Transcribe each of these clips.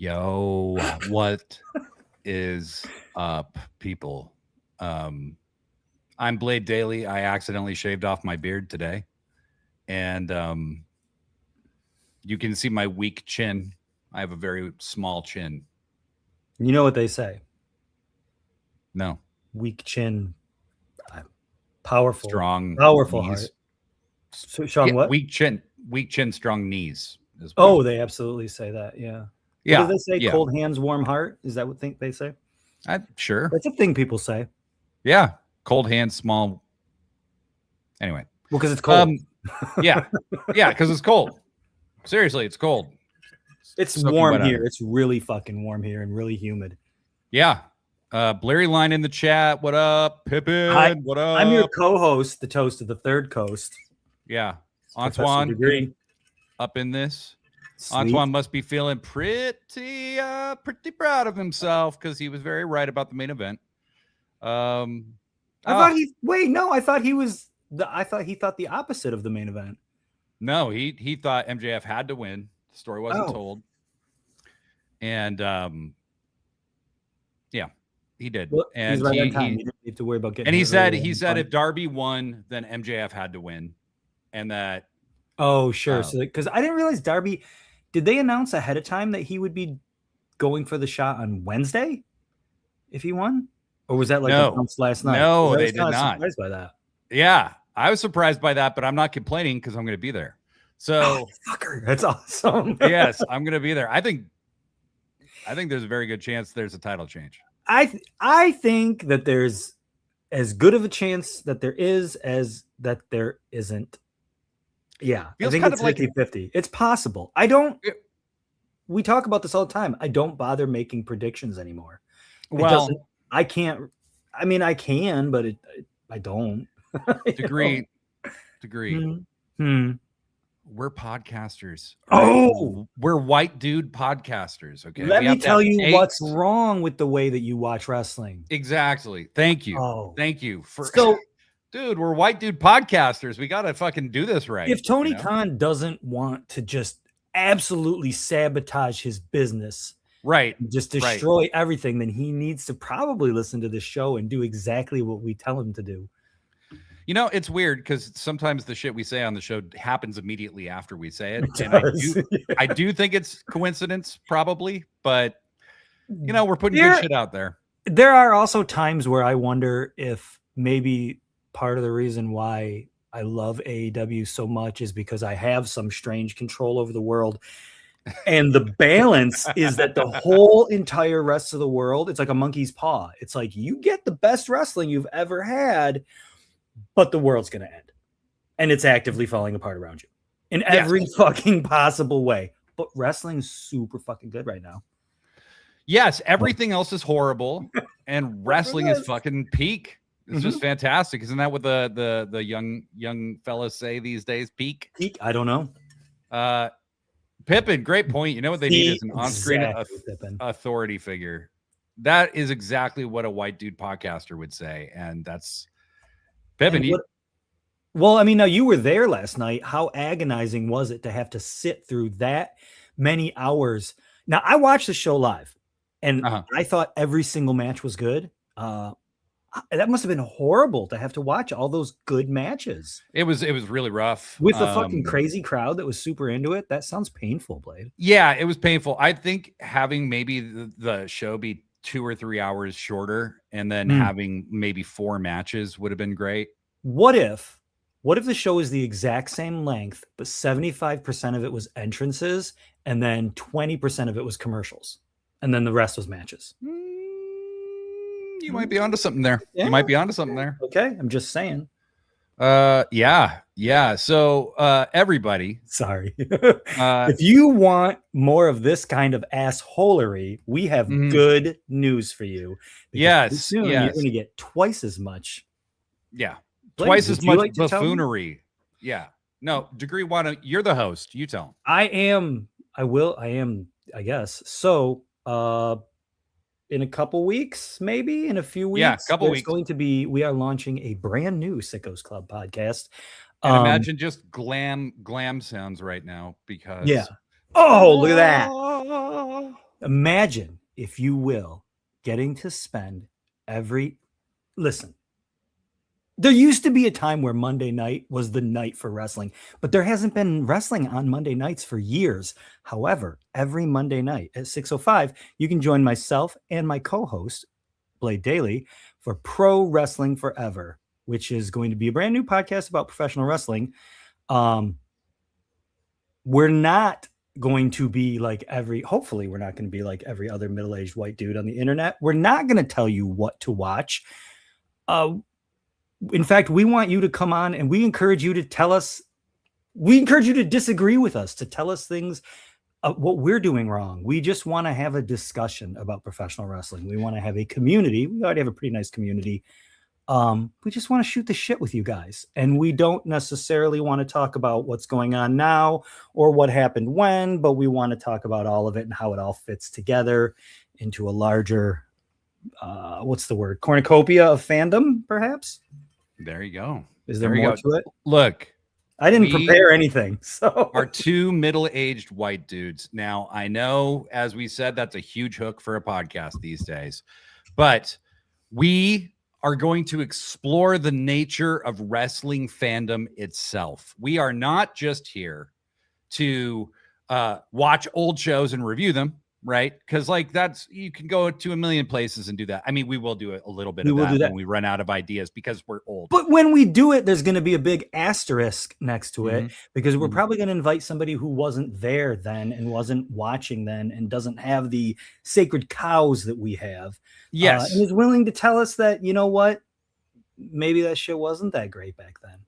Yo, what is up, people? I'm Blade Daly. I accidentally shaved off my beard today, and you can see my weak chin. I have a very small chin. You know what they say? No. Weak chin, powerful, Strong, powerful knees. heart. So, Sean, what? Weak chin, strong knees. Oh, they absolutely say that. Yeah. Yeah. What do they say? Yeah. Cold hands, warm heart. Is that what they say? Sure. That's a thing people say. Yeah. Cold hands, small. Anyway. Well, because it's cold. Yeah. Yeah, because it's cold. Seriously, it's cold. It's warm here. It's really fucking warm here and really humid. Yeah. Blurry Line in the chat. What up, Pippin? Hi. What up? I'm your co-host, the toast of the third coast. Yeah. Antoine up in this. Sweet. Antoine must be feeling pretty proud of himself because he was very right about the main event. I thought he thought the opposite of the main event. No, he thought MJF had to win. The story wasn't told. And yeah, he did. Well, and he's right on time. He didn't have to worry about getting. And he said if Darby won, then MJF had to win, and that. Oh, sure. So because I didn't realize Darby, did they announce ahead of time that he would be going for the shot on Wednesday if he won, or was that announced last night? No, they did not. Surprised by that. Yeah, I was surprised by that, but I'm not complaining because I'm going to be there. So, fucker, that's awesome. Yes, I'm going to be there. I think there's a very good chance there's a title change. I think that there's as good of a chance that there is as that there isn't. Yeah, I think it's 50-50. It's possible. We talk about this all the time. I don't bother making predictions anymore. I can't. I mean, I can, but I don't. Degree. Mm-hmm. We're podcasters. Oh, we're white dude podcasters. Okay. Let me tell you what's wrong with the way that you watch wrestling. Exactly. Thank you. Oh. Thank you for. Dude, we're white dude podcasters. We got to fucking do this right. If Tony Khan doesn't want to just absolutely sabotage his business, right, just destroy everything, then he needs to probably listen to the show and do exactly what we tell him to do. You know, it's weird because sometimes the shit we say on the show happens immediately after we say it. And I do think it's coincidence, probably, but you know, we're putting good shit out there. There are also times where I wonder if maybe part of the reason why I love AEW so much is because I have some strange control over the world. And the balance is that the whole entire rest of the world, it's like a monkey's paw. It's like you get the best wrestling you've ever had, but the world's going to end. And it's actively falling apart around you in every fucking possible way. But wrestling's super fucking good right now. Yes, everything else is horrible. And wrestling is fucking peak. It's just fantastic. Isn't that what the young fellas say these days? Peak? I don't know. Pippin, great point. You know what they need is an on-screen authority figure. That is exactly what a white dude podcaster would say. And that's Pippin. Well, I mean, now you were there last night. How agonizing was it to have to sit through that many hours? Now, I watched the show live, and I thought every single match was good. That must have been horrible to have to watch all those good matches. It was really rough with the fucking crazy crowd that was super into it. That sounds painful, Blade. Yeah, it was painful. I think having maybe the show be 2 or 3 hours shorter and then having maybe 4 matches would have been great. What if the show is the exact same length, but 75% of it was entrances and then 20% of it was commercials, and then the rest was matches? You might be onto something there. Yeah. You might be onto something there. Okay, I'm just saying. Yeah. So, everybody, sorry. If you want more of this kind of assholery, we have good news for you. Yes, soon you're going to get twice as much. Yeah, twice as much buffoonery. Yeah. No, Degree. Why don't you're the host? You tell them. I am. I guess so. In a couple weeks, maybe in a few weeks. Yeah, a couple weeks. We are launching a brand new Sickos Club podcast. And imagine just glam sounds right now because look at that. Imagine, if you will, getting to spend listen, there used to be a time where Monday night was the night for wrestling, but there hasn't been wrestling on Monday nights for years. However, every Monday night at 6:05, you can join myself and my co-host, Blade Daly, for Pro Wrestling Forever, which is going to be a brand new podcast about professional wrestling. We're not going to be like hopefully we're not going to be like every other middle-aged white dude on the internet. We're not going to tell you what to watch. In fact, we want you to come on, and we encourage you to disagree with us, to tell us things, what we're doing wrong. We just want to have a discussion about professional wrestling. We want to have a community. We already have a pretty nice community. We just want to shoot the shit with you guys. And we don't necessarily want to talk about what's going on now or what happened when, but we want to talk about all of it and how it all fits together into a larger, what's the word? Cornucopia of fandom, perhaps? There you go. Is there more to it? Look, I didn't prepare anything. So are two middle-aged white dudes. Now, I know, as we said, that's a huge hook for a podcast these days, but we are going to explore the nature of wrestling fandom itself. We are not just here to watch old shows and review them, right? Because like you can go to a million places and do that. I mean, we will do a little bit of that when we run out of ideas because we're old. But when we do it, there's going to be a big asterisk next to it because we're probably going to invite somebody who wasn't there then and wasn't watching then and doesn't have the sacred cows that we have. Yes. And is willing to tell us that, you know what, maybe that shit wasn't that great back then.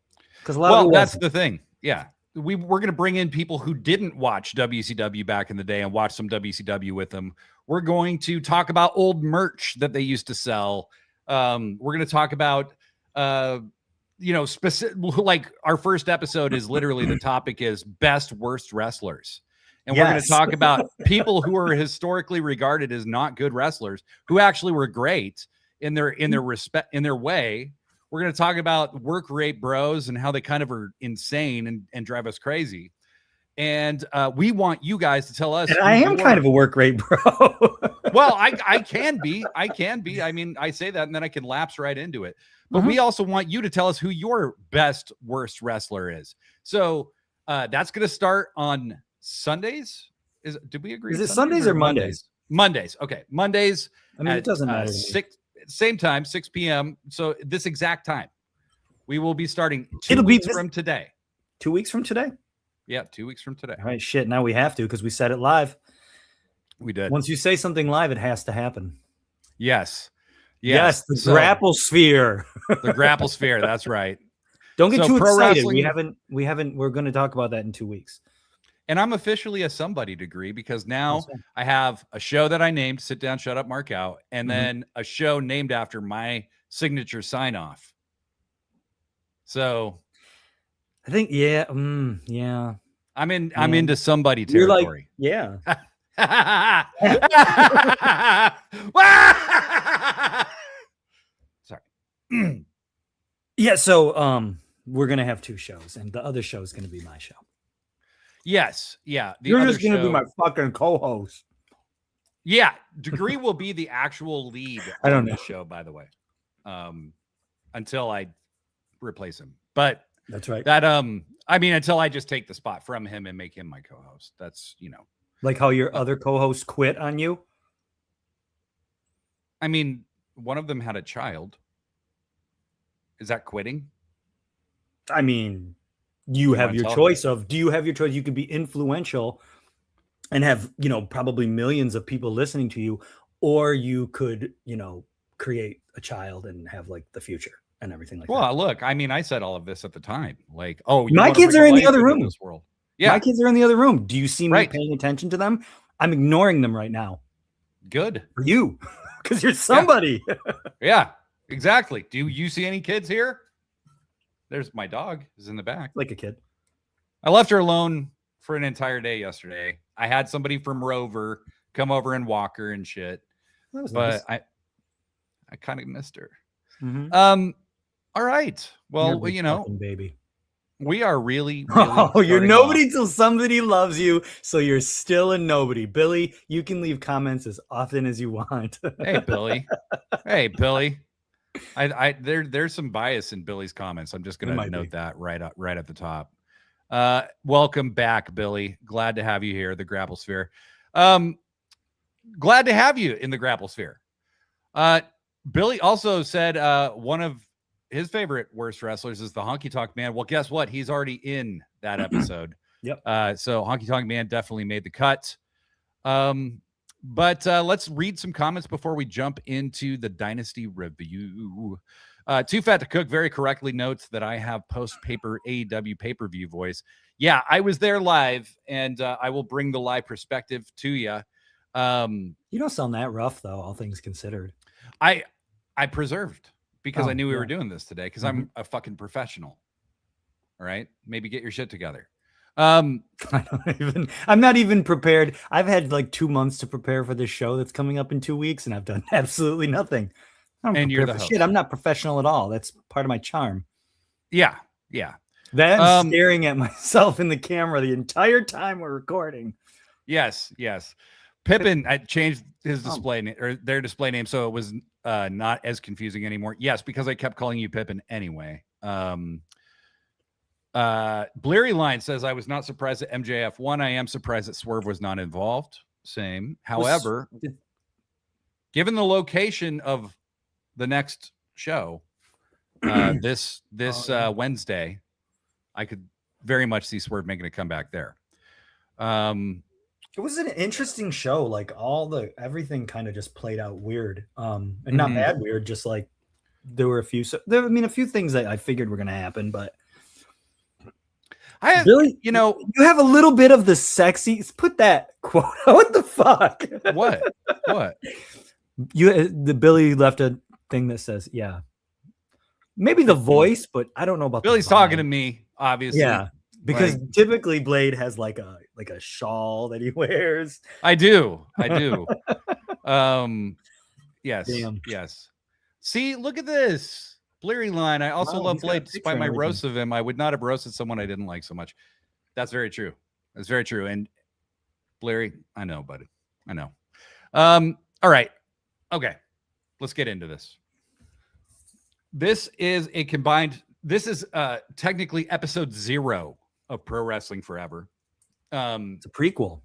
Because that's the thing. Yeah. We're going to bring in people who didn't watch WCW back in the day and watch some WCW with them. We're going to talk about old merch that they used to sell. We're going to talk about, specific, like our first episode is literally the topic is best, worst wrestlers. And we're going to talk about people who are historically regarded as not good wrestlers who actually were great in their way. We're going to talk about work rate bros and how they kind of are insane and drive us crazy. And we want you guys to tell us. And I am kind of a work rate bro. Well, I can be. I mean, I say that and then I can lapse right into it. But we also want you to tell us who your best, worst wrestler is. So that's going to start on Sundays. Did we agree? Is it Sundays or Mondays? Mondays. Okay. Mondays. I mean, it doesn't matter. Same time, 6 p.m. So this exact time, we will be starting 2 weeks from today. 2 weeks from today? Yeah, 2 weeks from today. All right, shit. Now we have to because we said it live. We did. Once you say something live, it has to happen. Yes. Yes, the grapple sphere. The grapple sphere. That's right. Don't get too excited. We haven't. We're going to talk about that in 2 weeks. And I'm officially a somebody degree because now I have a show that I named Sit Down, Shut Up, Mark Out, and then a show named after my signature sign off. So I think, yeah. I'm into somebody territory. You're like, Sorry. Yeah. So we're going to have two shows and the other show is going to be my show. Yes. Yeah. You're just going to be my fucking co-host. Yeah. Degree will be the actual lead on this show, by the way. Until I replace him. But that's right. That until I just take the spot from him and make him my co-host. That's, like how your other co-host quit on you. I mean, one of them had a child. Is that quitting? I mean, you have your choice of, do you have your choice? You could be influential and have, probably millions of people listening to you, or you could, create a child and have like the future and everything like that. Well, look, I mean, I said all of this at the time. Like, my kids are in the other room. This world. Yeah. My kids are in the other room. Do you see me paying attention to them? I'm ignoring them right now. Good. For you. Because you're somebody. Yeah, exactly. Do you see any kids here? There's my dog is in the back. Like a kid. I left her alone for an entire day yesterday. I had somebody from Rover come over and walk her and shit. That was but nice. I kind of missed her. Mm-hmm. All right. Well, baby. We are really Oh, you're starting nobody off. till somebody loves you, so you're still a nobody. Billy, you can leave comments as often as you want. Hey, Billy. Hey, Billy. There's some bias in Billy's comments. I'm just There going to might note be. that right at the top. Welcome back, Billy. Glad to have you here, the Grapple Sphere. Glad to have you in the Grapple Sphere. Billy also said one of his favorite worst wrestlers is the Honky Tonk Man. Well, guess what? He's already in that episode. Yep. So Honky Tonk Man definitely made the cut. But let's read some comments before we jump into the Dynasty review. Too Fat to Cook very correctly notes that I have post-paper AEW pay-per-view voice. Yeah, I was there live, and I will bring the live perspective to you. You don't sound that rough, though, all things considered. I preserved because I knew we were doing this today because I'm a fucking professional. All right, maybe get your shit together. I'm not even prepared. I've had like 2 months to prepare for this show that's coming up in 2 weeks, and I've done absolutely nothing. And you're the host. Shit, I'm not professional at all. That's part of my charm. Yeah. That staring at myself in the camera the entire time we're recording. Yes. Pippin, I changed his display name or their display name so it was not as confusing anymore. Yes, because I kept calling you Pippin anyway. Bleary Line says I was not surprised at MJF won. I am surprised that Swerve was not involved. Same. However, given the location of the next show, this Wednesday, I could very much see Swerve making a comeback there. It was an interesting show. Like everything kind of just played out weird. And not bad weird, just like there were a few things that I figured were going to happen, but Billy, you have a little bit of the sexy. Put that quote. What the fuck? What? The Billy left a thing that says, "Yeah." Maybe the voice, but I don't know about. Billy's talking to me, obviously. Yeah, because typically Blade has like a shawl that he wears. I do. Yes. Damn. Yes. See, look at this. Bleary Line. I also love Blade despite my roast of him. I would not have roasted someone I didn't like so much. That's very true. That's very true. And Bleary, I know, buddy. I know. All right. Okay. Let's get into this. This is technically episode 0 of Pro Wrestling Forever. It's a prequel.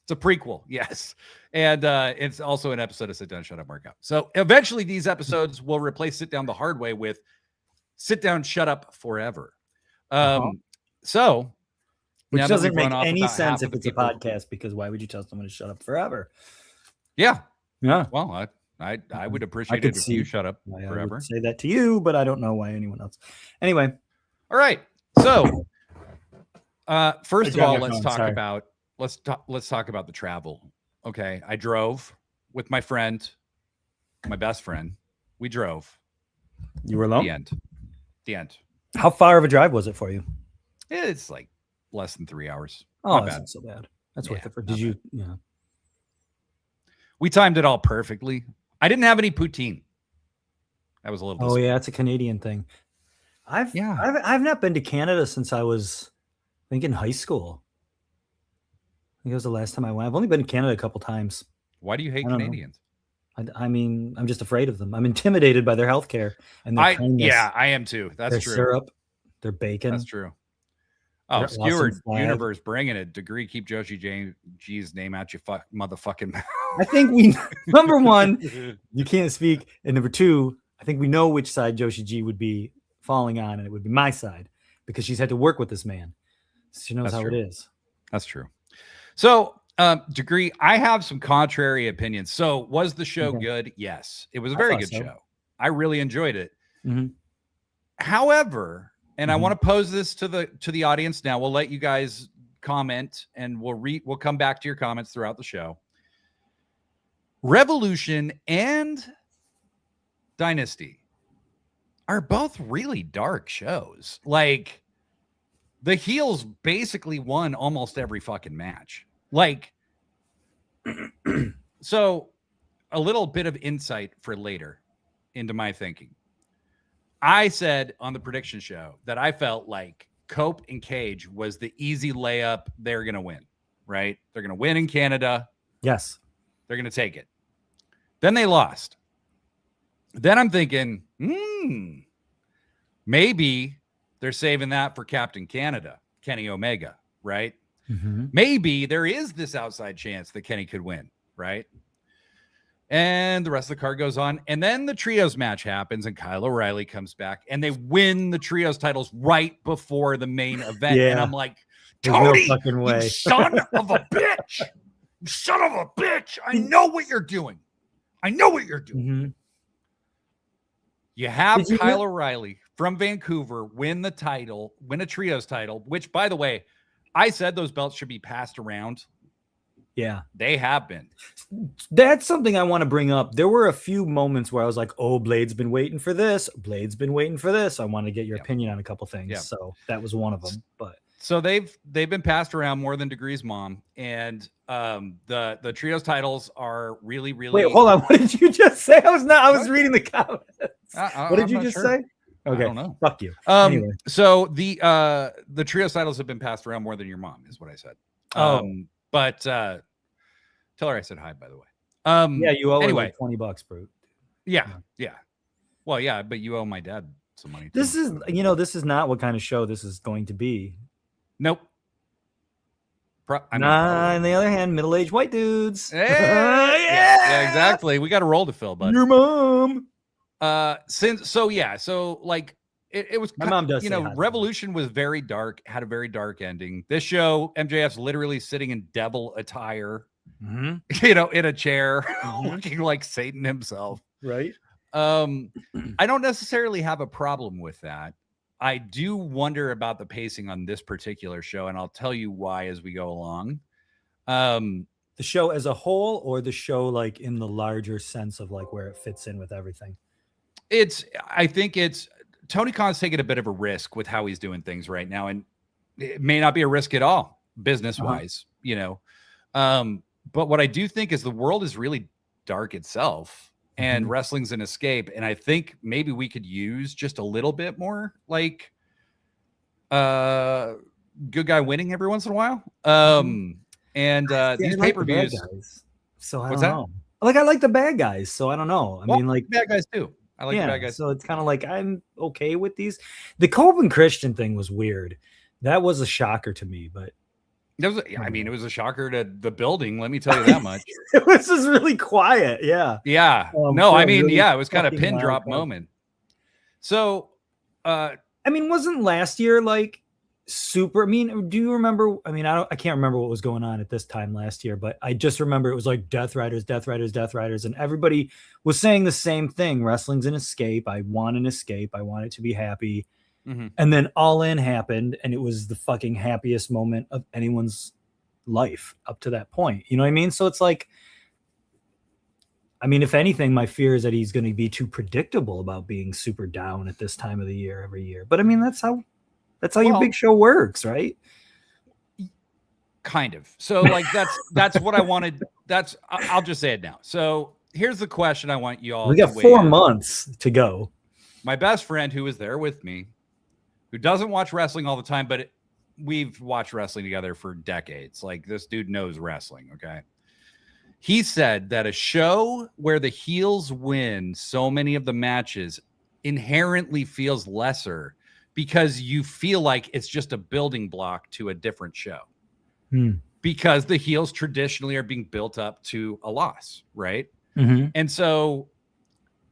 It's a prequel, yes. And it's also an episode of Sit Down, Shut Up, Mark Out. So eventually these episodes will replace Sit Down the Hard Way with Sit Down, Shut Up Forever. So which doesn't make any sense if it's a podcast, because why would you tell someone to shut up forever? Yeah. Yeah. Well, I would appreciate it if you shut up forever. I would say that to you, but I don't know why anyone else. Anyway. All right. So first of all, let's talk about the travel. Okay. I drove with my friend, my best friend. We drove. You were alone? The end. How far of a drive was it for you? It's like less than 3 hours. Oh, that's not so bad. That's worth it. Did you? Yeah. We timed it all perfectly. I didn't have any poutine. That was a little. Oh yeah, it's a Canadian thing. I've not been to Canada since I was, I think, in high school. I think it was the last time I went. I've only been to Canada a couple times. Why do you hate Canadians? I mean, I'm just afraid of them. I'm intimidated by their healthcare and their kindness. Yeah, I am too. That's true. Their syrup, their bacon. That's true. Oh, Skewered Universe bringing it. Degree, keep Joshi G's name out your motherfucking mouth. I think number one, you can't speak. And number two, I think we know which side Joshi G would be falling on, and it would be my side, because she's had to work with this man. She knows how it is. That's true. So, Degree, I have some contrary opinions. So, was the show good? Yes. It was a very good show. I really enjoyed it. However, and I want to pose this to the audience now. We'll let you guys comment, and we'll come back to your comments throughout the show. Revolution and Dynasty are both really dark shows. Like, the heels basically won almost every fucking match. Like, so a little bit of insight for later into my thinking. I said on the prediction show that I felt like Cope and Cage was the easy layup. They're going to win, right? They're going to win in Canada. Yes. They're going to take it. Then they lost. Then I'm thinking, maybe they're saving that for Captain Canada, Kenny Omega, right? Mm-hmm. Maybe there is this outside chance that Kenny could win, right? And the rest of the card goes on. And then the trios match happens and Kyle O'Reilly comes back and they win the trios titles right before the main event. Yeah. And I'm like, There's Tony, no fucking way. you son of a bitch. You son of a bitch. I know what you're doing. I know what you're doing. Mm-hmm. You have Kyle O'Reilly from Vancouver win the title, win a trios title, which, by the way, I said those belts should be passed around. Yeah. They have been. That's something I want to bring up. There were a few moments where I was like, oh, Blade's been waiting for this. Blade's been waiting for this. I want to get your opinion on a couple things. Yeah. So that was one of them. But so they've been passed around more than Degree's mom. And the trios titles are really, really. Wait, hold on. What did you just say? I was reading the comments. What did you just say? Okay. I don't know. Fuck you. Anyway. So the trios titles have been passed around more than your mom is what I said. But tell her I said hi, by the way. Yeah, you owe anyway, her like $20, bro. Yeah. Well, yeah, but you owe my dad some money. This is not what kind of show this is going to be. Nope. On the other hand, middle-aged white dudes. Hey! Yeah, exactly. We got a role to fill, bud. Your mom. So like it was, my mom does, Revolution was very dark, had a very dark ending. This show, MJF's literally sitting in devil attire, in a chair, looking like Satan himself. Right. I don't necessarily have a problem with that. I do wonder about the pacing on this particular show, and I'll tell you why as we go along. The show as a whole, or the show like in the larger sense of like where it fits in with everything? I think it's Tony Khan's taking a bit of a risk with how he's doing things right now. And it may not be a risk at all business wise, but what I do think is the world is really dark itself and wrestling's an escape. And I think maybe we could use just a little bit more like good guy winning every once in a while. These pay-per-views. So I don't know. Like, I like the bad guys. So I don't know. I mean, like bad guys too. I like the bad guys. So it's kind of like I'm okay with these. The Cope and Christian thing was weird. That was a shocker to me, but it was a shocker to the building. Let me tell you that much. It was just really quiet. Yeah. Yeah. It was kind of pin drop moment. So, wasn't last year like super? I mean, do you remember? I mean, I can't remember what was going on at this time last year, but I just remember it was like Death Riders, and everybody was saying the same thing. Wrestling's an escape. I want an escape. I want it to be happy. And then All In happened, and it was the fucking happiest moment of anyone's life up to that point. You know what I mean? So it's like, I mean, if anything, my fear is that he's going to be too predictable about being super down at this time of the year every year. But I mean, that's how your big show works, right? Kind of. So like that's what I wanted. I'll just say it now. So here's the question I want you all. We got 4 months to go. My best friend who was there with me, who doesn't watch wrestling all the time, but we've watched wrestling together for decades. Like, this dude knows wrestling. Okay. He said that a show where the heels win so many of the matches inherently feels lesser because you feel like it's just a building block to a different show. Because the heels traditionally are being built up to a loss, right? And so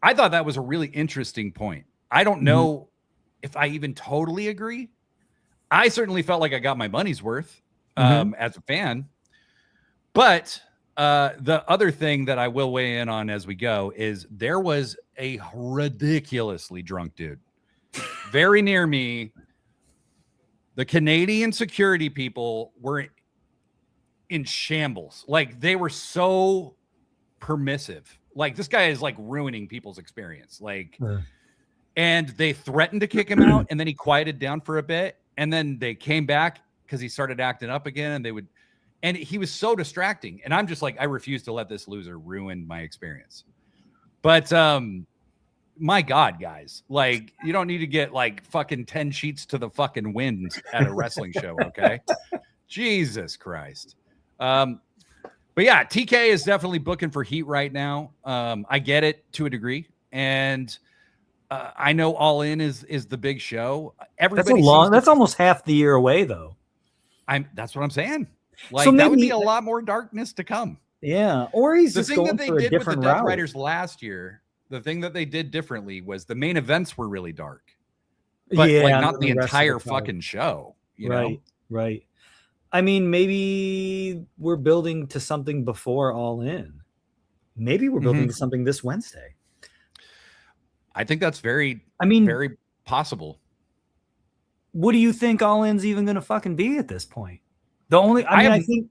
I thought that was a really interesting point. I don't know if I even totally agree. I certainly felt like I got my money's worth as a fan. But the other thing that I will weigh in on as we go is there was a ridiculously drunk dude very near me. The Canadian security people were in shambles. Like, they were so permissive. Like, this guy is like ruining people's experience. Like, and they threatened to kick him out, and then he quieted down for a bit, and then they came back because he started acting up again, and he was so distracting. And I'm just like, I refuse to let this loser ruin my experience. But my God, guys, like you don't need to get like fucking 10 sheets to the fucking wind at a wrestling show. Okay. Jesus Christ. But yeah, TK is definitely booking for heat right now. I get it to a degree. And I know All In is the big show. Everybody that's almost half the year away though. That's what I'm saying. Like so maybe, that would be a lot more darkness to come. Yeah. Or he's the just thing going that they for a did with the different Death route. Riders last year. The thing that they did differently was the main events were really dark, but like not the entire fucking show. You know? Right. I mean, maybe we're building to something before All In. Maybe we're building to something this Wednesday. I think that's very possible. What do you think All In's even going to fucking be at this point? The only, I think,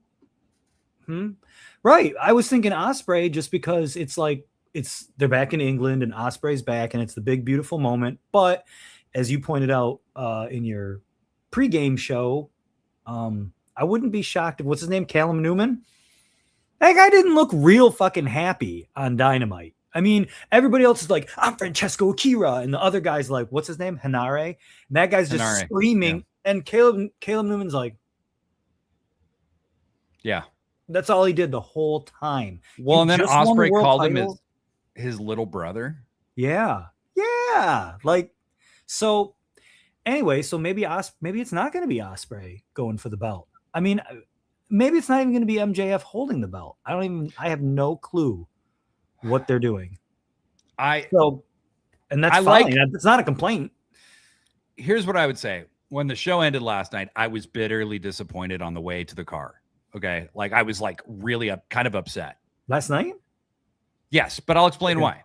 right. I was thinking Ospreay just because it's like, they're back in England and Ospreay's back and it's the big, beautiful moment. But as you pointed out in your pregame show, I wouldn't be shocked if, what's his name? Callum Newman. That guy didn't look real fucking happy on Dynamite. I mean, everybody else is like, I'm Francesco Akira. And the other guy's like, what's his name? Hanare. And that guy's just screaming. Yeah. And Caleb Newman's like, yeah, that's all he did the whole time. Well, and then Ospreay called him his little brother. Yeah. Like, so anyway, so maybe it's not going to be Ospreay going for the belt. I mean, maybe it's not even going to be MJF holding the belt. I have no clue what they're doing. And that's fine. It's not a complaint. Here's what I would say. When the show ended last night, I was bitterly disappointed on the way to the car. Okay. Like I was like really kind of upset. Last night? Yes, but I'll explain why.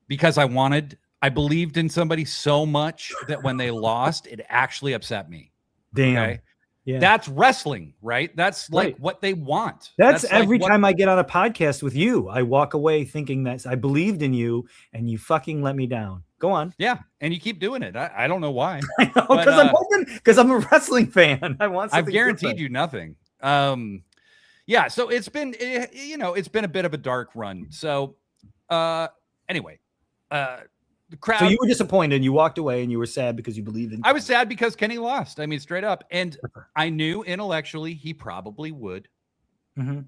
Because I believed in somebody so much that when they lost, it actually upset me. Damn. Okay? Yeah. That's wrestling, right? That's like what they want. That's every time I get on a podcast with you, I walk away thinking that I believed in you and you fucking let me down. Go on. Yeah. And you keep doing it. I don't know why. I know, because I'm hoping, because I'm a wrestling fan. I've guaranteed you nothing. Yeah. So it's been, it's been a bit of a dark run. So anyway, the crowd. So you were disappointed and you walked away and you were sad because you believed in. I was sad because Kenny lost. I mean, straight up. And I knew intellectually he probably would. Mm-hmm.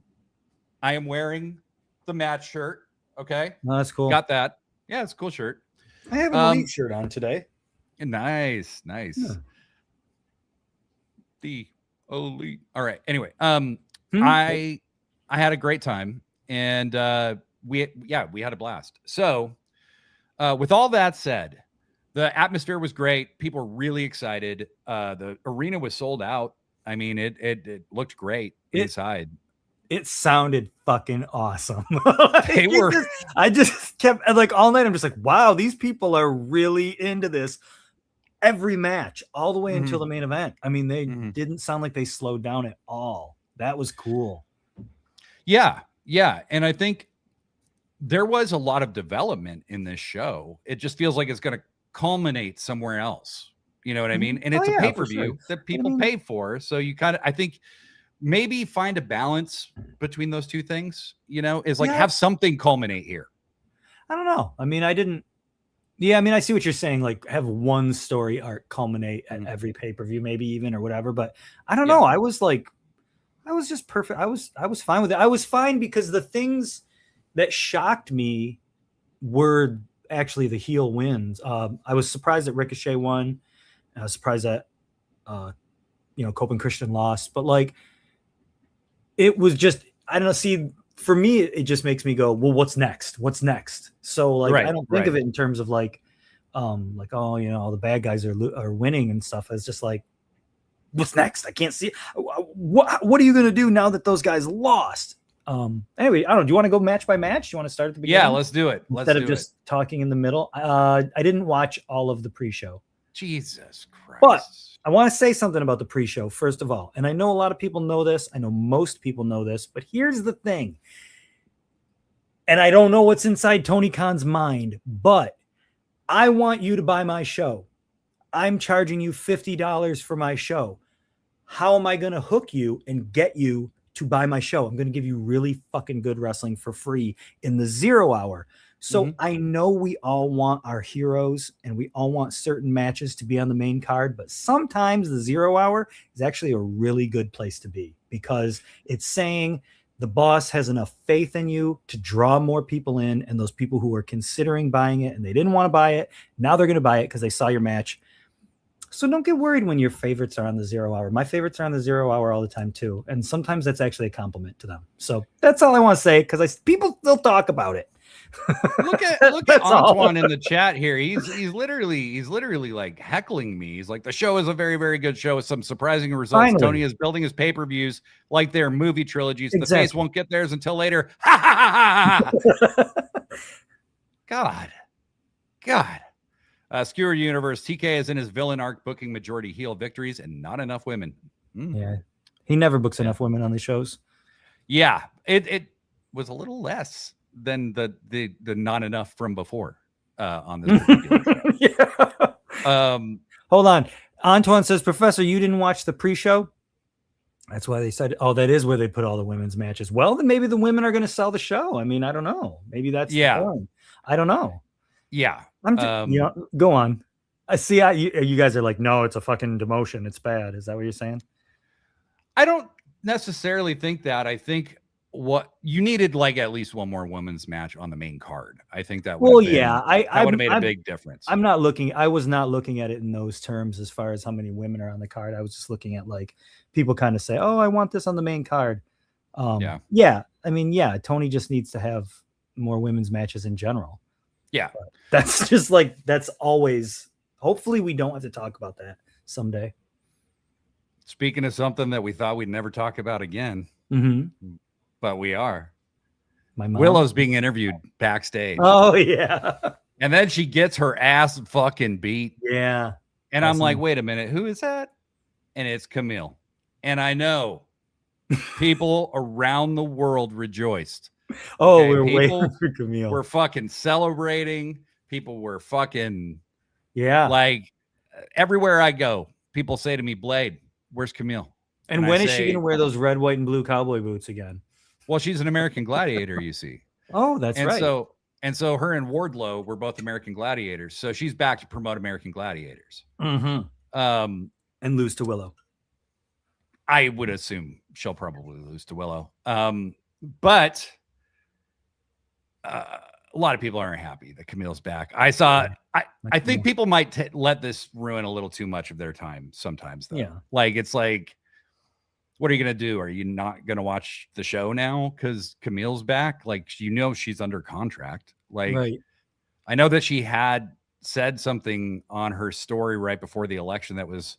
I am wearing the match shirt. Okay. No, that's cool. Got that. Yeah, it's a cool shirt. I have an elite shirt on today. Nice. Yeah. The elite. All right. Anyway, I had a great time and we had a blast. So with all that said, the atmosphere was great. People were really excited. The arena was sold out. I mean, it looked great inside. It sounded fucking awesome. They were. I just kept like all night. I'm just like, wow, these people are really into this. Every match, all the way until the main event. I mean, they didn't sound like they slowed down at all. That was cool. Yeah, and I think there was a lot of development in this show. It just feels like it's going to culminate somewhere else. You know what I mean? And it's a pay-per-view that people pay for. So you I think maybe find a balance between those two things, is like have something culminate here. I don't know. I mean, I see what you're saying. Like have one story arc culminate at every pay-per-view, maybe even or whatever. But I don't know. I was just perfect. I was fine with it. I was fine because the things that shocked me were actually the heel wins. I was surprised that Ricochet won. I was surprised that, Cope and Christian lost, but like, it was just, I don't know. See, for me, it just makes me go, well, what's next? So like, I don't think of it in terms of like, all the bad guys are winning and stuff. It's just like, what's next? I can't see. What are you going to do now that those guys lost? Anyway, I don't know. Do you want to go match by match? Do you want to start at the beginning? Yeah, let's do it. Instead of just talking in the middle. I didn't watch all of the pre-show. Jesus Christ. But I want to say something about the pre-show, first of all. And I know a lot of people know this. I know most people know this. But here's the thing. And I don't know what's inside Tony Khan's mind. But I want you to buy my show. I'm charging you $50 for my show. How am I going to hook you and get you to buy my show? I'm going to give you really fucking good wrestling for free in the 0 hour. So I know we all want our heroes and we all want certain matches to be on the main card, but sometimes the 0 hour is actually a really good place to be because it's saying the boss has enough faith in you to draw more people in, and those people who are considering buying it and they didn't want to buy it, now they're going to buy it because they saw your match. So don't get worried when your favorites are on the 0 hour. My favorites are on the 0 hour all the time too, and sometimes that's actually a compliment to them. So that's all I want to say because people still talk about it. Look at Antoine in the chat here. He's literally like heckling me. He's like, the show is a very, very good show with some surprising results. Finally. Tony is building his pay-per-views like they're movie trilogies. Exactly. The face won't get theirs until later. God. Skewer Universe. TK is in his villain arc booking majority heel victories and not enough women. Yeah. He never books enough women on the shows. Yeah. It was a little less than the not enough from before on this particular show. Hold on. Antoine says, Professor, you didn't watch the pre-show? That's why they said, oh, that is where they put all the women's matches. Well, then maybe the women are going to sell the show. I mean, I don't know. Maybe that's the point. I don't know. Yeah. Go on. I see how you guys are like, no, it's a fucking demotion. It's bad. Is that what you're saying? I don't necessarily think that. I think what you needed, like at least one more women's match on the main card. I think that would have made a big difference. I was not looking at it in those terms as far as how many women are on the card. I was just looking at like people kind of say, oh, I want this on the main card. Yeah. I mean, yeah, Tony just needs to have more women's matches in general. Yeah. But that's just like, that's always, hopefully we don't have to talk about that someday. Speaking of something that we thought we'd never talk about again, but we are. My mom. Willow's being interviewed backstage. Oh, yeah. And then she gets her ass fucking beat. Yeah. And I'm like, wait a minute, who is that? And it's Camille. And I know people around the world rejoiced. Oh, okay, we're waiting for Camille. We're fucking celebrating. People were fucking, like everywhere I go, people say to me, Blade, where's Camille? And when is she going to wear those red, white, and blue cowboy boots again? Well, she's an American Gladiator, you see. Oh, that's right. So her and Wardlow were both American Gladiators. So she's back to promote American Gladiators. And lose to Willow. I would assume she'll probably lose to Willow. But a lot of people aren't happy that Camille's back. I think people might let this ruin a little too much of their time sometimes, though. Yeah. Like, it's like, what are you going to do? Are you not going to watch the show now because Camille's back? Like, she's under contract. Like, right. I know that she had said something on her story right before the election that was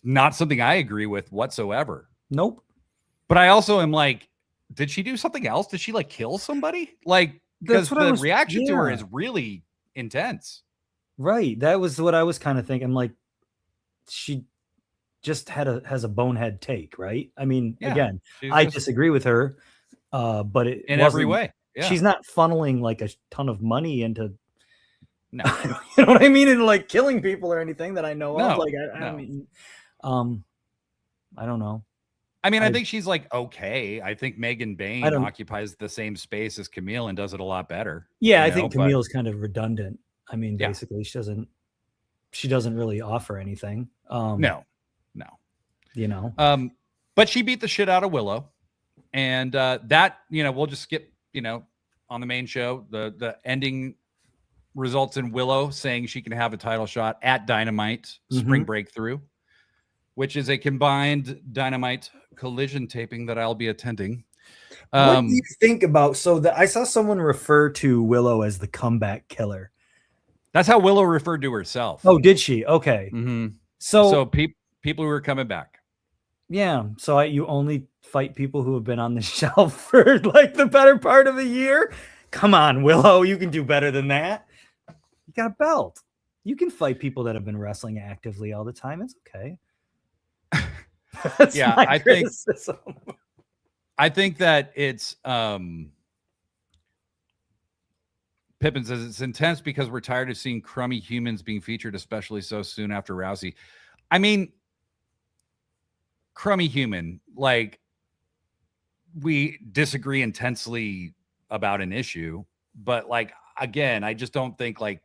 not something I agree with whatsoever. Nope. But I also am like, did she do something else? Did she like kill somebody? Like, because the reaction to her is really intense. Right. That was what I was kind of thinking. Like, she just has a bonehead take, right? I mean, again, I disagree with her, but it in every way. Yeah. She's not funneling like a ton of money into, you know what I mean, into like killing people or anything that I know of. Like, I mean, I don't know. I mean, I think she's like, okay. I think Megan Bain occupies the same space as Camille and does it a lot better. Yeah, I think Camille's kind of redundant. I mean, basically, she doesn't really offer anything. No. You know. But she beat the shit out of Willow. And that, we'll just skip, on the main show. The ending results in Willow saying she can have a title shot at Dynamite Spring Breakthrough, which is a combined Dynamite Collision taping that I'll be attending. What do you think about? I saw someone refer to Willow as the comeback killer. That's how Willow referred to herself. Oh, did she? Okay. So people who are coming back. Yeah. So you only fight people who have been on the shelf for like the better part of a year. Come on, Willow. You can do better than that. You got a belt. You can fight people that have been wrestling actively all the time. It's okay. I think that it's Pippin says it's intense because we're tired of seeing crummy humans being featured, especially so soon after Rousey. I mean, crummy human, like, we disagree intensely about an issue, but like, again, I just don't think like,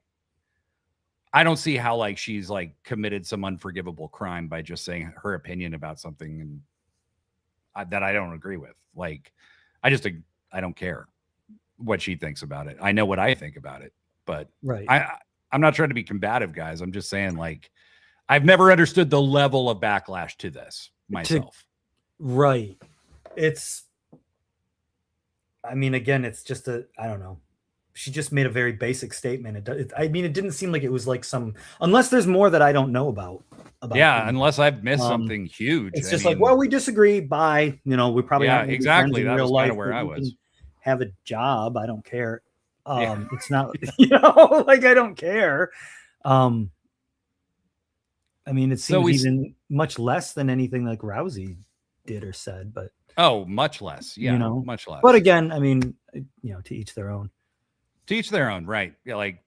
I don't see how like she's like committed some unforgivable crime by just saying her opinion about something and that I don't agree with. Like, I don't care what she thinks about it. I know what I think about it, but right. I'm not trying to be combative, guys. I'm just saying like, I've never understood the level of backlash to this myself. Right. I mean, again, it's just I don't know. She just made a very basic statement. I mean, it didn't seem like it was like unless there's more that I don't know about yeah, unless I've missed something huge. It's just like, well, we disagree. Bye. You know, we probably aren't exactly. That was kind of where I was. Have a job. I don't care. It's not, you know, like I don't care. I mean, it seems even much less than anything like Rousey did or said, but much less. Yeah, you know, much less. But again, I mean, you know, to each their own. To each their own, right? Yeah, like,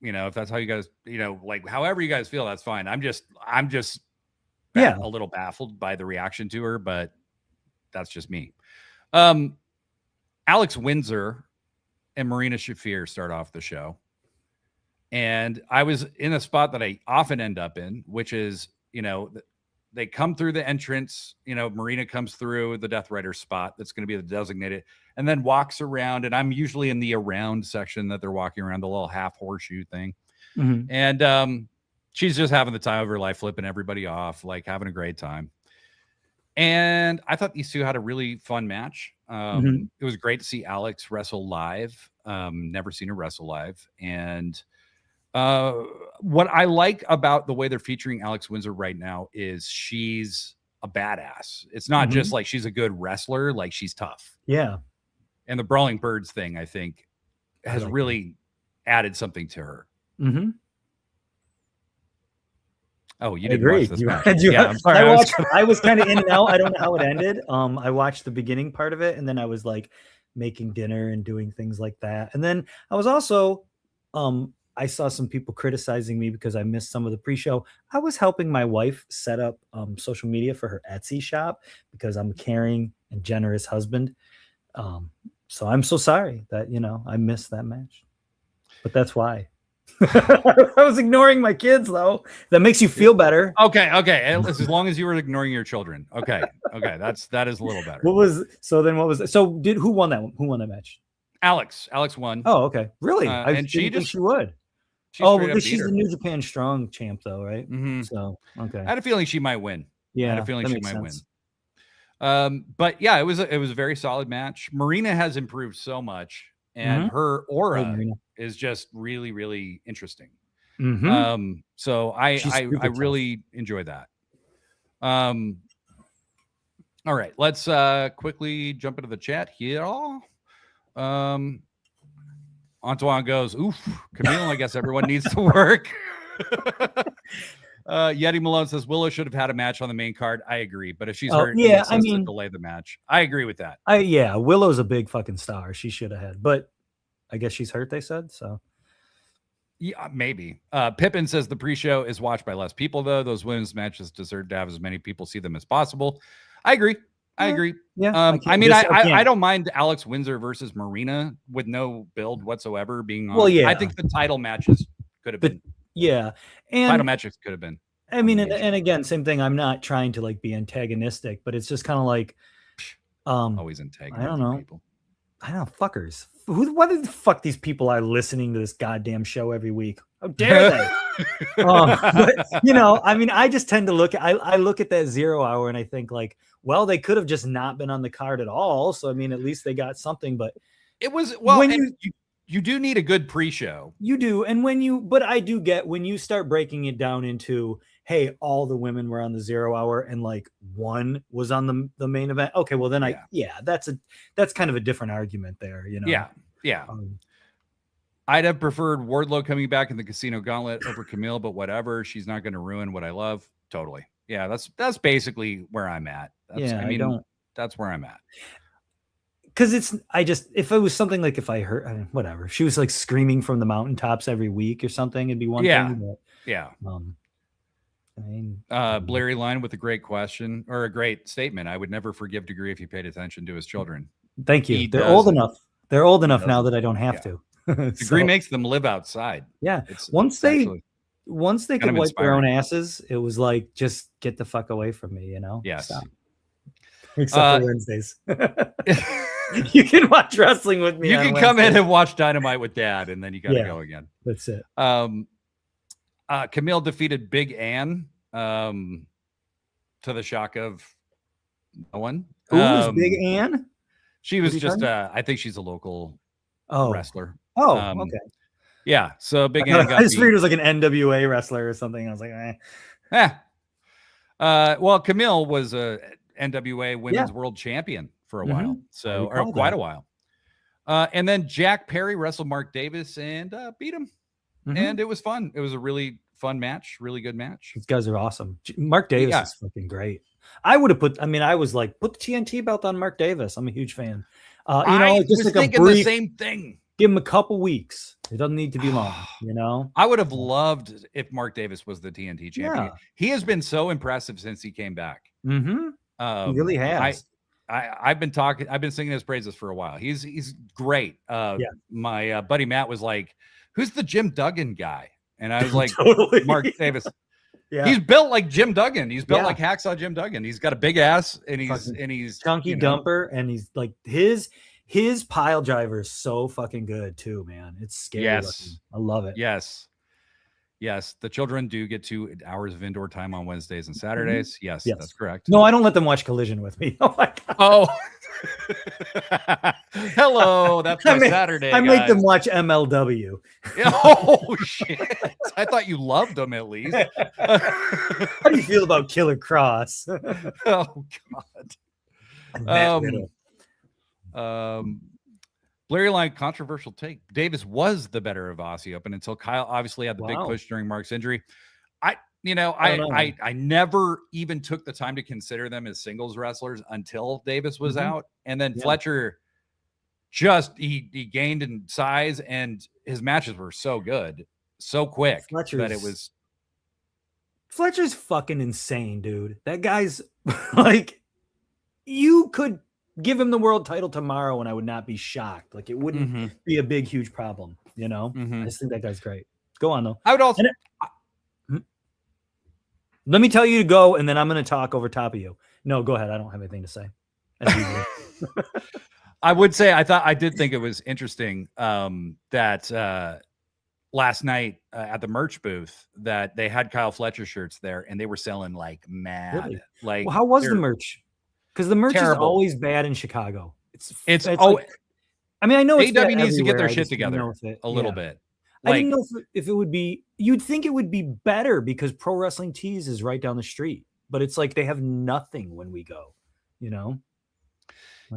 you know, if that's how you guys, you know, like however you guys feel, that's fine. I'm just a little baffled by the reaction to her, but that's just me. Alex Windsor and Marina Shafir start off the show. And I was in a spot that I often end up in, which is, you know, they come through the entrance, you know, Marina comes through the Death Rider spot that's going to be the designated, and then walks around. And I'm usually in the around section that they're walking around, the little half horseshoe thing. Mm-hmm. And she's just having the time of her life, flipping everybody off, like having a great time. And I thought these two had a really fun match. It was great to see Alex wrestle live. Never seen her wrestle live. And what I like about the way they're featuring Alex Windsor right now is she's a badass. It's not just like she's a good wrestler, like she's tough. Yeah. And the Brawling Birds thing, I think, has really added something to her. Mm-hmm. Oh, you didn't watch this match. Yeah, I'm sorry. I was kind of in and out. I don't know how it ended. I watched the beginning part of it, and then I was like making dinner and doing things like that. And then I was also I saw some people criticizing me because I missed some of the pre-show. I was helping my wife set up social media for her Etsy shop because I'm a caring and generous husband. So I'm so sorry that, you know, I missed that match. But that's why. I was ignoring my kids, though. That makes you feel better. Okay. As long as you were ignoring your children. Okay. That is a little better. Who won that one? Who won that match? Alex won. Oh, okay. Really? I and she would. She's the New Japan Strong champ, though, right? Mm-hmm. So, okay. I had a feeling she might win. Yeah, I had a feeling she might win. But yeah, it was a very solid match. Marina has improved so much, and her aura is just really, really interesting. So I really enjoy that. All right, let's quickly jump into the chat here. Antoine goes, oof, Camille, I guess everyone needs to work. Yeti Malone says Willow should have had a match on the main card. I agree, but if she's hurt, to delay the match. I agree with that. Willow's a big fucking star. She should have had, but I guess she's hurt, they said, so. Yeah, maybe. Pippin says the pre-show is watched by less people, though. Those women's matches deserve to have as many people see them as possible. I agree. Yeah. I don't mind Alex Windsor versus Marina with no build whatsoever being on. Well, yeah. I think the title matches could have been. Yeah. And title matches could have been. I mean, and again, same thing. I'm not trying to like be antagonistic, but it's just kind of like always antagonistic. I don't know. People. I don't know, fuckers. What the fuck these people are listening to this goddamn show every week? How dare they? But, you know, I mean, I just tend to look at that 0 hour and I think like, well, they could have just not been on the card at all. So, I mean, at least they got something, but it was, well, when you do need a good pre-show. You do. And but I do get when you start breaking it down into, hey, all the women were on the 0 hour and like one was on the main event. Okay, well then that's kind of a different argument there, you know? Yeah. I'd have preferred Wardlow coming back in the Casino Gauntlet over Camille, but whatever. She's not going to ruin what I love. Totally. Yeah, that's basically where I'm at. That's where I'm at. Because if it was something like if I heard, whatever, if she was like screaming from the mountaintops every week or something, it'd be one thing. But, yeah. I mean, Blairy Line with a great question or a great statement. I would never forgive Degree if he paid attention to his children. Thank you. They're old enough. They're old enough now that I don't have to. Degree makes them live outside. Yeah. It's once they kind could of wipe their own inspiring. asses, it was like, just get the fuck away from me, you know? Yes. Stop. Except for Wednesdays. You You can watch wrestling with me. can come in and watch Dynamite with Dad, and then you got to go again. That's it. Camille defeated Big Ann, to the shock of no one. Who was Big Ann? She was just I think she's a local wrestler. Okay. Yeah. So Big Ann got I just figured it was like an NWA wrestler or something. I was like, well, Camille was a NWA Women's World Champion for a while, so or quite a while. And then Jack Perry wrestled Mark Davis and beat him, and it was fun. It was a really fun match, really good match. These guys are awesome. Mark Davis is fucking great. I would have put. I mean, I was like, put the TNT belt on Mark Davis. I'm a huge fan. I just was thinking the same thing. Give him a couple weeks. It doesn't need to be long, you know? I would have loved if Mark Davis was the TNT champion. Yeah. He has been so impressive since he came back. He really has. I've been singing his praises for a while. He's great. My buddy Matt was like, "Who's the Jim Duggan guy?" And I was like, Totally. Mark Davis. Yeah. He's built like Jim Duggan. He's built like Hacksaw Jim Duggan. He's got a big ass and he's chunky dumper, and he's like his pile driver is so fucking good too, man. It's scary. Yes. I love it. Yes. The children do get 2 hours of indoor time on Wednesdays and Saturdays. Yes, that's correct. No, I don't let them watch Collision with me. Oh my God. Oh. Hello, that's my Saturday. I make them watch MLW. Oh shit! I thought you loved them at least. How do you feel about Killer Cross? Oh God. Blurry line controversial take. Davis was the better of Aussie Open until Kyle obviously had the big push during Mark's injury. I never even took the time to consider them as singles wrestlers until Davis was out. And then Fletcher he gained in size, and his matches were so good, so quick Fletcher's fucking insane, dude. That guy's like, you could give him the world title tomorrow and I would not be shocked. Like, it wouldn't be a big, huge problem, you know? I just think that guy's great. Go on, though. I would also... Let me tell you to go, and then I'm going to talk over top of you. No, go ahead. I don't have anything to say. I would say I did think it was interesting that last night at the merch booth that they had Kyle Fletcher shirts there, and they were selling like mad. Really? Like, well, how was the merch? Because the merch is always bad in Chicago. It's like, I mean, I know AEW needs to get their shit together a little bit. I didn't know if it would be. You'd think it would be better because Pro Wrestling Tees is right down the street, but it's like they have nothing when we go, you know?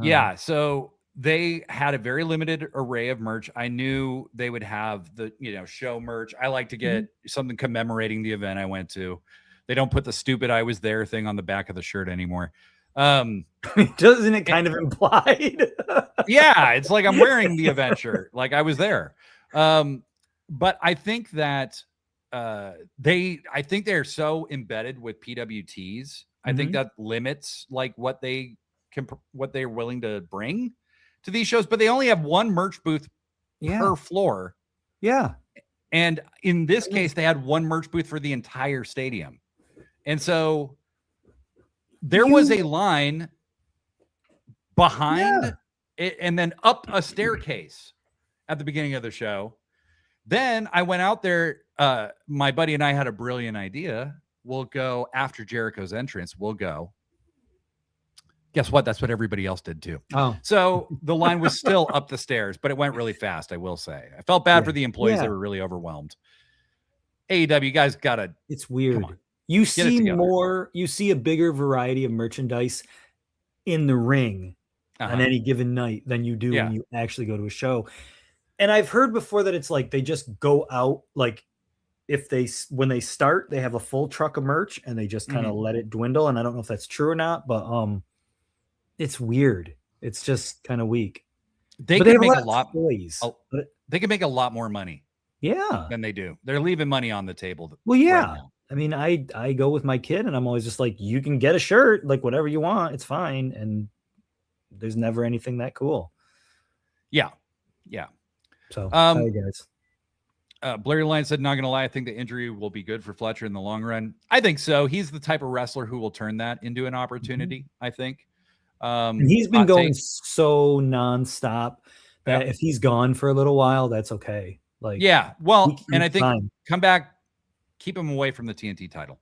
Yeah. So they had a very limited array of merch. I knew they would have the, show merch. I like to get something commemorating the event I went to. They don't put the stupid "I was there" thing on the back of the shirt anymore. Doesn't it kind of implied? Yeah. It's like I'm wearing the event shirt. Like I was there. But I think that I think they're so embedded with PWTs. I think that limits like what they're willing to bring to these shows, but they only have one merch booth per floor. Yeah. And in this case, they had one merch booth for the entire stadium. And so there was a line behind it and then up a staircase at the beginning of the show. Then I went out there. My buddy and I had a brilliant idea. We'll go after Jericho's entrance. We'll go. Guess what? That's what everybody else did too. Oh, so the line was still up the stairs, but it went really fast. I will say, I felt bad for the employees. They were really overwhelmed. AEW, you guys gotta. It's weird. You see more. You see a bigger variety of merchandise in the ring on any given night than you do when you actually go to a show. And I've heard before that it's like they just go out, like when they start, they have a full truck of merch and they just kind of let it dwindle. And I don't know if that's true or not, but it's weird. It's just kind of weak. They can make a lot. They can make a lot more money. Yeah, than they do. They're leaving money on the table. Well, yeah. Right, I mean, I go with my kid and I'm always just like, you can get a shirt, like whatever you want. It's fine. And there's never anything that cool. Yeah. Yeah. So, sorry, guys. Blair Line said, not going to lie, I think the injury will be good for Fletcher in the long run. I think so. He's the type of wrestler who will turn that into an opportunity, I think. And he's been going so nonstop that if he's gone for a little while, that's okay. Like, yeah, well, and I think come back, keep him away from the TNT title.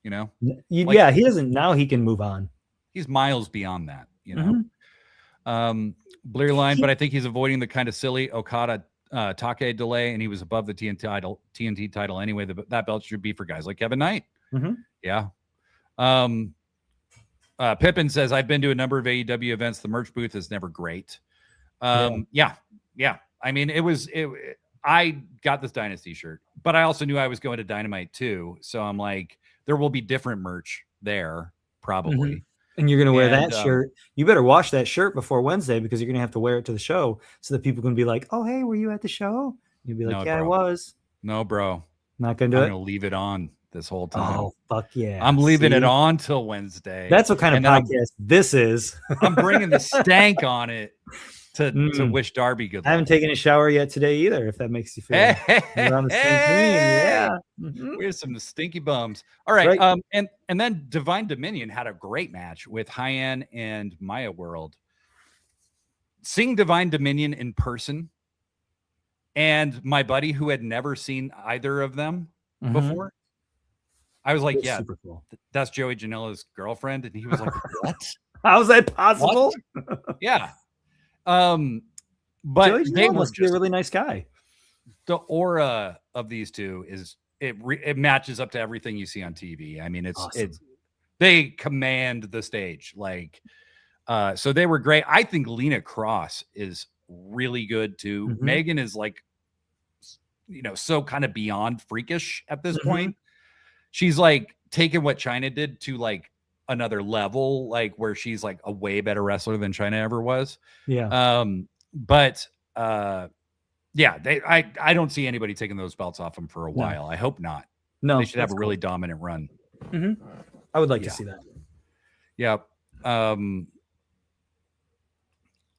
You know, like, he doesn't now. He can move on. He's miles beyond that. You know, Blair Line, but I think he's avoiding the kind of silly Okada Take delay, and he was above the TNT title anyway. That belt should be for guys like Kevin Knight. Yeah. Pippin says, I've been to a number of AEW events. The merch booth is never great. Yeah. I mean, I got this Dynasty shirt, but I also knew I was going to Dynamite too. So I'm like, there will be different merch there probably. And you're going to wear that shirt. You better wash that shirt before Wednesday, because you're going to have to wear it to the show so that people can be like, oh, hey, were you at the show? You'll be like, no, yeah, bro. I was. No, bro. Not going to do it? I'm going to leave it on this whole time. Oh, fuck yeah. I'm leaving it on till Wednesday. That's what kind of podcast this is. I'm bringing the stank on it to wish Darby good luck. I haven't taken a shower yet today either, if that makes you feel we're on the same team. Yeah. We're some stinky bums. All right. And then Divine Dominion had a great match with Hyan and Maya World. Seeing Divine Dominion in person, and my buddy who had never seen either of them before, I was like, yeah, super cool. That's Joey Janela's girlfriend. And he was like, what? How's that possible? Yeah. But Joey they must be a really nice guy. The aura of these two is it matches up to everything you see on TV. I mean, it's they command the stage. Like, so they were great. I think Lena Cross is really good too. Megan is like, so kind of beyond freakish at this point. She's like taking what China did to like another level, like where she's like a way better wrestler than China ever was. Yeah. Yeah, I don't see anybody taking those belts off them for a while. I hope not. No, they should have a really dominant run. I would like to see that. Yeah.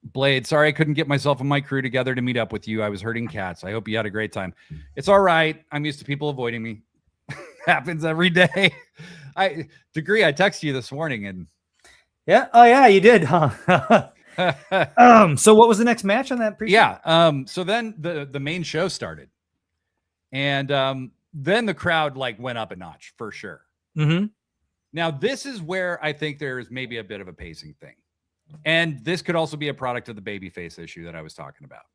Blade, sorry I couldn't get myself and my crew together to meet up with you. I was herding cats. I hope you had a great time. It's all right. I'm used to people avoiding me. Happens every day. I texted you this morning and you did, huh? So what was the next match on that pre-show? So then the main show started, and then the crowd like went up a notch for sure. Now this is where I think there's maybe a bit of a pacing thing, and this could also be a product of the babyface issue that I was talking about.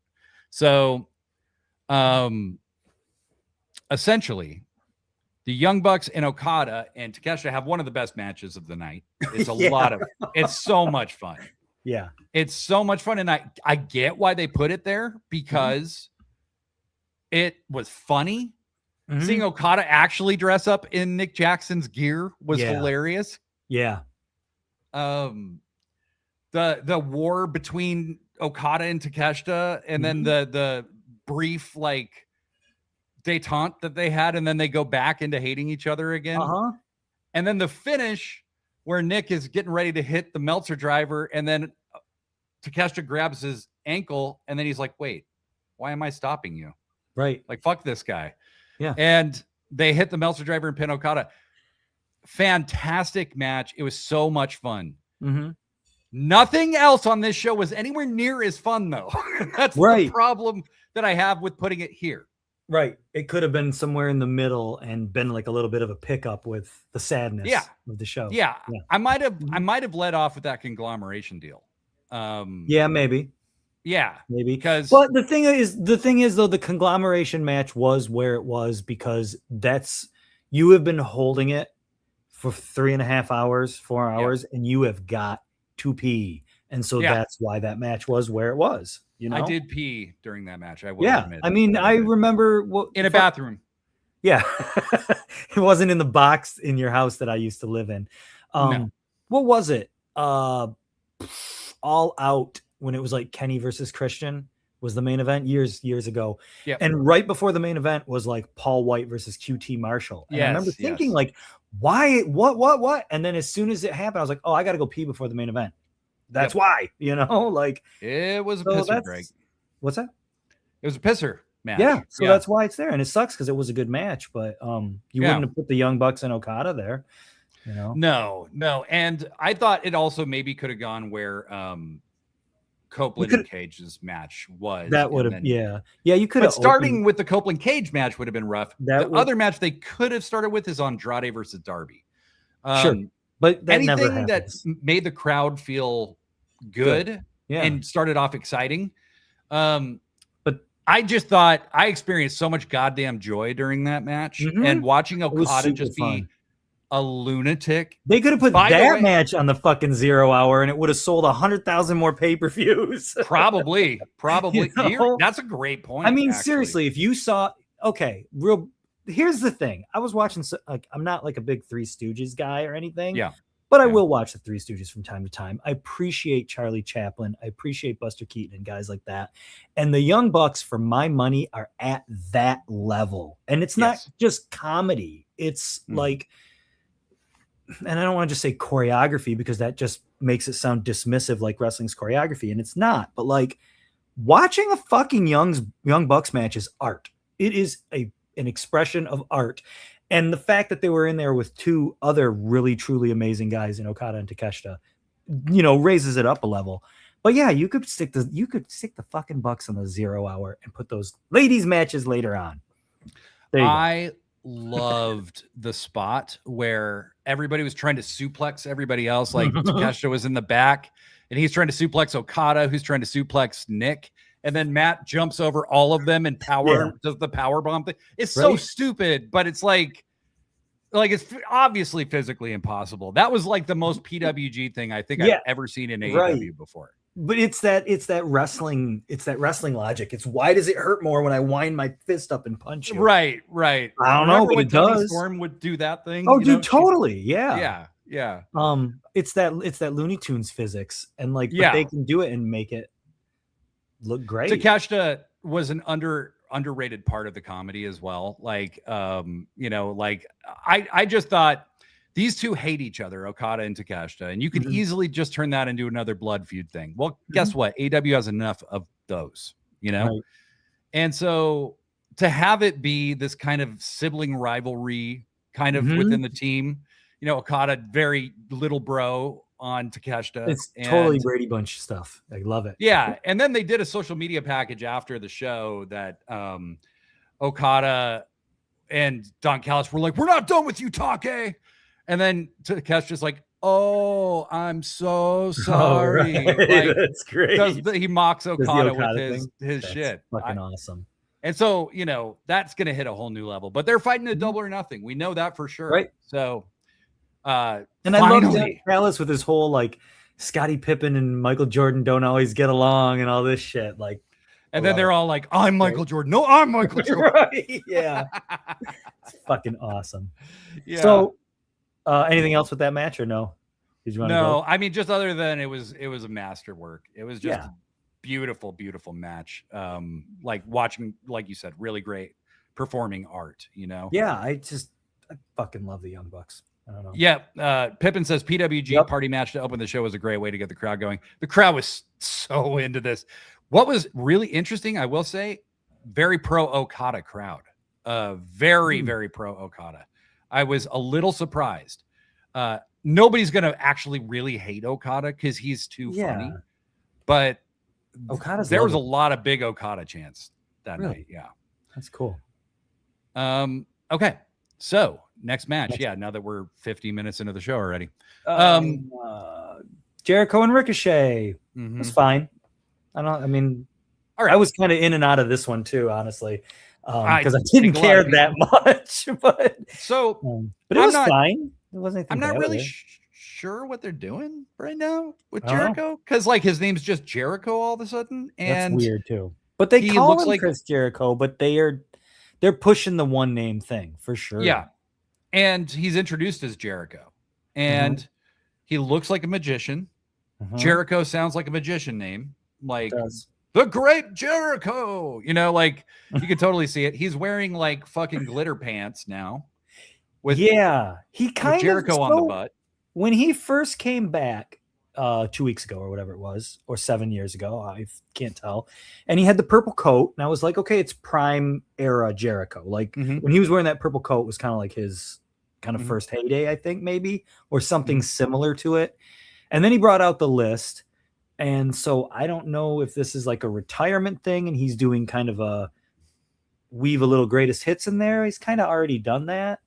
So essentially the Young Bucks and Okada and Takeshita have one of the best matches of the night. It's it's so much fun. Yeah. It's so much fun. And I get why they put it there, because it was funny. Seeing Okada actually dress up in Nick Jackson's gear was hilarious. Yeah. The war between Okada and Takeshita, and then the brief like detente that they had, and then they go back into hating each other again. And then the finish where Nick is getting ready to hit the Meltzer driver, and then Takeshita grabs his ankle, and then he's like, wait, why am I stopping you? Right. Like, fuck this guy. Yeah. And they hit the Meltzer driver and pin Okada. Fantastic match. It was so much fun. Nothing else on this show was anywhere near as fun, though. That's the problem that I have with putting it here. Right. It could have been somewhere in the middle and been like a little bit of a pickup with the sadness of the show. Yeah. I might have let off with that conglomeration deal. Maybe. Yeah. Maybe. But the thing is though, the conglomeration match was where it was because you have been holding it for 3.5 hours, 4 hours, and you have got to pee. And so that's why that match was where it was. I did pee during that match. I will admit. I mean, I remember in a bathroom. Yeah. It wasn't in the box in your house that I used to live in. No. What was it? All Out, when it was like Kenny versus Christian was the main event years ago. Yeah. And right before the main event was like Paul White versus QT Marshall. And I remember thinking like, why, what? And then as soon as it happened, I was like, oh, I got to go pee before the main event. That's why, like it was a pisser break. What's that? It was a pisser match. Yeah, so that's why it's there, and it sucks because it was a good match, but you wouldn't have put the Young Bucks and Okada there, you know? No, and I thought it also maybe could have gone where Copeland and Cage's match was. That would have, you could have. But starting with the Copeland Cage match would have been rough. Other match they could have started with is Andrade versus Darby. Sure, but that anything that made the crowd feel good and started off exciting. But I just thought I experienced so much goddamn joy during that match, and watching Okada just be a lunatic. They could have put that match on the fucking 0 hour, and it would have sold 100,000 more pay-per-views. Probably. You know? That's a great point. I mean, seriously, if you saw, here's the thing. I was watching, I'm not like a big Three Stooges guy or anything. Yeah. But I will watch the Three Stooges from time to time. I appreciate Charlie Chaplin. I appreciate Buster Keaton and guys like that. And the Young Bucks, for my money, are at that level. And it's not just comedy. It's like, and I don't want to just say choreography because that just makes it sound dismissive like wrestling's choreography. And it's not. But like watching a fucking Young Bucks match is art. It is an expression of art. And the fact that they were in there with two other really, truly amazing guys in Okada and Takeshita, you know, raises it up a level. But yeah, you could stick the fucking Bucks on the 0 hour and put those ladies matches later on. I loved the spot where everybody was trying to suplex everybody else. Like Takeshita was in the back and he's trying to suplex Okada, who's trying to suplex Nick. And then Matt jumps over all of them and does the power bomb thing. It's so stupid, but it's like it's obviously physically impossible. That was like the most PWG thing I think I've ever seen in AEW before. But it's that wrestling logic. It's why does it hurt more when I wind my fist up and punch you? Right. I don't know, but it does. Storm would do that thing. Oh, dude, totally. Yeah. It's that Looney Tunes physics, and like, but they can do it and make it look great. Takeshita was an underrated part of the comedy as well. Like, you know, like I just thought these two hate each other, Okada and Takeshita, and you could easily just turn that into another blood feud thing. Well, guess what? AEW has enough of those, you know? Right. And so to have it be this kind of sibling rivalry kind of within the team, you know, Okada, very little bro on Takeshita. It's totally Brady Bunch stuff. I love it. Yeah. And then they did a social media package after the show that Okada and Don Callis were like, "We're not done with you, Take." And then Takeshita's like, "Oh, I'm so sorry." Oh, right. Like, that's great. He mocks Okada with his shit. Fucking awesome. And so, you know, that's going to hit a whole new level, but they're fighting a double or nothing. We know that for sure. Right. So, and I love Don Callis with his whole like Scottie Pippen and Michael Jordan don't always get along and all this shit. Like, and then they're all like, "I'm Michael Jordan." No, I'm Michael Jordan. Right. Yeah. It's fucking awesome. Yeah. So, anything else with that match or no? Did you want to go? I mean, just other than it was a masterwork. It was just a beautiful, beautiful match. Like watching, like you said, really great performing art, you know? Yeah. I fucking love the Young Bucks. I don't know. Yeah. Pippin says PWG party match to open the show was a great way to get the crowd going. The crowd was so into this. What was really interesting, I will say, very pro Okada crowd. Very, very pro Okada. I was a little surprised. Nobody's going to actually really hate Okada because he's too funny. But there was a lot of big Okada chants that night. Yeah. That's cool. Okay. So next match. Now that we're 50 minutes into the show already. Jericho and Ricochet. It's fine. All right. I was kind of in and out of this one too, honestly. Because I didn't care that much, but it was fine. It wasn't. I'm not really sure what they're doing right now with Jericho, because like his name's just Jericho all of a sudden, and that's weird too. But they call him like Chris Jericho, but they're pushing the one name thing for sure. Yeah, and he's introduced as Jericho, and he looks like a magician. Jericho sounds like a magician name, like. The Great Jericho, you know, like you can totally see it. He's wearing like fucking glitter pants now. He kind Jericho of on the butt. When he first came back, 2 weeks ago or whatever it was, or 7 years ago. I can't tell. And he had the purple coat, and I was like, okay, it's prime era Jericho. Like when he was wearing that purple coat, was kind of like his kind of first heyday, I think, maybe, or something similar to it. And then he brought out the list. And so I don't know if this is like a retirement thing and he's doing kind of a weave a little greatest hits in there. He's kind of already done that.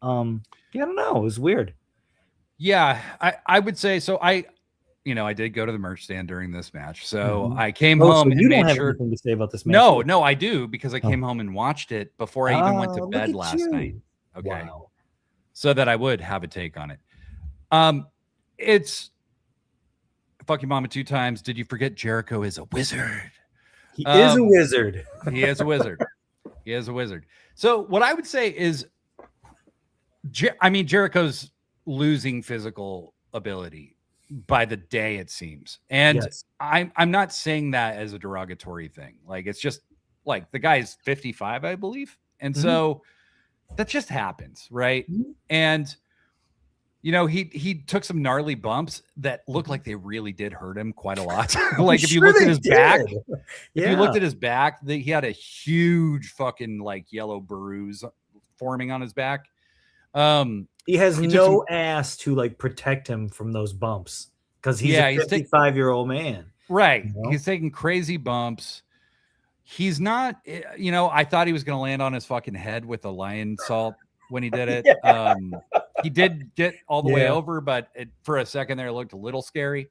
Yeah, I don't know. It was weird. Yeah, I would say so. I did go to the merch stand during this match. So I came home and made sure anything to say about this match. No, I do, because I came home and watched it before I even went to bed last night. Okay. Wow. So that I would have a take on it. It's fuck your mama 2 times. Did you forget Jericho is a wizard? He is a wizard. He is a wizard. He is a wizard. So what I would say is, Jericho's losing physical ability by the day, it seems. And yes. I'm not saying that as a derogatory thing. Like, it's just like the guy's 55, I believe. And so that just happens. Right. And, he took some gnarly bumps that looked like they really did hurt him quite a lot. Like if you looked at his back, if you looked at his back, he had a huge fucking like yellow bruise forming on his back. He has no ass to like protect him from those bumps because he's a 55-year-old man. Right. He's taking crazy bumps. He's not, I thought he was going to land on his fucking head with a lion salt when he did it. He did get all the way over, but for a second there, it looked a little scary.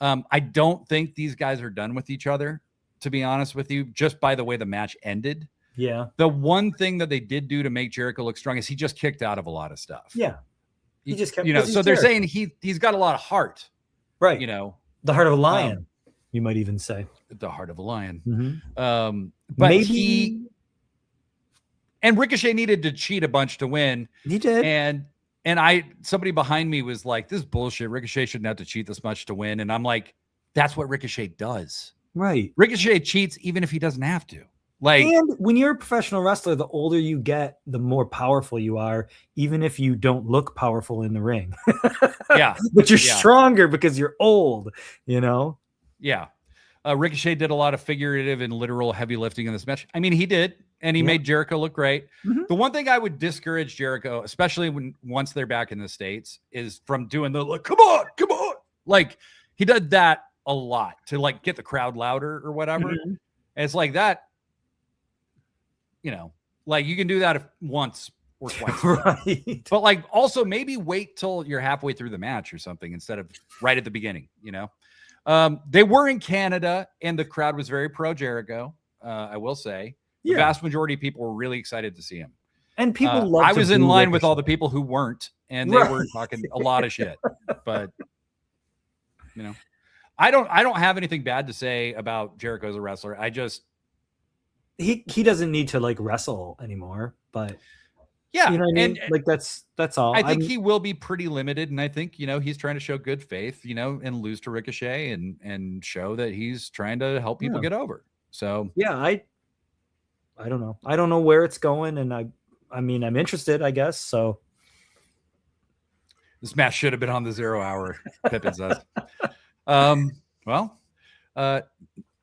I don't think these guys are done with each other, to be honest with you, just by the way the match ended. Yeah. The one thing that they did do to make Jericho look strong is he just kicked out of a lot of stuff. Yeah. He just kept, so they're saying he's got a lot of heart. Right. The heart of a lion, you might even say. The heart of a lion. Mm-hmm. But and Ricochet needed to cheat a bunch to win. He did. And somebody behind me was like, this is bullshit. Ricochet shouldn't have to cheat this much to win. And I'm like, that's what Ricochet does. Right. Ricochet cheats even if he doesn't have to. Like, and when you're a professional wrestler, the older you get, the more powerful you are, even if you don't look powerful in the ring. Yeah. But you're stronger because you're old, Yeah. Ricochet did a lot of figurative and literal heavy lifting in this match. I mean, he did, and he made Jericho look great. Mm-hmm. The one thing I would discourage Jericho, especially once they're back in the States, is from doing the like, come on. Like, he did that a lot to like get the crowd louder or whatever. Mm-hmm. And it's like that, like you can do that once or twice. Right. But like also maybe wait till you're halfway through the match or something instead of right at the beginning, They were in Canada and the crowd was very pro Jericho. I will say the vast majority of people were really excited to see him. And people love. I was in line with all the people who weren't, and they were talking a lot of shit. But I don't have anything bad to say about Jericho as a wrestler. I just he doesn't need to like wrestle anymore, but yeah, you know what I mean? Like that's all. I think he will be pretty limited, and I think he's trying to show good faith, and lose to Ricochet and show that he's trying to help people get over. So yeah, I don't know. I don't know where it's going, and I mean I'm interested, I guess. So this match should have been on the 0 hour. Pippin says.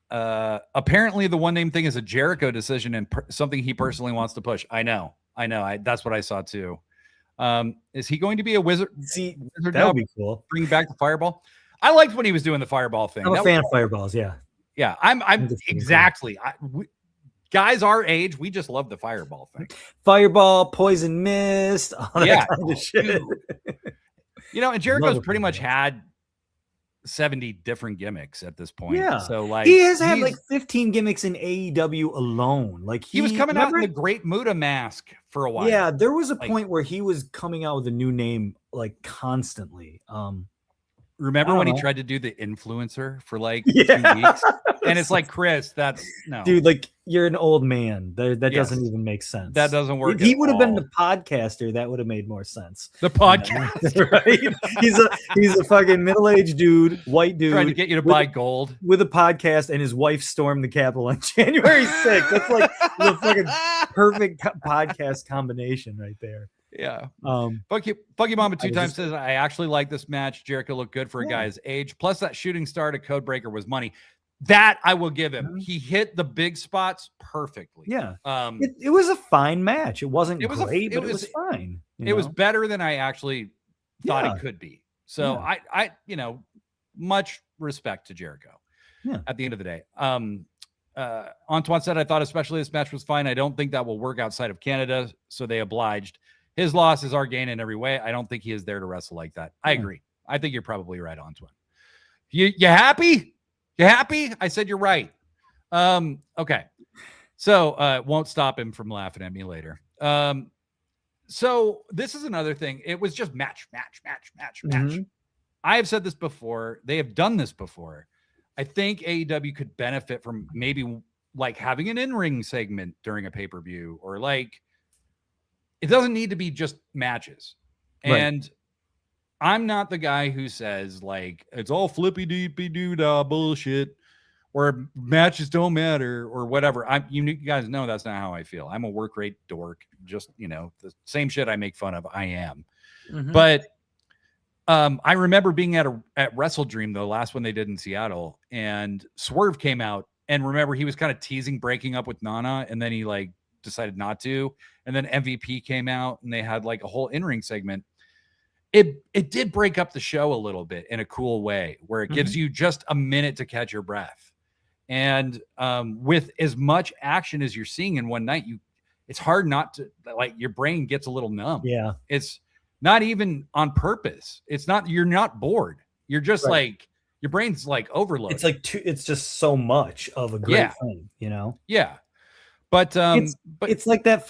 Apparently the one name thing is a Jericho decision and something he personally wants to push. I know. That's what I saw too. Is he going to be a wizard? See, that would be cool. Bring back the fireball. I liked when he was doing the fireball thing. I'm a fan of fireballs. Yeah. Yeah. I'm exactly. Guys our age, we just love the fireball thing. Fireball, poison mist, all that kind of shit. And Jericho's pretty much had 70 different gimmicks at this point. Yeah. So like he has had like 15 gimmicks in AEW alone. Like he was coming out in the Great Muta mask for a while. Yeah, there was a point where he was coming out with a new name like constantly. Remember when he tried to do the influencer for like 2 weeks? And it's like, Chris, that's no. Dude, like you're an old man. That doesn't even make sense. That doesn't work. If he would have been the podcaster, that would have made more sense. The podcast, right? He's a fucking middle-aged dude, white dude. Trying to get you to buy gold. With a podcast, and his wife stormed the Capitol on January 6th. That's like the fucking perfect podcast combination right there. Yeah. Um, Funky Mama two times just- says, I actually like this match. Jericho looked good for a guy's age. Plus, that shooting star to Codebreaker was money. That I will give him. He hit the big spots perfectly. Yeah. It was a fine match. It wasn't great, but it was fine. It was better than I actually thought it could be. So I much respect to Jericho. Yeah. At the end of the day. Antoine said, I thought especially this match was fine. I don't think that will work outside of Canada, so they obliged. His loss is our gain in every way. I don't think he is there to wrestle like that. I agree. I think you're probably right, Antoine. You happy? You happy? I said you're right. Okay. So won't stop him from laughing at me later. So this is another thing. It was just match. I have said this before. They have done this before. I think AEW could benefit from maybe like having an in-ring segment during a pay-per-view, or like it doesn't need to be just matches. Right. And I'm not the guy who says like it's all flippy deepy doo-dah bullshit or matches don't matter or whatever. You guys know that's not how I feel. I'm a work rate dork. Just, the same shit I make fun of. I am. Mm-hmm. But I remember being at Wrestle Dream, the last one they did in Seattle, and Swerve came out, and remember he was kind of teasing breaking up with Nana, and then he like decided not to, and then MVP came out, and they had like a whole in-ring segment. It did break up the show a little bit in a cool way, where it gives you just a minute to catch your breath, and with as much action as you're seeing in one night, it's hard not to, like, your brain gets a little numb. Yeah, it's not even on purpose. It's not, you're not bored. You're just like, your brain's like overloaded. It's like it's just so much of a great thing, Yeah. But it's like that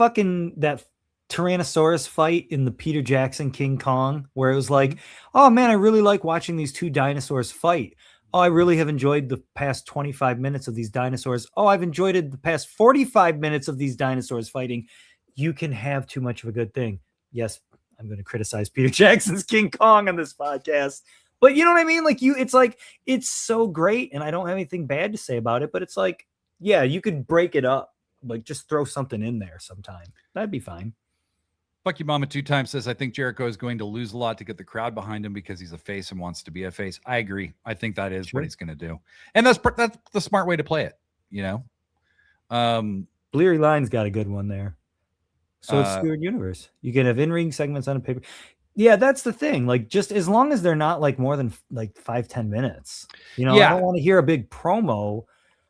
Tyrannosaurus fight in the Peter Jackson King Kong, where it was like, oh man, I really like watching these two dinosaurs fight. Oh, I really have enjoyed the past 25 minutes of these dinosaurs. Oh, I've enjoyed the past 45 minutes of these dinosaurs fighting. You can have too much of a good thing. Yes, I'm going to criticize Peter Jackson's King Kong on this podcast, but you know what I mean? Like it's so great, and I don't have anything bad to say about it, but it's like, yeah, you could break it up, like just throw something in there sometime. That'd be fine. Fuck You Mama two times says, I think Jericho is going to lose a lot to get the crowd behind him because he's a face and wants to be a face. I agree. I think that is what he's going to do. And that's the smart way to play it, Bleary Line's got a good one there. So it's Spirit Universe. You can have in-ring segments on a paper. Yeah, that's the thing. Like, just as long as they're not like more than like 5-10 minutes. I don't want to hear a big promo.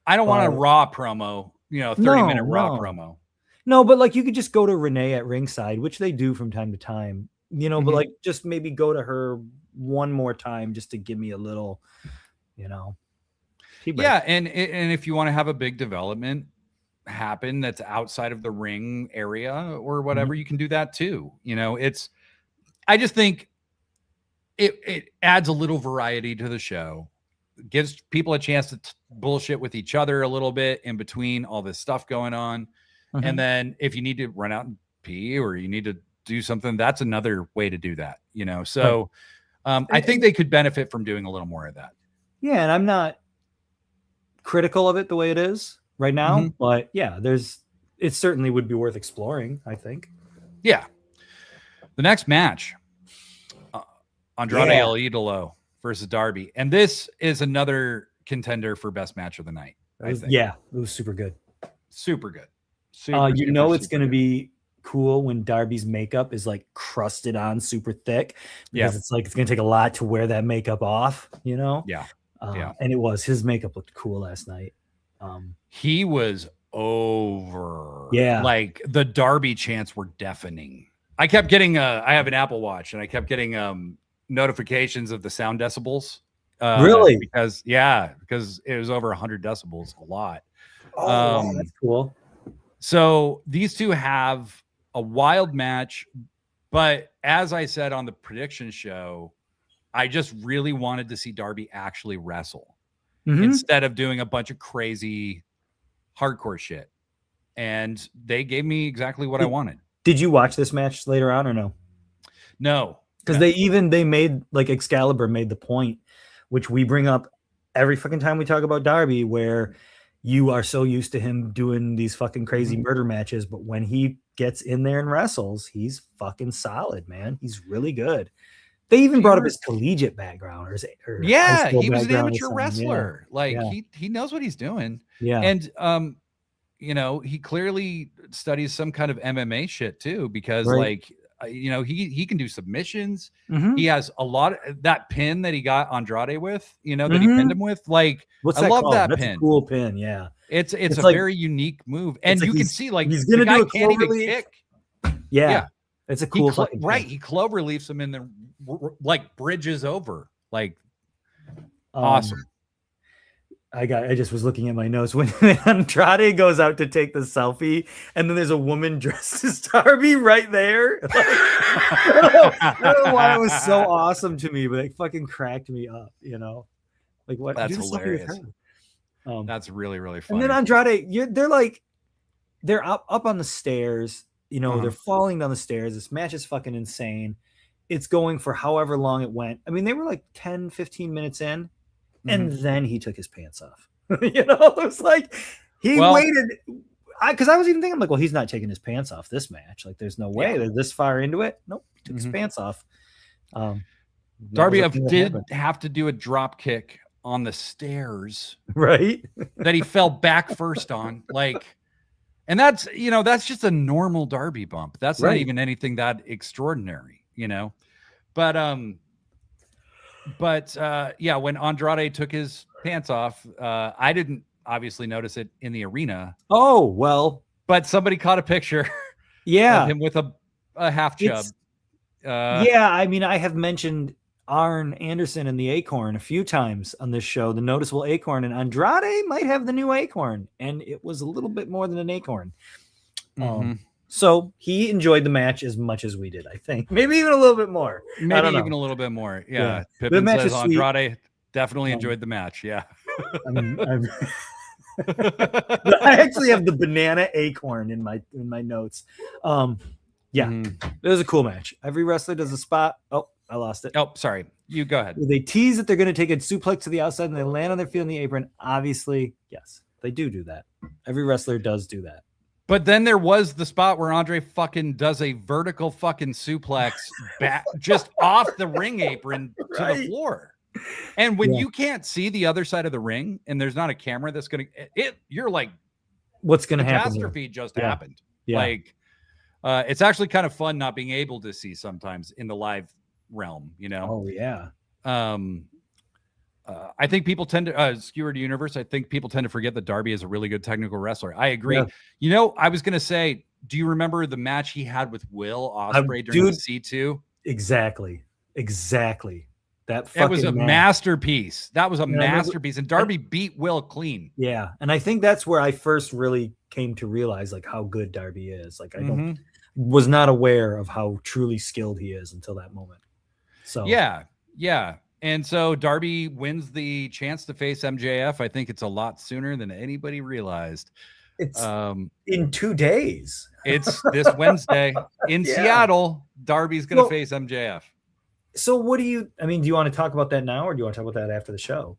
I don't want a Raw promo, 30-minute Raw promo. No, but like you could just go to Renee at ringside, which they do from time to time, but like just maybe go to her one more time just to give me a little, Yeah, and if you want to have a big development happen that's outside of the ring area or whatever, you can do that too. I just think it adds a little variety to the show, gives people a chance to bullshit with each other a little bit in between all this stuff going on. And then if you need to run out and pee or you need to do something, that's another way to do that, So I think they could benefit from doing a little more of that. Yeah. And I'm not critical of it the way it is right now, but yeah, it certainly would be worth exploring, I think. Yeah. The next match, Andrade El Idolo versus Darby. And this is another contender for best match of the night. It was super good. Super good. It's going to be cool when Darby's makeup is like crusted on super thick, because it's like it's going to take a lot to wear that makeup off, Yeah. And his makeup looked cool last night. He was over. Yeah. Like the Darby chants were deafening. I kept getting I have an Apple Watch, and I kept getting notifications of the sound decibels. Really? Because it was over 100 decibels, a lot. Oh, that's cool. So these two have a wild match, but as I said on the prediction show, I just really wanted to see Darby actually wrestle instead of doing a bunch of crazy hardcore shit. And they gave me exactly what I wanted. Did you watch this match later on or no? No. Because they made, like, Excalibur made the point, which we bring up every fucking time we talk about Darby, where you are so used to him doing these fucking crazy murder matches, but when he gets in there and wrestles, he's fucking solid, man. He's really good. They even brought up his collegiate background or yeah, he was an amateur wrestler. Yeah. Like he knows what he's doing. Yeah. And you know, he clearly studies some kind of MMA shit too, because like, you know, he can do submissions. He has a lot of that pin that he got Andrade with, you know, that he pinned him with. Like, I love that That's pin. a cool pin. Yeah. It's a like, very unique move. And you can see like he's going to do a can't even kick. Yeah. It's a cool fucking right. He clover leaves him in the like bridges over. Like awesome. I just was looking at my notes when Andrade goes out to take the selfie, and then there's a woman dressed as Darby right there. Like, I don't know why it was so awesome to me, but it fucking cracked me up. You know, like what? That's hilarious. That's really, really funny. And then Andrade, they're up on the stairs. You know, they're falling down the stairs. This match is fucking insane. It's going for however long it went. I mean, they were like 10, 15 minutes in. And then he took his pants off. You know, it was like he waited. Because I was even thinking, I'm like, well, he's not taking his pants off this match. Like, there's no way they're this far into it. Nope, he took his pants off. Darby did have to do a drop kick on the stairs, right? That he fell back first on. Like, and that's, you know, that's just a normal Darby bump. That's not even anything that extraordinary, you know. But yeah, when Andrade took his pants off, I didn't obviously notice it in the arena. Oh, well. But somebody caught a picture of him with a half chub. Yeah, I mean, I have mentioned Arn Anderson and the Acorn a few times on this show, the noticeable Acorn, and Andrade might have the new Acorn, and it was a little bit more than an Acorn. So he enjoyed the match as much as we did, I think. Maybe even a little bit more. Maybe even a little bit more. Yeah. Pippin says Andrade definitely enjoyed the match. Yeah. I actually have the banana acorn in my notes. It was a cool match. Every wrestler does a spot. Oh, I lost it. Oh, sorry. You go ahead. They tease that they're going to take a suplex to the outside and they land on their feet on the apron. Obviously, yes, they do that. Every wrestler does do that. But then there was the spot where Andre fucking does a vertical fucking suplex back just off the ring apron to the floor. And when you can't see the other side of the ring and there's not a camera that's going to you're like, what's going to happen? Catastrophe just happened. Yeah. Like, it's actually kind of fun not being able to see sometimes in the live realm, you know? Oh yeah. I think people tend to skewer the universe. I think people tend to forget that Darby is a really good technical wrestler. I agree. Yeah. You know, I was going to say, do you remember the match he had with Will Ospreay during the C2? Exactly. That was a masterpiece. That was a masterpiece. And Darby beat Will clean. Yeah. And I think that's where I first really came to realize like how good Darby is. Like I was not aware of how truly skilled he is until that moment. So yeah. And so Darby wins the chance to face MJF. I think it's a lot sooner than anybody realized. It's in 2 days. It's this Wednesday in Seattle. Darby's going to face MJF. So do you want to talk about that now or do you want to talk about that after the show?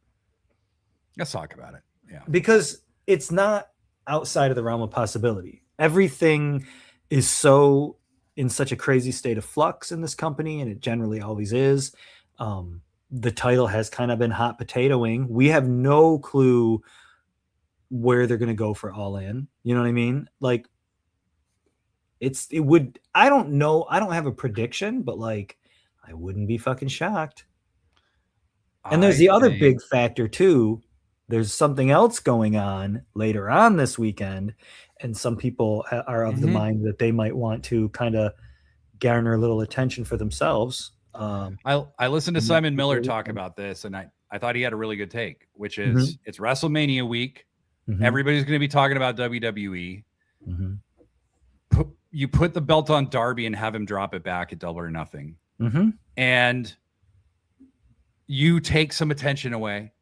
Let's talk about it. Yeah. Because it's not outside of the realm of possibility. Everything is so in such a crazy state of flux in this company, and it generally always is. The title has kind of been hot potatoing. We have no clue where they're going to go for All In. You know what I mean? Like I don't know. I don't have a prediction, but like, I wouldn't be fucking shocked. And there's the other big factor too. There's something else going on later on this weekend. And some people are of the mind that they might want to kind of garner a little attention for themselves. I listened to Simon Miller talk about this, and I thought he had a really good take, which is it's WrestleMania week. Everybody's going to be talking about WWE. You put the belt on Darby and have him drop it back at Double or Nothing. And you take some attention away.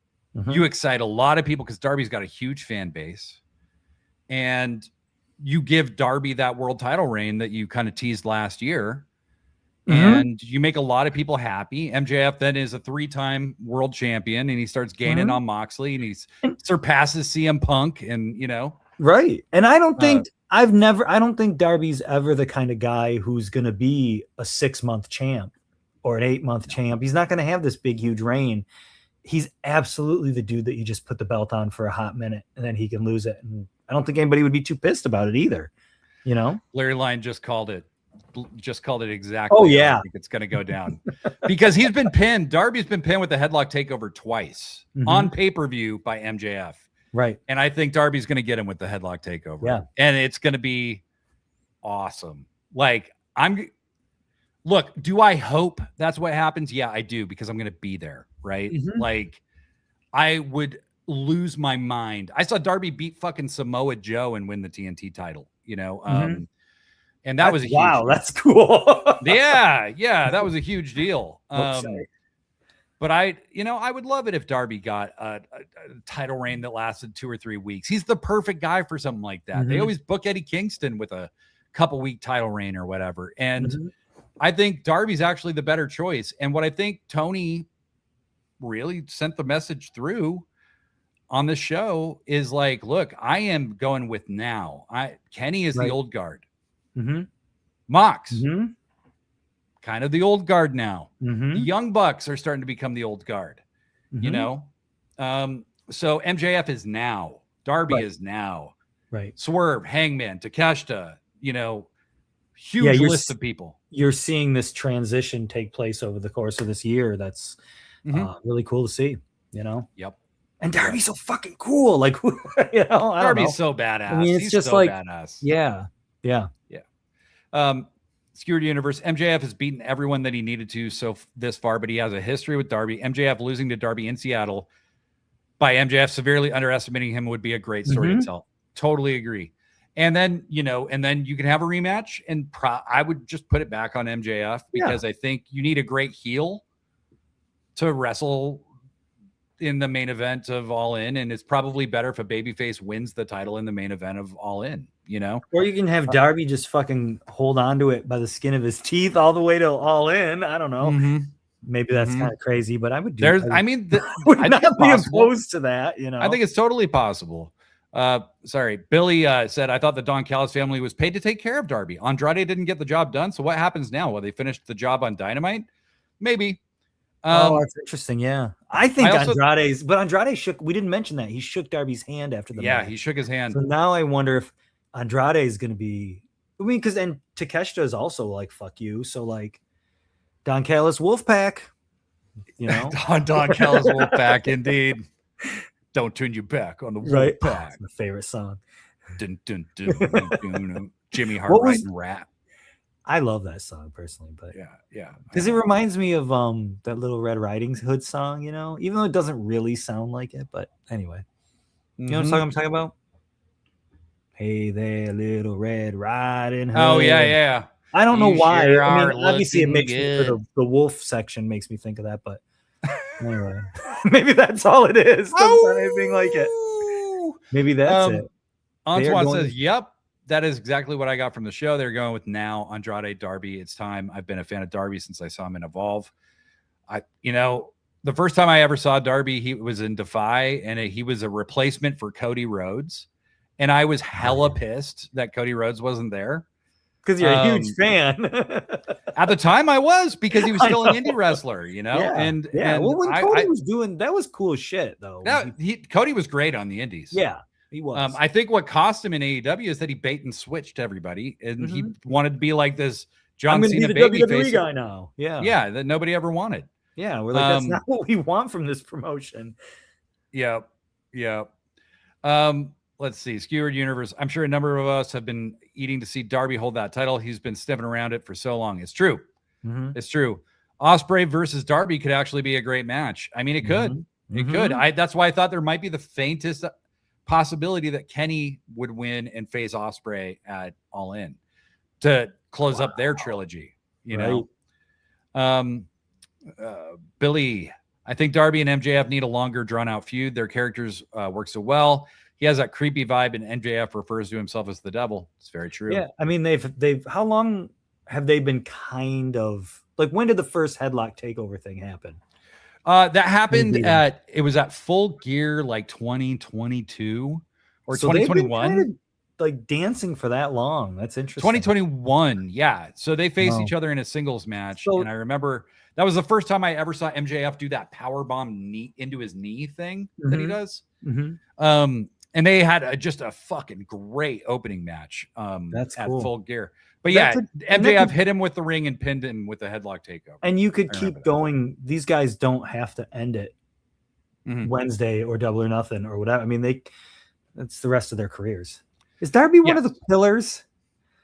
You excite a lot of people because Darby's got a huge fan base. And you give Darby that world title reign that you kind of teased last year. and you make a lot of people happy. MJF then is a 3-time world champion, and he starts gaining on Moxley, and he surpasses CM Punk, and right. And I don't think I don't think Darby's ever the kind of guy who's going to be a 6-month champ or an 8-month champ. He's not going to have this big, huge reign. He's absolutely the dude that you just put the belt on for a hot minute and then he can lose it. And I don't think anybody would be too pissed about it either. Larry Line just called it exactly. Oh yeah, I think it's going to go down because he's been pinned. Darby's been pinned with the headlock takeover twice on pay-per-view by MJF. Right. And I think Darby's going to get him with the headlock takeover. Yeah. And it's going to be awesome. Like look, do I hope that's what happens? Yeah, I do, because I'm going to be there. Right. Like I would lose my mind. I saw Darby beat fucking Samoa Joe and win the TNT title, and that was a wow, huge that's cool. yeah, that was a huge deal. But I would love it if Darby got a title reign that lasted 2 or 3 weeks. He's the perfect guy for something like that. They always book Eddie Kingston with a couple week title reign or whatever. And I think Darby's actually the better choice. And what I think Tony really sent the message through on the show is like, look, I am going with now. Kenny is the old guard. Mox, kind of the old guard now. The Young Bucks are starting to become the old guard, So MJF is now. Darby is now. Right. Swerve, Hangman, Takeshita, huge list of people. You're seeing this transition take place over the course of this year. That's really cool to see, Yep. And Darby's so fucking cool. Like, Darby's so badass. I mean, it's He's just so like, badass. Yeah. Skewered Universe, MJF has beaten everyone that he needed to this far, but he has a history with Darby. MJF losing to Darby in Seattle by MJF severely underestimating him would be a great story to tell. Totally agree. And then, you can have a rematch, and I would just put it back on MJF because I think you need a great heel to wrestle in the main event of All In, and it's probably better if a babyface wins the title in the main event of All In, Or you can have Darby just fucking hold on to it by the skin of his teeth all the way to All In. I don't know. Maybe that's kind of crazy, but I would do. Would not be opposed to that. I think it's totally possible. Sorry, Billy said, I thought the Don Callis family was paid to take care of Darby. Andrade didn't get the job done, so what happens now? Well, they finished the job on Dynamite? Maybe. That's interesting. Yeah, I think Andrade shook. We didn't mention that he shook Darby's hand after the match. He shook his hand. So now I wonder if Andrade is going to be. I mean, because then Takeshita is also like fuck you. So like Don Callis Wolfpack, Don Callis Wolfpack, indeed. Don't turn your back on the Wolfpack. My favorite song. Dun, dun, dun, dun, dun. Jimmy Hart writing rap. I love that song personally, but yeah, because it reminds me of that Little Red Riding Hood song, even though it doesn't really sound like it. But anyway, you know what song I'm talking about? Hey there, Little Red Riding Hood. Oh yeah. I don't know why. Sure I mean, obviously it makes me, the wolf section makes me think of that, but anyway, maybe that's all it is. Not anything like it. Maybe that's it. Antoine says, "Yep." That is exactly what I got from the show. They're going with now Andrade Darby. It's time. I've been a fan of Darby since I saw him in Evolve. The first time I ever saw Darby, he was in Defy, and he was a replacement for Cody Rhodes. And I was hella pissed that Cody Rhodes wasn't there. Because you're a huge fan. At the time I was, because he was still an indie wrestler, And well, when Cody was doing that was cool as shit though. Cody was great on the indies. Yeah. He was. I think what cost him in AEW is that he bait and switched everybody, and he wanted to be like this John Cena babyface guy now. Yeah, that nobody ever wanted. Yeah, we're like, that's not what we want from this promotion. Yeah. Let's see, Skewered Universe. I'm sure a number of us have been eating to see Darby hold that title. He's been sniffing around it for so long. It's true. It's true. Ospreay versus Darby could actually be a great match. I mean, it could. It could. That's why I thought there might be the faintest possibility that Kenny would win and face Ospreay at All In to close up their trilogy, Billy, I think Darby and MJF need a longer drawn out feud. Their characters work so well. He has that creepy vibe, and MJF refers to himself as the devil. It's very true. Yeah. I mean, they've how long have they been kind of Like, when did the first headlock takeover thing happen? That happened it was at Full Gear like 2022 or so 2021. They've been kind of like dancing for that long. That's interesting. 2021, yeah. So they faced each other in a singles match, and I remember that was the first time I ever saw MJF do that power bomb knee into his knee thing that he does. And they had just a fucking great opening match. That's at cool. Full Gear. But MJF hit him with the ring and pinned him with the headlock takeover. And you could keep going. These guys don't have to end it Wednesday or Double or Nothing or whatever. I mean, that's the rest of their careers. Is Darby one of the pillars?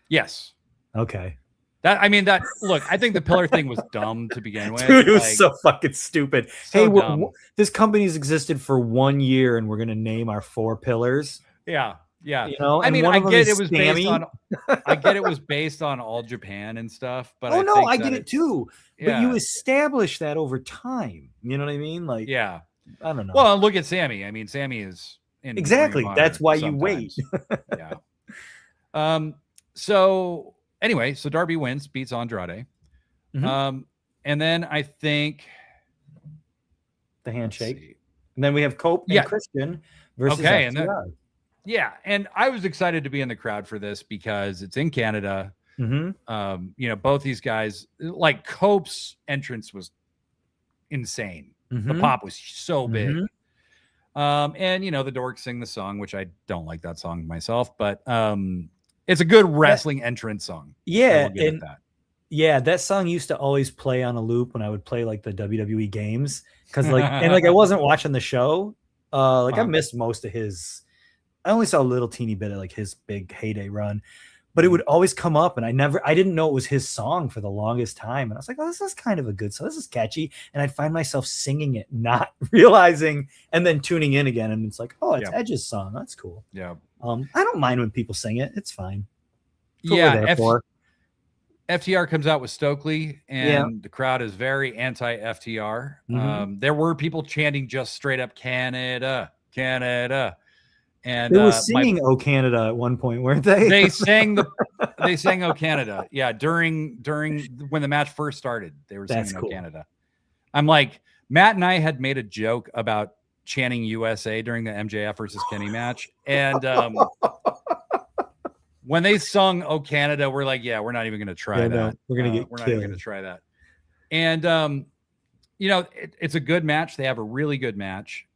Yes. Okay. Look, I think the pillar thing was dumb to begin with. Dude, it was so fucking stupid. So this company's existed for 1 year and we're going to name our 4 pillars. Yeah. Yeah. You know, I get it was based on I get it was based on All Japan and stuff, but I get it too. But you establish that over time. You know what I mean? Like, I don't know. Well, look at Sammy. I mean, Sammy is in exactly. That's why sometimes. You wait. So anyway, so Darby wins, beats Andrade. And then I think the handshake. And then we have Cope and Christian versus FTR. And then, and I was excited to be in the crowd for this because it's in Canada. You know, both these guys, like Cope's entrance was insane. The pop was so big. And you know, the Dorks sing the song, which I don't like that song myself, but it's a good wrestling entrance song. That song used to always play on a loop when I would play like the WWE games, because I wasn't watching the show. I missed most of his. I only saw a little teeny bit of like his big heyday run, but it would always come up, and I didn't know it was his song for the longest time, and I was like, oh, this is kind of a good song. This is catchy, and I'd find myself singing it, not realizing, and then tuning in again, and it's like, oh, it's Edge's song. That's cool. Yeah. I don't mind when people sing it. It's fine. FTR comes out with Stokely, and the crowd is very anti-FTR. There were people chanting just straight up Canada, Canada. And they were singing "Oh Canada" at one point, weren't they? They sang "Oh Canada." Yeah, during when the match first started, they were singing "Oh Canada." I'm like, Matt and I had made a joke about chanting USA during the MJF versus Kenny match, and when they sung "Oh Canada," we're like, yeah, we're not even going to try that. No, we're going to get we're killed. not even going to try that. And you know, it's a good match. They have a really good match.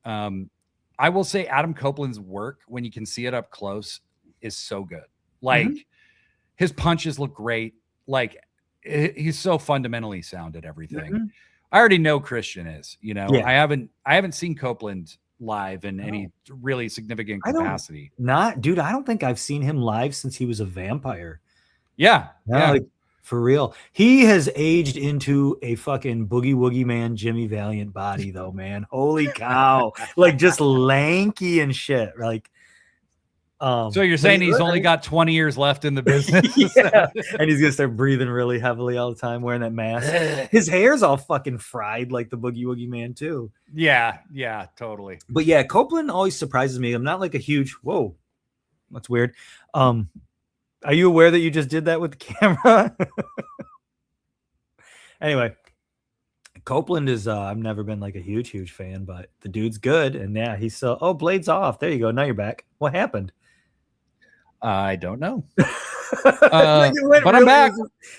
I will say Adam Copeland's work, when you can see it up close, is so good. Like his punches look great. Like he's so fundamentally sound at everything. I already know Christian is, you know, I haven't seen Copeland live in any really significant capacity. Dude, I don't think I've seen him live since he was a vampire. Yeah. Like, for real. He has aged into a fucking Boogie Woogie Man Jimmy Valiant body though, man. Holy cow. Like, just lanky and shit. Like, so you're saying he's only got 20 years left in the business? And he's gonna start breathing really heavily all the time, wearing that mask. His hair's all fucking fried like the Boogie Woogie Man too. Yeah, totally. But yeah, Copeland always surprises me. I'm not like a huge that's weird. Are you aware that you just did that with the camera? Anyway, Copeland is I've never been like a huge fan, but the dude's good. And he's so Blade's off. There you go. Now you're back. What happened? I don't know. But I'm back.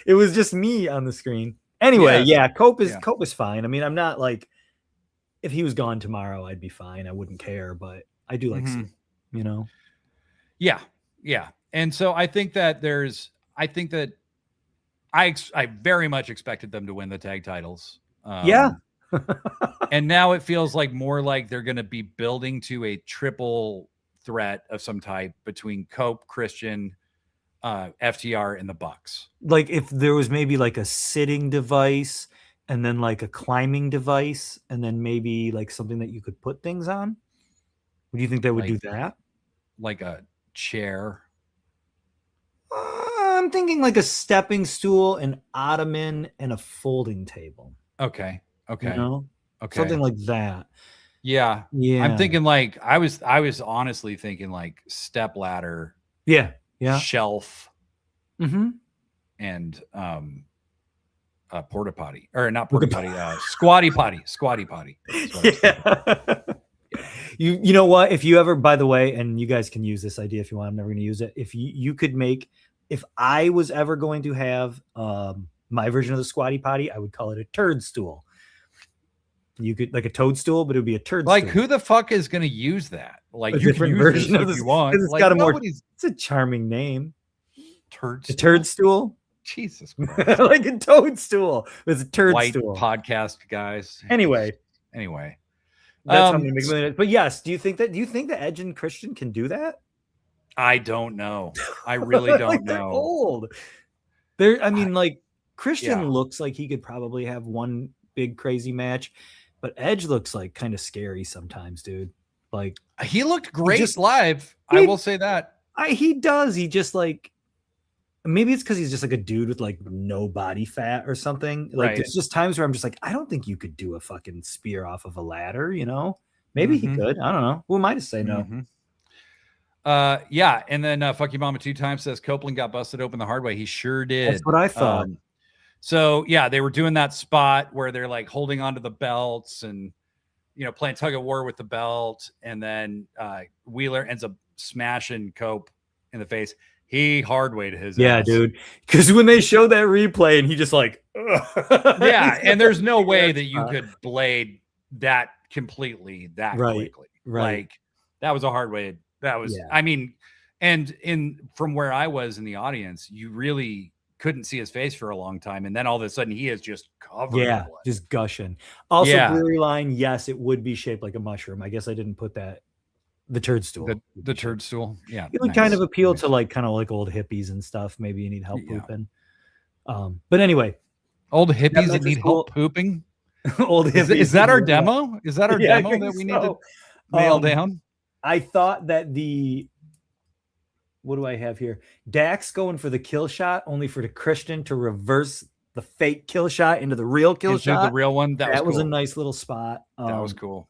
It was just me on the screen. Anyway, Cope is fine. I mean, I'm not like, if he was gone tomorrow, I'd be fine. I wouldn't care, but I do like seeing, you know. Yeah. And so I think that I very much expected them to win the tag titles. And now it feels like more like they're going to be building to a triple threat of some type between Cope, Christian, FTR, and the Bucks. Like if there was maybe like a sitting device and then like a climbing device and then maybe like something that you could put things on. Would you think they would do that? Like a chair? I'm thinking like a stepping stool, an ottoman, and a folding table. Okay. You know? Okay. Something like that. Yeah. I'm thinking like I was honestly thinking like step ladder. Yeah. Shelf. And porta potty, or not porta potty, squatty potty. Yeah. You know what? If you ever, by the way, and you guys can use this idea if you want, I'm never going to use it. If you could make, if I was ever going to have my version of the squatty potty, I would call it a turd stool. You could, like a toadstool, but it would be a turd like stool. Who the fuck is going to use that? Like a you different can use version this of if this you want. it's like, got a more, it's a charming name. Turd stool. A turd stool. Jesus Christ. Like a toadstool. It's a turd White stool. Podcast guys. Anyway. That's how many make million. But yes, do you think that Edge and Christian can do that? I don't know. I really don't like know. They're old. I mean, like Christian looks like he could probably have one big crazy match, but Edge looks like kind of scary sometimes, dude. Like he looked great live. I will say that. He does. He just like, maybe it's because he's just like a dude with like no body fat or something. Like there's just times where I'm just like, I don't think you could do a fucking spear off of a ladder, you know? Maybe he could. I don't know. Who am I to say no? Yeah. And then Fuck You Mama 2 times says Copeland got busted open the hard way. He sure did. That's what I thought. So yeah, they were doing that spot where they're like holding onto the belts and, you know, playing tug of war with the belt. And then Wheeler ends up smashing Cope in the face. He hard-weighted his ass. Dude. Because when they show that replay and he just like, yeah, and there's no way that you could blade that completely that quickly. Right. Like that was a hard way. That was, I mean, and from where I was in the audience, you really couldn't see his face for a long time. And then all of a sudden he is just covered in blood. Just gushing. Also, brewery line, yes, it would be shaped like a mushroom. I guess I didn't put that. The turd stool. The turd stool. Yeah. It would kind of appeal to like kind of like old hippies and stuff. Maybe you need help pooping. But anyway. Old hippies that need help pooping. Old hippies. Is that our demo? Is that our demo that we need to nail down? I thought that what do I have here? Dax going for the kill shot, only for the Christian to reverse the fake kill shot into the real kill shot. The real one. That was a nice little spot. That was cool.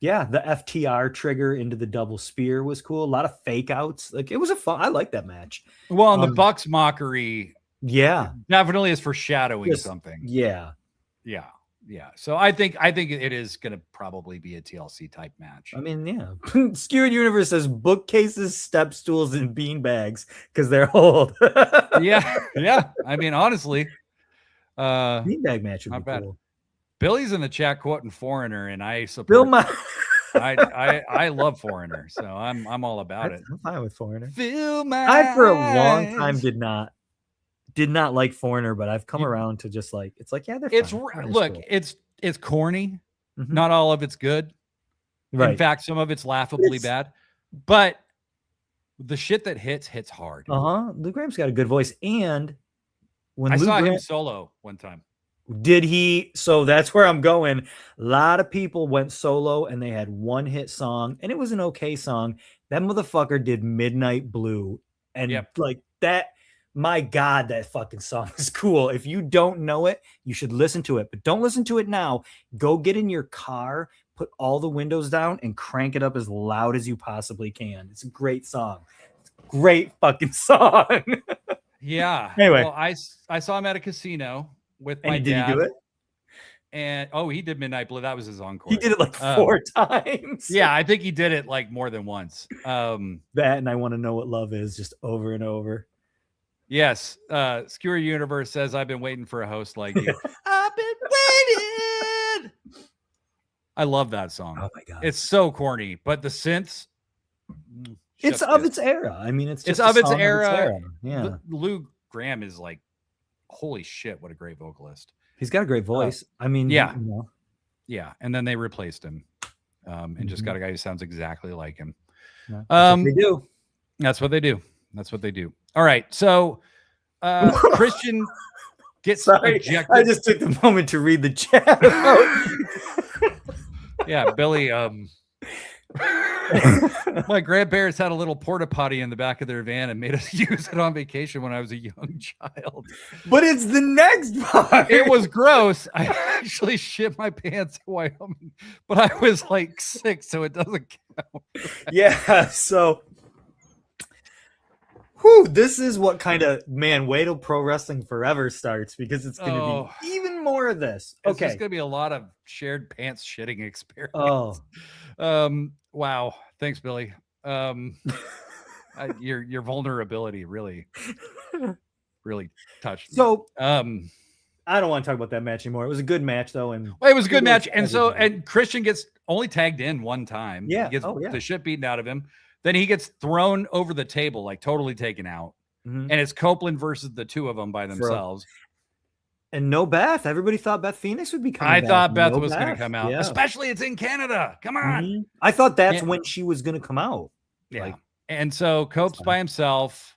Yeah, the FTR trigger into the double spear was cool. A lot of fake outs. Like it was I like that match. Well, and the Bucks mockery, definitely is foreshadowing something. Yeah. So I think it is going to probably be a TLC type match. I mean, Skewered Universe says bookcases, step stools, and bean bags because they're old. yeah. I mean, honestly, beanbag match would not be bad. Cool. Billy's in the chat quoting Foreigner, and I support. I love Foreigner, so I'm all about it. I'm fine with Foreigner. I for a long time did not like Foreigner, but I've come around to just like it's like they're fine. Look, cool. It's corny. Mm-hmm. Not all of it's good. Right. In fact, some of it's laughably bad. But the shit that hits hard. Lou Graham's got a good voice, and when I saw him solo one time. Did he? So that's where I'm going. A lot of people went solo and they had one hit song and it was an okay song. That motherfucker did Midnight Blue. And like that, my God, that fucking song is cool. If you don't know it, you should listen to it, but don't listen to it now. Go get in your car, put all the windows down and crank it up as loud as you possibly can. It's a great song. It's a great fucking song. Yeah. Anyway, well, I saw him at a casino with my dad. Did he do it? And he did Midnight Blue. That was his encore. He did it like 4 times. Yeah, I think he did it like more than once. That and I Want to Know What Love Is just over and over. Yes. Skewer Universe says, I've been waiting for a host like you. I've been waiting. I love that song. Oh my God. It's so corny, but the synths. It's of its era. I mean, it's of its era. Yeah. Lou Graham is like, holy shit, what a great vocalist. He's got a great voice. I mean, yeah. And then they replaced him and just got a guy who sounds exactly like him. Yeah, that's what they do. That's what they do. All right. So Christian gets ejected. I just took the moment to read the chat. Yeah, Billy. My grandparents had a little porta potty in the back of their van and made us use it on vacation when I was a young child. But it's the next part. It was gross. I actually shit my pants in Wyoming, but I was like 6, so it doesn't count. Yeah. So, Woo! This is what kind of wait till Pro Wrestling Forever starts, because it's going to be even more of this. It's just going to be a lot of shared pants shitting experience. Wow. Thanks, Billy. Your vulnerability really touched me. So I don't want to talk about that match anymore. It was a good match though, and it was a good match. And Christian gets only tagged in one time. Yeah, he gets the shit beaten out of him. Then he gets thrown over the table, like totally taken out. And it's Copeland versus the two of them by themselves. And no Beth. Everybody thought Beth Phoenix would be coming back. I thought Beth was going to come out, especially it's in Canada. Come on. I thought that's when she was going to come out. Yeah. And so Cope's by himself.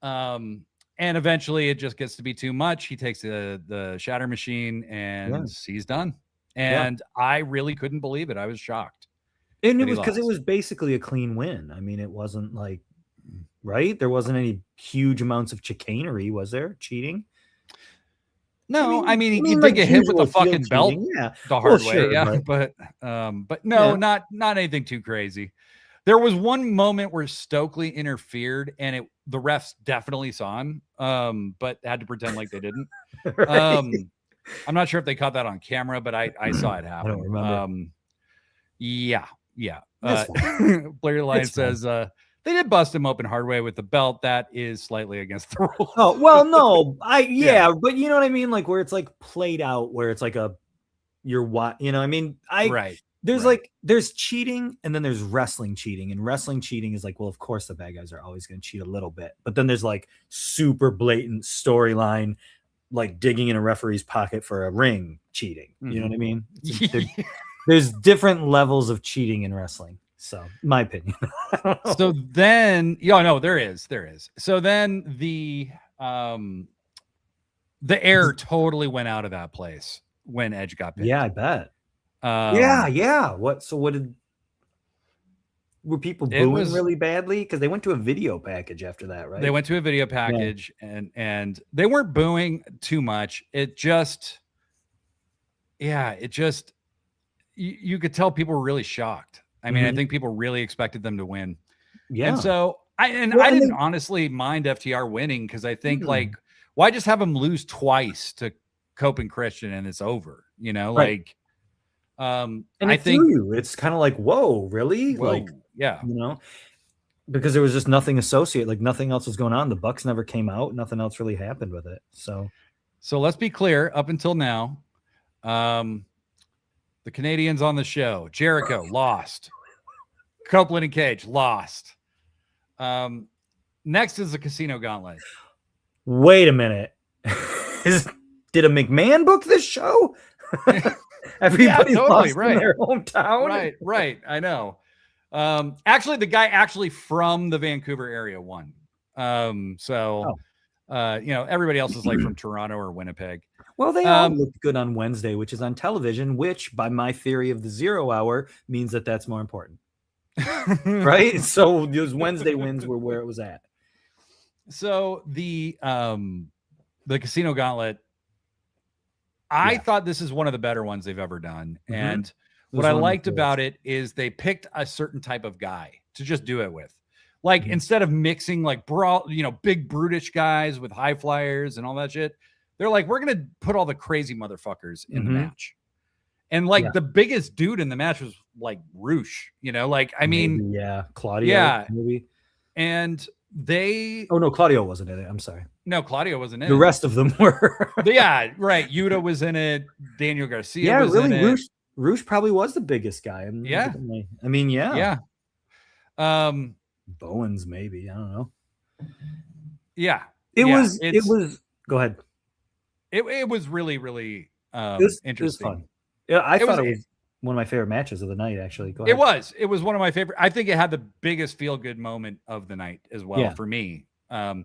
And eventually it just gets to be too much. He takes the shatter machine and he's done. And I really couldn't believe it. I was shocked. And it was because it was basically a clean win. I mean, it wasn't like, right? There wasn't any huge amounts of chicanery, was there? Cheating? No, I mean he did get hit with the fucking belt the hard way. But no, not anything too crazy. There was one moment where Stokely interfered and the refs definitely saw him, but had to pretend like they didn't. I'm not sure if they caught that on camera, but I saw it happen. I don't remember. Yeah. Blair Line says they did bust him open hard way with the belt. That is slightly against the rules. Oh, well, no, but you know what I mean? Like where it's like played out, where it's like there's cheating and then there's wrestling cheating, and wrestling cheating is like, well, of course the bad guys are always going to cheat a little bit, but then there's like super blatant storyline, like digging in a referee's pocket for a ring cheating. You know what I mean? There's different levels of cheating in wrestling. So, my opinion. So then, there is. So then the air totally went out of that place when Edge got picked. Yeah, I bet. Were people booing really badly? Because they went to a video package after that, right? They went to a video package and they weren't booing too much. It just, you could tell people were really shocked. I mean, I think people really expected them to win. Yeah. And so I didn't honestly mind FTR winning, because I think like, why just have them lose twice to Cope and Christian and it's over, like, and I think it's kind of like, whoa, really? Whoa, like, because there was just nothing associated, like nothing else was going on. The Bucks never came out. Nothing else really happened with it. So let's be clear, up until now, the Canadians on the show, Jericho lost. Copeland and Cage lost. Next is the Casino Gauntlet. Wait a minute. Did a McMahon book this show? Everybody lost in their hometown. Right. I know. Actually, the guy from the Vancouver area won. Everybody else is like from Toronto or Winnipeg. Well, they all looked good on Wednesday, which is on television, which by my theory of the 0 hour means that that's more important. Right? So those Wednesday wins were where it was at. So the Casino Gauntlet, I thought this is one of the better ones they've ever done. And what I liked about it is they picked a certain type of guy to just do it with. Like instead of mixing like big brutish guys with high flyers and all that shit, they're like, we're going to put all the crazy motherfuckers in the match. And like the biggest dude in the match was like Roosh, Claudio. Maybe. And they, no, Claudio wasn't in it. I'm sorry. No, Claudio wasn't in it. The rest of them were. Right. Yuta was in it. Daniel Garcia was in it. Roosh probably was the biggest guy. Bowens, maybe. I don't know. Yeah. It was. Go ahead. It was really, really interesting. It was fun. Yeah, I thought it was one of my favorite matches of the night, actually. Go ahead. It was one of my favorite. I think it had the biggest feel-good moment of the night as well for me. Bandito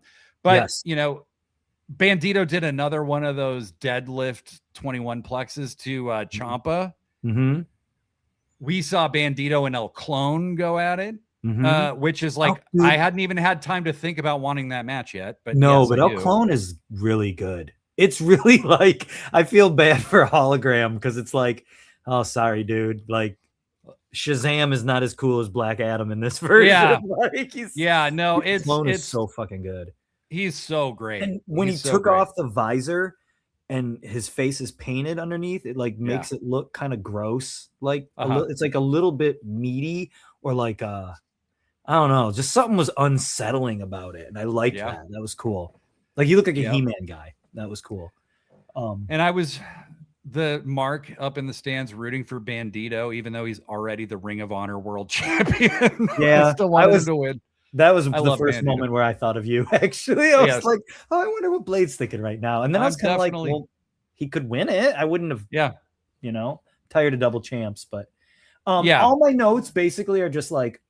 did another one of those deadlift 21 plexes to Ciampa. Mm-hmm. We saw Bandito and El Clone go at it. Which is like, I hadn't even had time to think about wanting that match yet. But El Clone is really good. It's really like, I feel bad for Hologram because it's like, oh, sorry, dude. Like, Shazam is not as cool as Black Adam in this version. Yeah. Like No, it's so fucking good. He's so great. And when he took off the visor and his face is painted underneath, it like makes it look kind of gross. Like it's like a little bit meaty, or like I don't know, just something was unsettling about it. And I liked that. That was cool. Like you look like a He-Man guy. That was cool. And I was the Mark up in the stands rooting for Bandito, even though he's already the Ring of Honor world champion. Yeah, I still wanted him to win. That was the first moment where I thought of you. Actually, I was like, "Oh, I wonder what Blade's thinking right now." And then I was kind of like, "Well, he could win it. I wouldn't have." Yeah, tired of double champs, but all my notes basically are just like,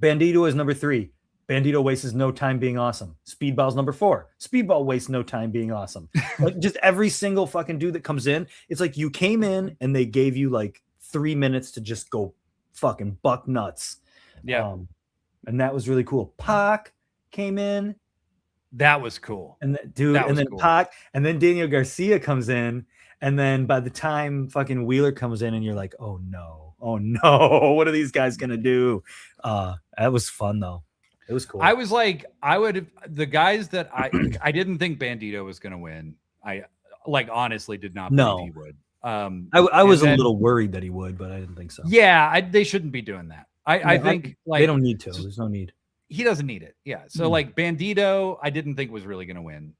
Bandito is number 3. Bandito wastes no time being awesome. Speedball's number 4. Speedball wastes no time being awesome. Like just every single fucking dude that comes in, it's like you came in and they gave you like 3 minutes to just go fucking buck nuts. Yeah. And that was really cool. Pac came in. That was cool. And then cool. Pac, and then Daniel Garcia comes in. And then by the time fucking Wheeler comes in and you're like, oh no, what are these guys going to do? That was fun though. It was cool. I was like, the guys that I didn't think Bandito was going to win. I like honestly did not believe he would. I was a little worried that he would, but I didn't think so. Yeah, they shouldn't be doing that. I think like they don't need to. There's no need. He doesn't need it. Yeah. So like Bandito, I didn't think was really going to win.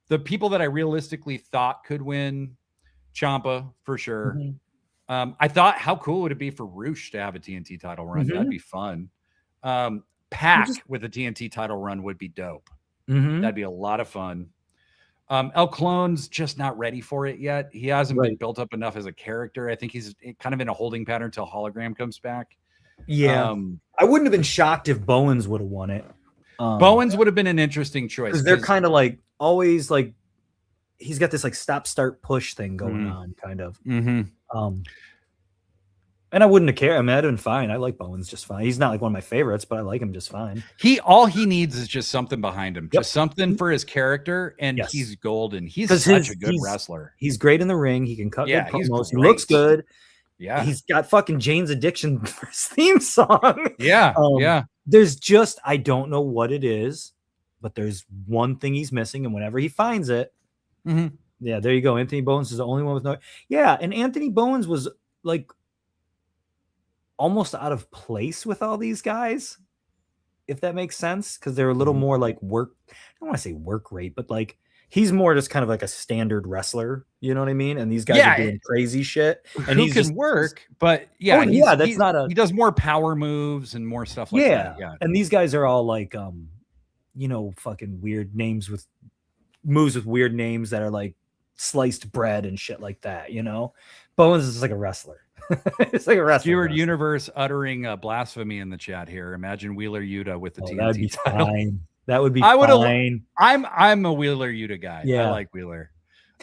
The people that I realistically thought could win, Ciampa for sure. Mm-hmm. I thought how cool would it be for Roosh to have a TNT title run? Mm-hmm. That'd be fun. Pac with a TNT title run would be dope. Mm-hmm. That'd be a lot of fun. El Clone's just not ready for it yet. He hasn't been built up enough as a character. I think he's kind of in a holding pattern until Hologram comes back. Yeah. I wouldn't have been shocked if Bowens would have won it. Bowens would have been an interesting choice. Because they're kind of like always like, he's got this like stop, start, push thing going on kind of. Mm-hmm. And I wouldn't have cared. I mean, I'd have been fine. I like Bowens just fine. He's not like one of my favorites, but I like him just fine. All he needs is just something behind him, just something for his character, and he's golden. He's such a good wrestler. He's great in the ring. He can cut good promos. He looks good. Yeah, he's got fucking Jane's Addiction for his theme song. Yeah, There's just I don't know what it is, but there's one thing he's missing, and whenever he finds it, yeah, there you go. Anthony Bowens is the only one with no. Yeah, and Anthony Bowens was like almost out of place with all these guys, if that makes sense, because they're a little more like work. I don't want to say work rate, but like he's more just kind of like a standard wrestler. You know what I mean? And these guys are doing crazy shit. And he can work, but he does more power moves and more stuff like that. Yeah. And these guys are all like, fucking weird names with moves with weird names that are like sliced bread and shit like that. Bowens is like a wrestler. It's like a wrestler. Stewart Universe uttering blasphemy in the chat here. Imagine Wheeler Yuta with the TNT that'd be title. Fine. That would be fine. I'm a Wheeler Yuta guy. Yeah. I like Wheeler.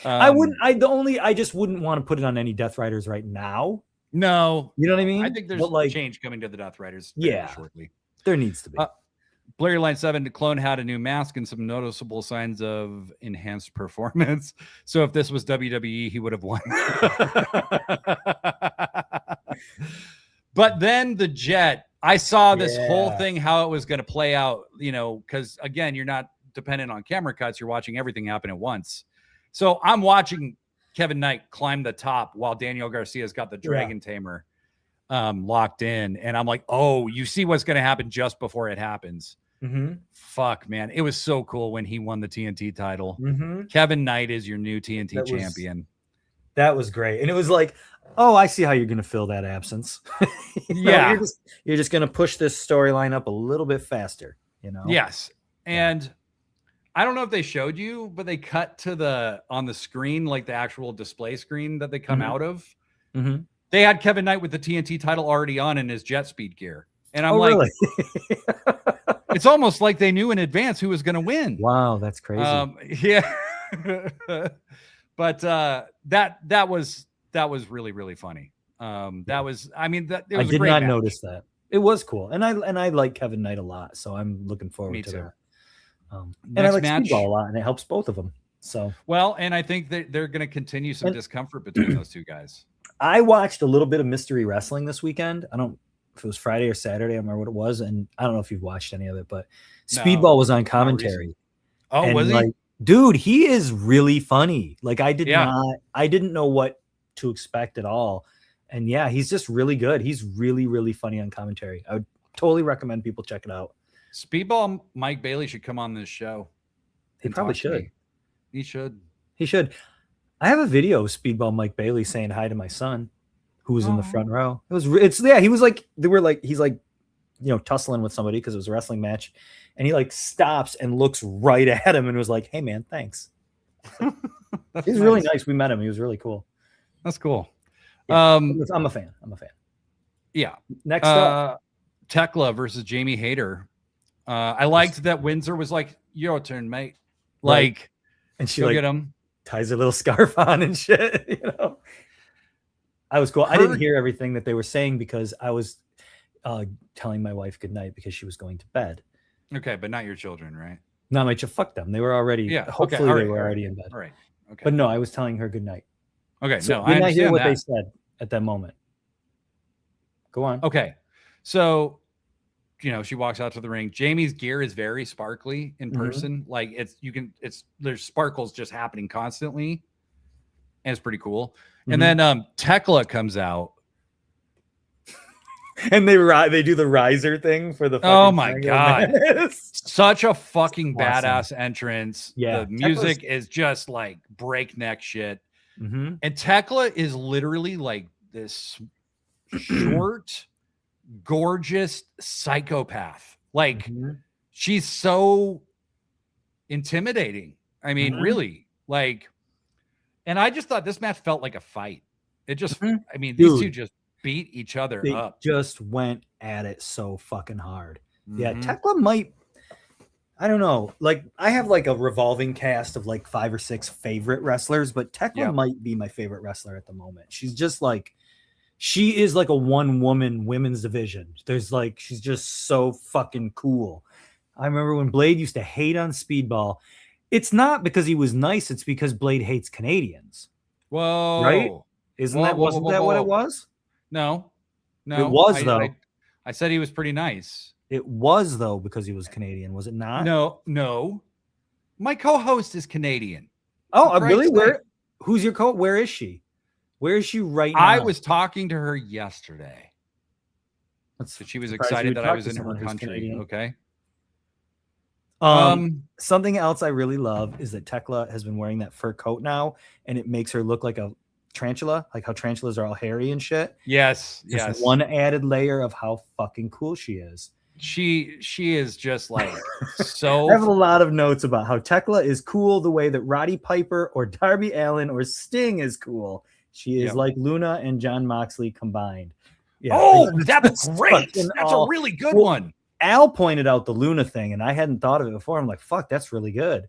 I just wouldn't want to put it on any Death Riders right now. No. You know what I mean? I think there's a change coming to the Death Riders shortly. There needs to be. Blair Line 7, the Clone had a new mask and some noticeable signs of enhanced performance. So if this was WWE, he would have won. But then the Jet, I saw this whole thing, how it was going to play out, because again, you're not dependent on camera cuts. You're watching everything happen at once. So I'm watching Kevin Knight climb the top while Daniel Garcia's got the Dragon Tamer locked in. And I'm like, oh, you see what's going to happen just before it happens. Mm-hmm. Fuck, man. It was so cool when he won the TNT title. Mm-hmm. Kevin Knight is your new TNT champion. That was great. And it was like, oh, I see how you're going to fill that absence. You're just going to push this storyline up a little bit faster, Yes. And I don't know if they showed you, but they cut to on the screen, like the actual display screen that they come out of. Mm-hmm. They had Kevin Knight with the TNT title already on in his jet speed gear. And I'm like, really? It's almost like they knew in advance who was going to win. Wow, that's crazy. Yeah. But that was really, really funny. It was I did not notice that. It was cool. And I like Kevin Knight a lot, so I'm looking forward to that. And I like Speedball a lot, and it helps both of them. So well, and I think that they're going to continue some discomfort between those two guys. I watched a little bit of Mystery Wrestling this weekend. I don't know if it was Friday or Saturday. I don't remember what it was. And I don't know if you've watched any of it, but Speedball was on commentary. Oh, and was he? Like, dude, he is really funny. Like I didn't know what to expect at all. And yeah, he's just really good. He's really, really funny on commentary. I would totally recommend people check it out. Speedball Mike Bailey should come on this show. He probably should. He should. He should. I have a video of Speedball Mike Bailey saying hi to my son, who was in the front row. He was like, he's like, tussling with somebody because it was a wrestling match. And he like stops and looks right at him and was like, hey man, thanks. He's really nice. We met him. He was really cool. That's cool. Yeah, I'm a fan. Yeah. Next up, Tekla versus Jamie Hayter. I liked that Windsor was like, your turn, mate. Like, right. And she get him. Ties a little scarf on and shit. I was cool. I didn't hear everything that they were saying because I was telling my wife goodnight because she was going to bed. Okay, but not your children, right? No, my fuck them. They were already. Yeah. Hopefully they were already in bed. All right. Okay. But no, I was telling her goodnight. Okay. So no, I didn't hear what that. they said at that moment. Go on. Okay. So, she walks out to the ring. Jamie's gear is very sparkly in person. Like there's sparkles just happening constantly. And it's pretty cool. And then Tekla comes out. And they do the riser thing for the oh my god, such a fucking badass entrance. Yeah, the music is just like breakneck shit. And Tekla is literally like this short, gorgeous psychopath. Like she's so intimidating. I mean, really, like, and I just thought this match felt like a fight. It just, I mean, these two just beat each other up. Just went at it so fucking hard. Yeah, Tekla might, I don't know. Like I have like a revolving cast of like 5 or 6 favorite wrestlers, but Tekla might be my favorite wrestler at the moment. She's just like, she is like a one-woman women's division. She's just so fucking cool. I remember when Blade used to hate on Speedball. It's not because he was nice. It's because Blade hates Canadians. Whoa. Right? Wasn't that what it was? No. It was though. I said he was pretty nice. It was though because he was Canadian, was it not? No. My co-host is Canadian. Oh, really? Who's your Where is she? Where is she right now? I was talking to her yesterday. So she was excited that I was in her country. Okay. Something else I really love is that Tekla has been wearing that fur coat now, and it makes her look like a tarantula, like how tarantulas are all hairy and shit. Yes. One added layer of how fucking cool she is. She is just like so. I have a lot of notes about how Tekla is cool the way that Roddy Piper or Darby Allin or Sting is cool. She is like Luna and John Moxley combined. Yeah, oh, that's great. That's a really good one. Al pointed out the Luna thing, and I hadn't thought of it before. I'm like, fuck, that's really good.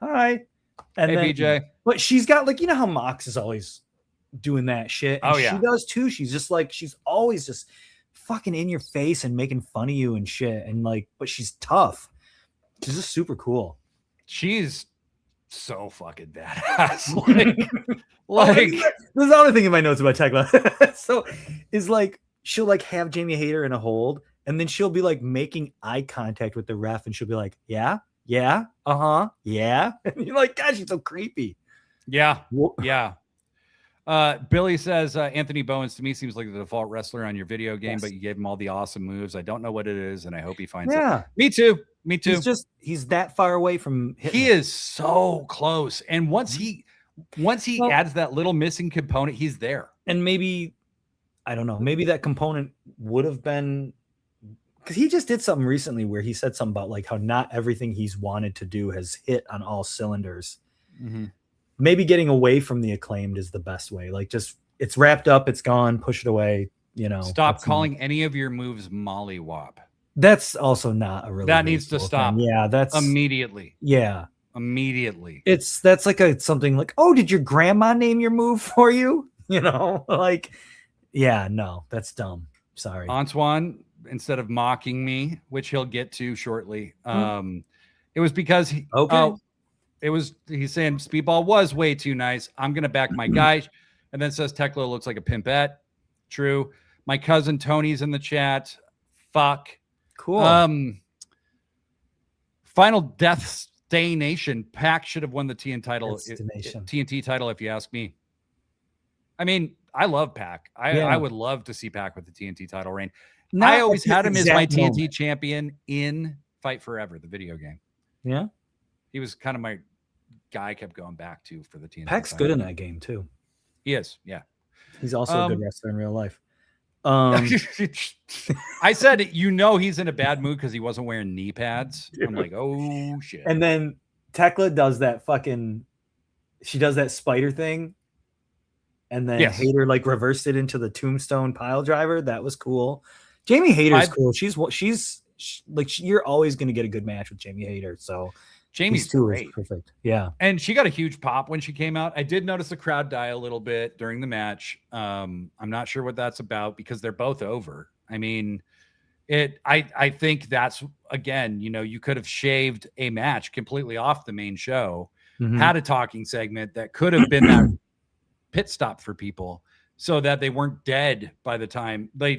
All right. And hey, BJ. But she's got like, how Mox is always doing that shit. And she does too. She's just like, she's always just fucking in your face and making fun of you and shit. And like, but she's tough. She's just super cool. She's so fucking badass. Like there's another thing in my notes about Tekla. So is like, she'll like have Jamie Hayter in a hold. And then she'll be like making eye contact with the ref, and she'll be like, yeah, and you're like, God, she's so creepy. Yeah. Billy says Anthony Bowens to me seems like the default wrestler on your video game, but you gave him all the awesome moves. I don't know what it is, and I hope he finds it. Me too. He's that far away from hitting. He is so close, and once he adds that little missing component, he's there. And maybe I don't know. Maybe that component would have been. Because he just did something recently where he said something about like how not everything he's wanted to do has hit on all cylinders. Maybe getting away from the Acclaimed is the best way. Like just it's wrapped up, it's gone, push it away. Stop calling any of your moves mollywop. That's also not a really. That needs to stop. Thing. Yeah, that's immediately. Yeah, immediately. That's like something like, oh, did your grandma name your move for you? Like, yeah, no, that's dumb. Sorry, Antoine. Instead of mocking me, which he'll get to shortly, it was because he's saying Speedball was way too nice. I'm gonna back my guy. And then says Tekla looks like a pimpette. True. My cousin Tony's in the chat. Fuck. Cool. Final Destination. Pac should have won the TNT title, if you ask me. I mean, I love Pac. I would love to see Pac with the TNT title reign. I always had him as my TNT champion in Fight Forever, the video game. Yeah. He was kind of my guy I kept going back to for the TNT Pac's title. good in that game, too. He is, yeah. He's also a good wrestler in real life. I said, he's in a bad mood because he wasn't wearing knee pads. Dude. I'm like, oh, shit. And then Tekla does that she does that spider thing. And then Hayter like reversed it into the tombstone pile driver. That was cool. Jamie Hayter's cool. She's you're always going to get a good match with Jamie Hayter. So Jamie's great. Perfect. Yeah. And she got a huge pop when she came out. I did notice the crowd die a little bit during the match. I'm not sure what that's about because they're both over. I mean, I think that's, again, you could have shaved a match completely off the main show, had a talking segment that could have been that pit stop for people so that they weren't dead by the time they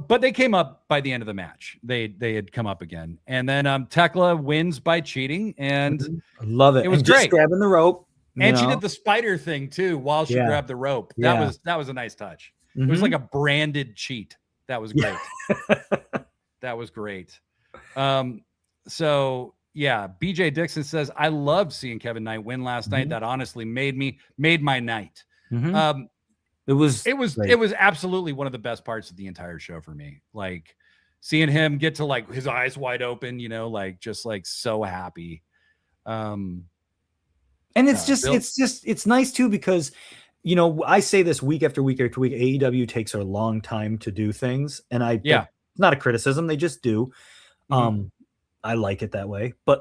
but they came up by the end of the match. They had come up again. And then Tekla wins by cheating, and I love it. It was and great. Just grabbing the rope. And she did the spider thing too while she grabbed the rope. That was a nice touch. It was like a branded cheat. That was great. That was great. So yeah, BJ Dixon says, I loved seeing Kevin Knight win last night. That honestly made my night. It was absolutely one of the best parts of the entire show for me. Like seeing him get to like his eyes wide open, just like so happy. And it's nice too, because, I say this week after week after week, AEW takes a long time to do things. And it's not a criticism. They just do. I like it that way, but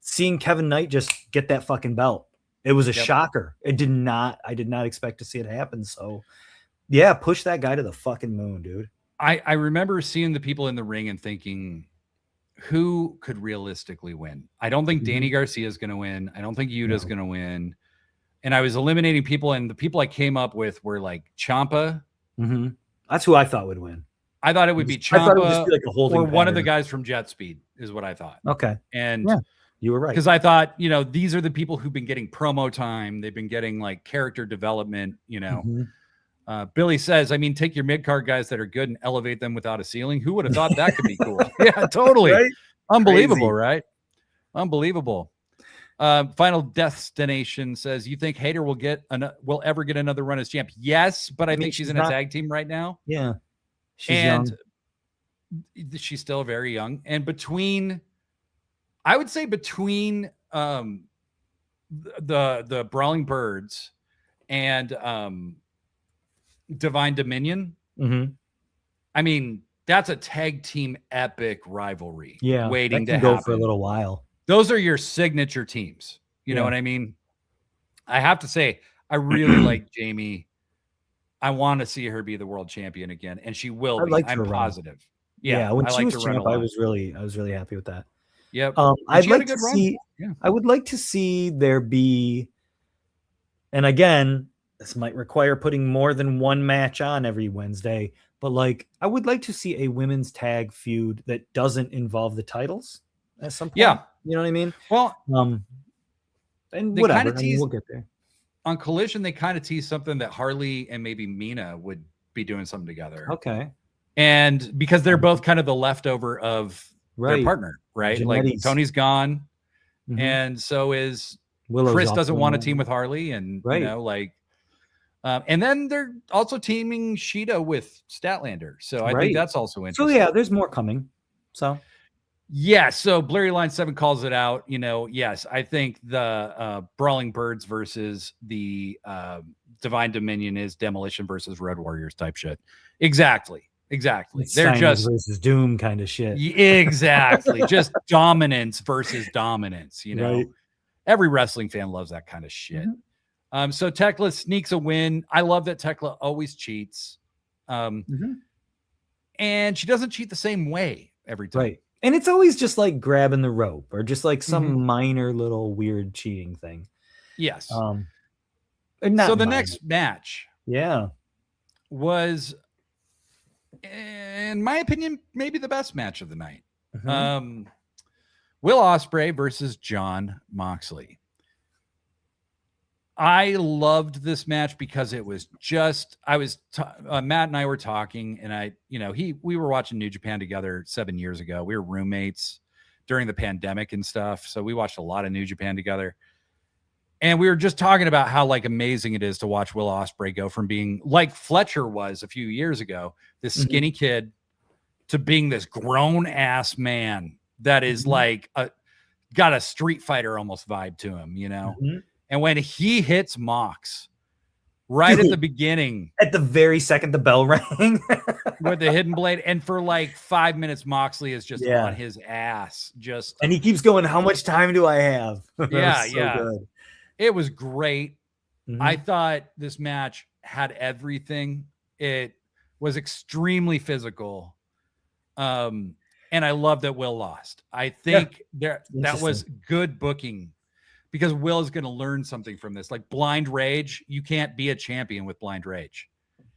seeing Kevin Knight just get that fucking belt, it was a shocker. I did not expect to see it happen. So yeah, push that guy to the fucking moon, dude. I remember seeing the people in the ring and thinking, who could realistically win? I don't think Danny Garcia is going to win. I don't think Yuta's going to win. And I was eliminating people, and the people I came up with were like Ciampa. That's who I thought would win. I thought it would be Ciampa or one of the guys from Jet Speed is what I thought. Okay. And you were right. Because I thought, these are the people who've been getting promo time. They've been getting like character development, Billy says, I mean, take your mid-card guys that are good and elevate them without a ceiling. Who would have thought that could be cool? Yeah, totally. Right? Unbelievable, right? Unbelievable. Final Destination says, you think Hayter will ever get another run as champ? Yes, but I think she's in a tag team right now. Yeah. She's young. She's still very young. And I would say between the Brawling Birds and Divine Dominion, I mean, that's a tag team epic rivalry. Yeah, waiting to go happen for a little while. Those are your signature teams. You know what I mean? I have to say, I really like Jamie. I want to see her be the world champion again, and she will be. I'm positive. Yeah, when she was champ, I was really happy with that. Yep. I would like to see there be, and again, this might require putting more than one match on every Wednesday, but like I would like to see a women's tag feud that doesn't involve the titles at some point. Yeah. You know what I mean? Well, and whatever. We'll get there. On Collision, they kind of tease something that Harley and maybe Mina would be doing something together. Okay. And because they're both kind of the leftover of their partner, right? Like Tony's gone, and so is Willow's. Chris doesn't want to team with Harley, and and then they're also teaming Sheeta with Statlander. So I think that's also interesting. So yeah, there's more coming. So yeah, so Blurry Line 7 calls it out. Yes, I think the Brawling Birds versus the Divine Dominion is Demolition versus Road Warriors type shit. Exactly. It's They're just versus Doom kind of shit. Exactly. Just dominance versus dominance. Right. Every wrestling fan loves that kind of shit. So Tekla sneaks a win. I love that Tekla always cheats. And she doesn't cheat the same way every time. Right. And it's always just like grabbing the rope or just like some minor little weird cheating thing. Yes. So the next match, was, in my opinion, maybe the best match of the night. Will Ospreay versus Jon Moxley. I loved this match because it was just, Matt and I were talking, and we were watching New Japan together 7 years ago. We were roommates during the pandemic and stuff. So we watched a lot of New Japan together. And we were just talking about how like amazing it is to watch Will Ospreay go from being like Fletcher was a few years ago, this skinny kid, to being this grown ass man that is like got a Street Fighter almost vibe to him, you know? And when he hits Mox right at the beginning, at the very second the bell rang with the hidden blade, and for like 5 minutes, Moxley is just on his ass, and he keeps going, how much time do I have? Good. It was great. I thought this match had everything. It was extremely physical. And I love that Will lost. I think that was good booking, because Will is going to learn something from this. Like blind rage, you can't be a champion with blind rage.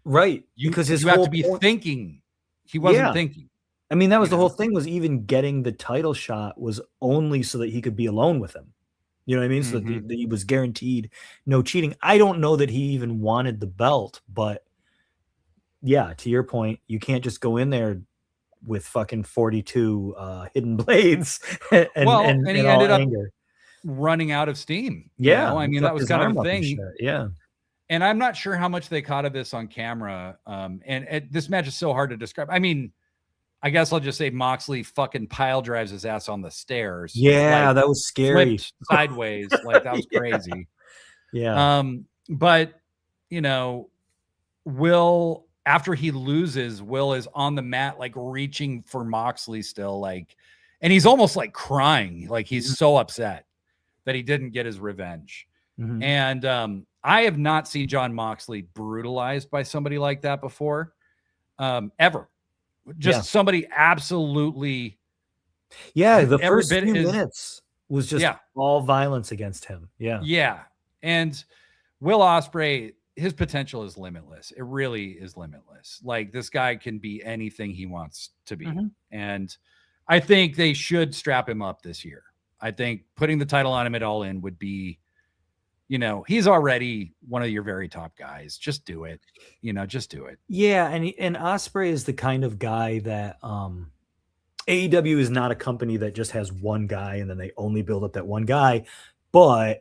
Right. Because you have to be thinking. He wasn't thinking. I mean, that was the whole thing, was even getting the title shot was only so that he could be alone with him. You know what I mean? So that he was guaranteed no cheating. I don't know that he even wanted the belt, but yeah, to your point, you can't just go in there with fucking 42 hidden blades and he ended up running out of steam. Yeah. I mean, that was kind of a thing. Yeah. And I'm not sure how much they caught of this on camera. And this match is so hard to describe. I mean, I guess I'll just say Moxley fucking pile drives his ass on the stairs. Yeah, like, that was scary. Sideways. Like, that was crazy. Yeah. But, Will, after he loses, Will is on the mat, like reaching for Moxley still, like, and he's almost like crying. Like, he's so upset that he didn't get his revenge. And I have not seen Jon Moxley brutalized by somebody like that before, ever. Just somebody absolutely. Yeah, the first few minutes was just all violence against him. Yeah. Yeah. And Will Ospreay, his potential is limitless. It really is limitless. Like, this guy can be anything he wants to be. And I think they should strap him up this year. I think putting the title on him at All In would be, he's already one of your very top guys. Just do it. Just do it. Yeah, and Ospreay is the kind of guy that AEW is not a company that just has one guy and then they only build up that one guy, but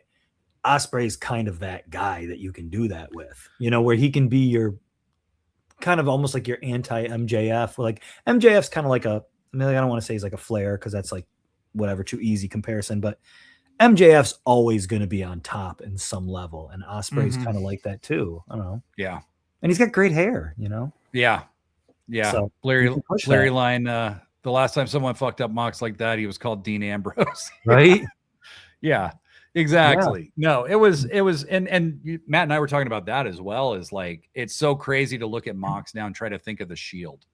Ospreay is kind of that guy that you can do that with. Where he can be your kind of almost like your anti MJF. Like MJF's kind of like I don't want to say he's like a Flair, because that's like whatever, too easy comparison, but MJF's always going to be on top in some level, and Ospreay's kind of like that too. I don't know. Yeah. And he's got great hair, Yeah. Yeah. So Larry line, the last time someone fucked up Mox like that, he was called Dean Ambrose. Right? Yeah, exactly. Yeah. No, it was, and Matt and I were talking about that as well, is like, it's so crazy to look at Mox now and try to think of the Shield.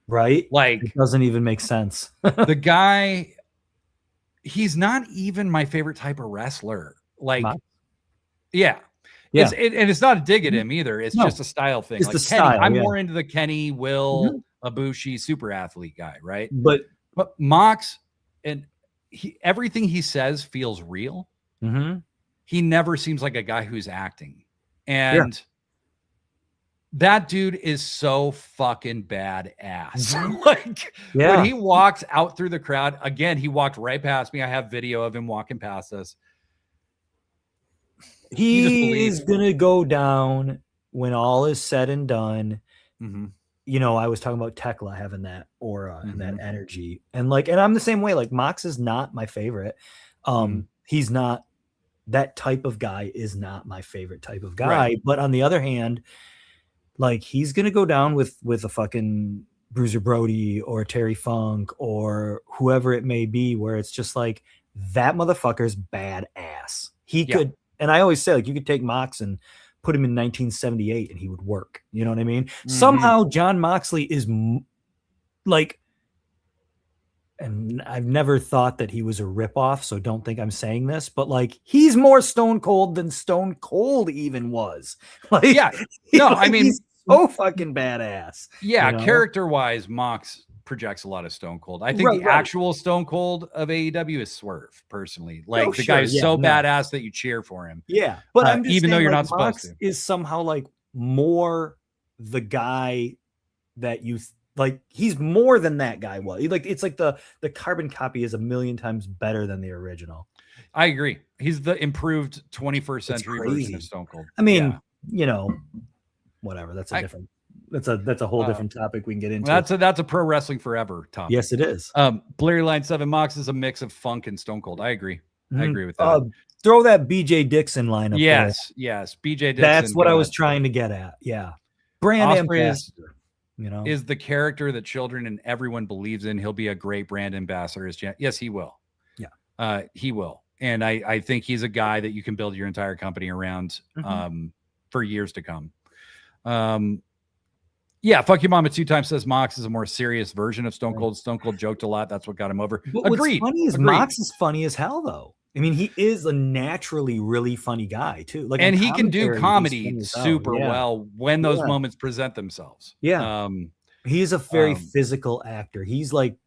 Right? Like, it doesn't even make sense. The guy, he's not even my favorite type of wrestler. Like, yeah. And it's not a dig at him either. It's just a style thing. It's like the Kenny, style, I'm more into the Kenny, Will, Ibushi, super athlete guy, right? But Mox, and everything he says feels real. He never seems like a guy who's acting. And that dude is so fucking badass. Like, when he walks out through the crowd, again, he walked right past me. I have video of him walking past us. He is going to go down when all is said and done. I was talking about Tekla having that aura and that energy. And I'm the same way. Like, Mox is not my favorite. He's not, that type of guy is not my favorite type of guy. Right. But on the other hand, like, he's going to go down with a fucking Bruiser Brody or Terry Funk or whoever it may be, where it's just like, that motherfucker's badass. He could, and I always say, like, you could take Mox and put him in 1978 and he would work. You know what I mean? Somehow Jon Moxley is like, and I've never thought that he was a ripoff, so don't think I'm saying this, but like he's more Stone Cold than Stone Cold even was. Like, yeah, no, like, I mean, he's so fucking badass. Yeah, you know? character-wise, Mox projects a lot of Stone Cold. I think the actual Stone Cold of AEW is Swerve, personally. Like the guy is so badass that you cheer for him. Yeah, but I'm just even saying, though you're like, not supposed to. Is somehow like more the guy that you like. He's more than that guy was. Like it's like the carbon copy is a million times better than the original. I agree. He's the improved 21st century version of Stone Cold. I mean, whatever. That's a different. That's a whole different topic we can get into. That's a pro wrestling forever topic. Yes, it is. Blurry Line 7 Mox is a mix of funk and Stone Cold. I agree. I agree with that. Throw that BJ Dixon lineup. Yes, BJ Dixon. That's what I was trying to get at. Yeah. Brand ambassador. Is the character that children and everyone believes in. He'll be a great brand ambassador. Yes, he will. Yeah. He will. And I think he's a guy that you can build your entire company around for years to come. Yeah, Fuck Your Mama 2 times says Mox is a more serious version of Stone Cold. Stone Cold joked a lot. That's what got him over. But Agreed. What's funny is Mox is funny as hell, though. I mean, he is a naturally really funny guy, too. Like, and he can do comedy super well when those moments present themselves. Yeah. He's a very physical actor. He's like,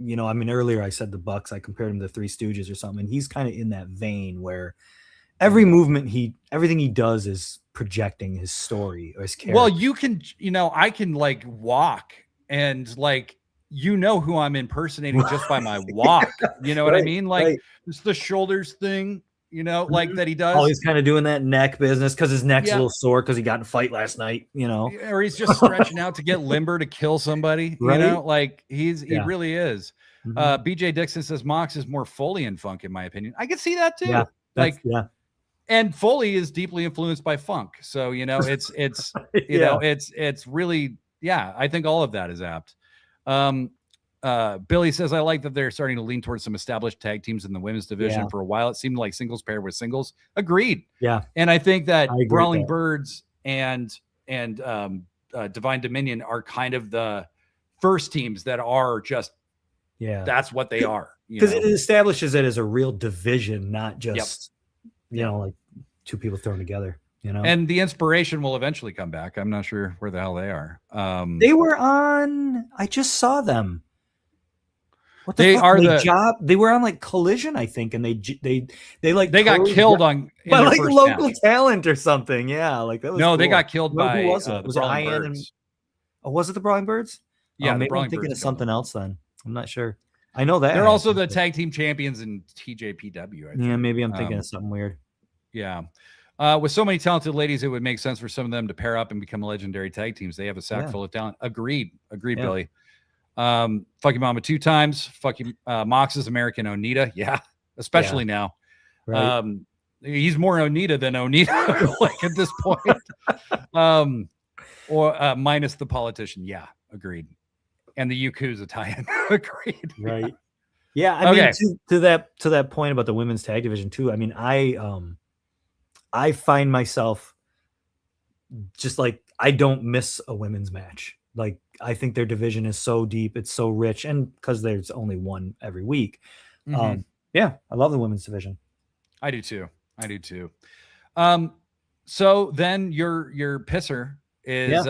I mean, earlier I said the Bucks, I compared him to Three Stooges or something. And he's kind of in that vein where every movement, everything he does is projecting his story or his character. Well, you can, I can like walk and like, who I'm impersonating just by my walk. You know what I mean? Like it's the shoulders thing, like that he does. Oh, he's kind of doing that neck business because his neck's a little sore because he got in a fight last night, Or he's just stretching out to get limber to kill somebody, like he really is. BJ Dixon says Mox is more Foley and funk, in my opinion. I can see that too. Yeah. And Foley is deeply influenced by funk. So, it's it's really, I think all of that is apt. Billy says, I like that they're starting to lean towards some established tag teams in the women's division. For a while, it seemed like singles paired with singles. Agreed. Yeah. And I think that Brawling Birds and Divine Dominion are kind of the first teams that are just, that's what they are. Because it establishes it as a real division, not just, like two people thrown together. And the inspiration will eventually come back. I'm not sure where the hell they are. They were on. I just saw them. What they are They were on like Collision, I think, and they got killed by like local talent or something. Yeah, like that was cool. They got killed by. Who was it? Was it IN? Was it the Brawling Birds? Yeah, maybe I'm thinking of something else. Then I'm not sure. I know that they're also the tag team champions in TJPW. I think. Yeah, maybe I'm thinking of something weird. Yeah. With so many talented ladies, it would make sense for some of them to pair up and become legendary tag teams. They have a sack full of talent. Agreed, Billy. Fuck Your Mama 2 times. Fuck You, Mox's American Onita. Yeah, especially now. Right. He's more Onita than Onita, like at this point. Or minus the politician. Yeah, agreed. And the Yakuza tie-in. Agreed. Right. Yeah. I mean, to that point about the women's tag division too. I mean, I find myself just like, I don't miss a women's match. Like, I think their division is so deep. It's so rich. And because there's only one every week. I love the women's division. I do too. So then your pisser is,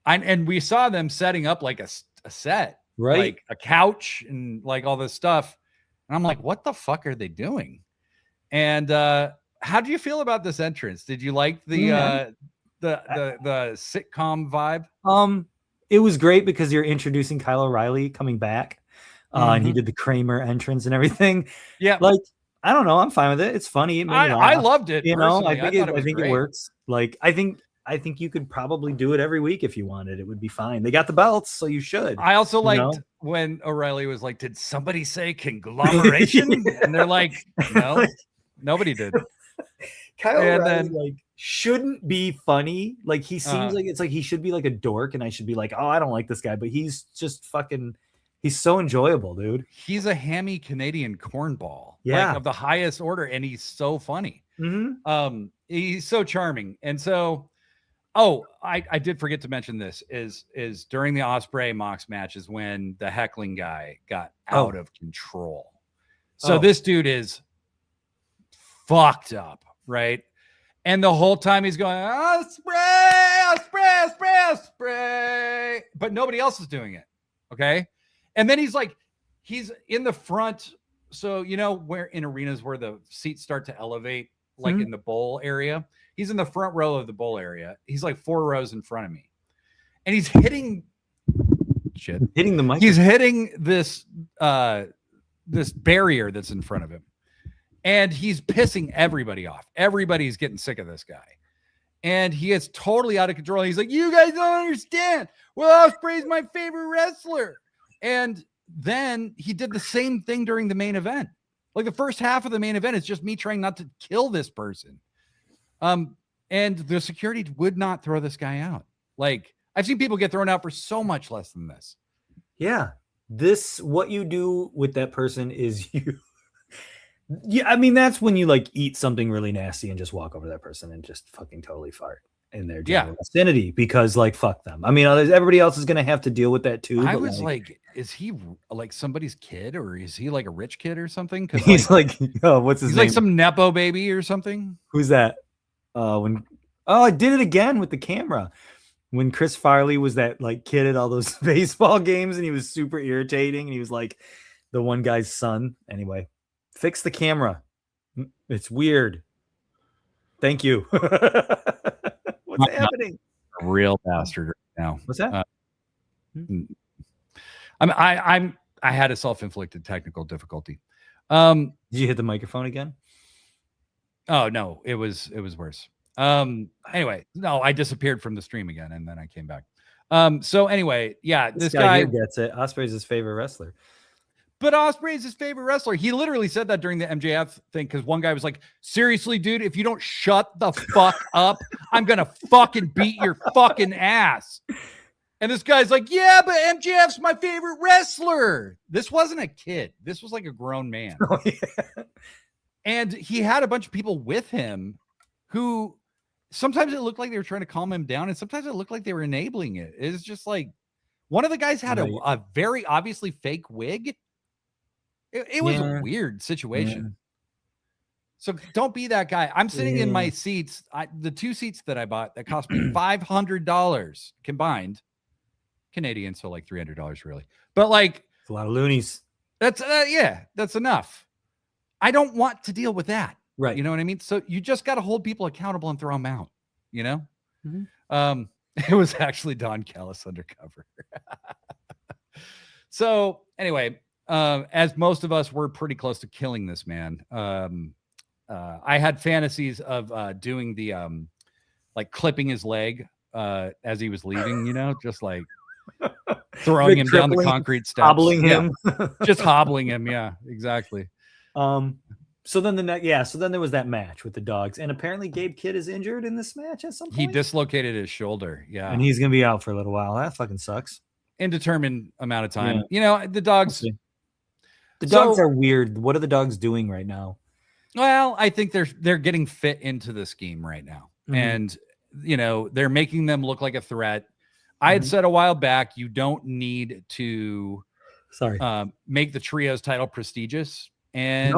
and we saw them setting up like a set, right? Like a couch and like all this stuff. And I'm like, what the fuck are they doing? And how do you feel about this entrance? Did you like the sitcom vibe? It was great because you're introducing Kyle O'Reilly coming back. And he did the Kramer entrance and everything. Yeah. Like, I don't know. I'm fine with it. It's funny. It made me laugh. I loved it. I think it works. Like, I think you could probably do it every week if you wanted. It would be fine. They got the belts, so you should. I also liked when O'Reilly was like, "Did somebody say conglomeration?" And they're like, "No, nobody did." Kyle O'Reilly like shouldn't be funny. Like he seems like it's like he should be like a dork, and I should be like, "Oh, I don't like this guy," but he's just fucking. He's so enjoyable, dude. He's a hammy Canadian cornball, like, of the highest order, and he's so funny. He's so charming, and so. Oh, I did forget to mention this is during the Ospreay Mox match is when the heckling guy got out of control. So this dude is fucked up, right? And the whole time he's going, Ospreay, but nobody else is doing it. Okay. And then he's in the front. So, where in arenas where the seats start to elevate, like in the bowl area, he's in the front row of the bowl area. He's like 4 rows in front of me. And he's hitting the mic. He's hitting this barrier that's in front of him. And he's pissing everybody off. Everybody's getting sick of this guy. And he is totally out of control. He's like, you guys don't understand. Well, Ospreay's my favorite wrestler. And then he did the same thing during the main event. Like the first half of the main event is just me trying not to kill this person. And the security would not throw this guy out. Like I've seen people get thrown out for so much less than this. Yeah. What you do with that person is you. Yeah, I mean, that's when you like eat something really nasty and just walk over to that person and just fucking totally fart in their general vicinity because like, fuck them. I mean, everybody else is going to have to deal with that too. I was like, is he like somebody's kid or is he like a rich kid or something? Cause he's like what's his name? Like some Nepo baby or something. Who's that? I did it again with the camera. When Chris Farley was that like kid at all those baseball games and he was super irritating and he was like the one guy's son. Anyway. Fix the camera. It's weird. Thank you. What's happening? A real bastard right now. What's that? I had a self-inflicted technical difficulty. Did you hit the microphone again? Oh no, it was worse. Anyway, no, I disappeared from the stream again and then I came back. So anyway, yeah, this guy here gets it. Ospreay's his favorite wrestler. But Ospreay is his favorite wrestler. He literally said that during the MJF thing because one guy was like, seriously, dude, if you don't shut the fuck up, I'm going to fucking beat your fucking ass. And this guy's like, yeah, but MJF's my favorite wrestler. This wasn't a kid. This was like a grown man. Oh, yeah. And he had a bunch of people with him who sometimes it looked like they were trying to calm him down. And sometimes it looked like they were enabling it. It's just like one of the guys had a very obviously fake wig. It was a weird situation. Yeah. So don't be that guy. I'm sitting in my seats. The 2 seats that I bought that cost me $500 combined Canadian. So like $300 really, but like it's a lot of loonies. That's that's enough. I don't want to deal with that. Right. You know what I mean? So you just got to hold people accountable and throw them out, It was actually Don Callis undercover. So anyway, as most of us were pretty close to killing this man. I had fantasies of doing the like clipping his leg as he was leaving, just like throwing him down the concrete steps, hobbling him, just hobbling him. Yeah, exactly. So then there was that match with the dogs, and apparently Gabe Kidd is injured in this match at some point. He dislocated his shoulder. Yeah, and he's gonna be out for a little while. That fucking sucks. Indeterminate amount of time. Yeah. The dogs. The dogs are weird. What are the dogs doing right now? Well, I think they're getting fit into the scheme right now. And, they're making them look like a threat. I had said a while back, you don't need to make the trios title prestigious. And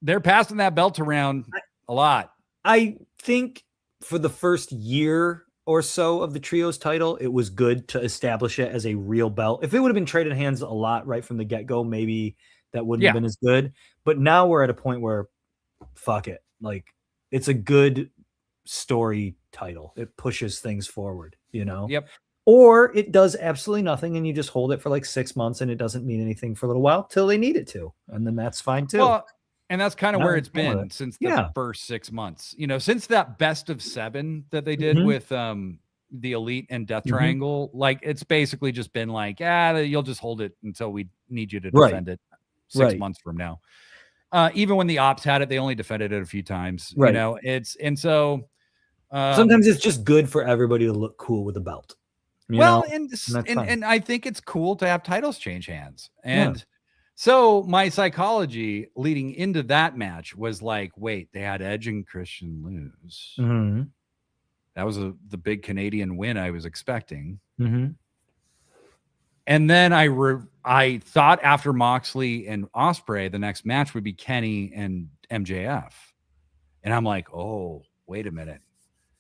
they're passing that belt around a lot. I think for the first year or so of the trios title, it was good to establish it as a real belt. If it would have been traded hands a lot right from the get-go, maybe that wouldn't have been as good. But now we're at a point where fuck it. Like it's a good story title. It pushes things forward, Yep. Or it does absolutely nothing and you just hold it for like 6 months and it doesn't mean anything for a little while till they need it to. And then that's fine too. Well, and that's kind of where it's been since the first 6 months. Since that best of 7 that they did with the Elite and Death Triangle, like it's basically just been like, you'll just hold it until we need you to defend it 6 months from now. Even when the Ops had it, they only defended it a few times. Right. So sometimes it's just good for everybody to look cool with a belt. And I think it's cool to have titles change hands. And so my psychology leading into that match was like, wait, they had Edge and Christian lose. That was the big Canadian win I was expecting. Mm-hmm. And then I thought after Moxley and Ospreay, the next match would be Kenny and MJF. And I'm like, oh, wait a minute.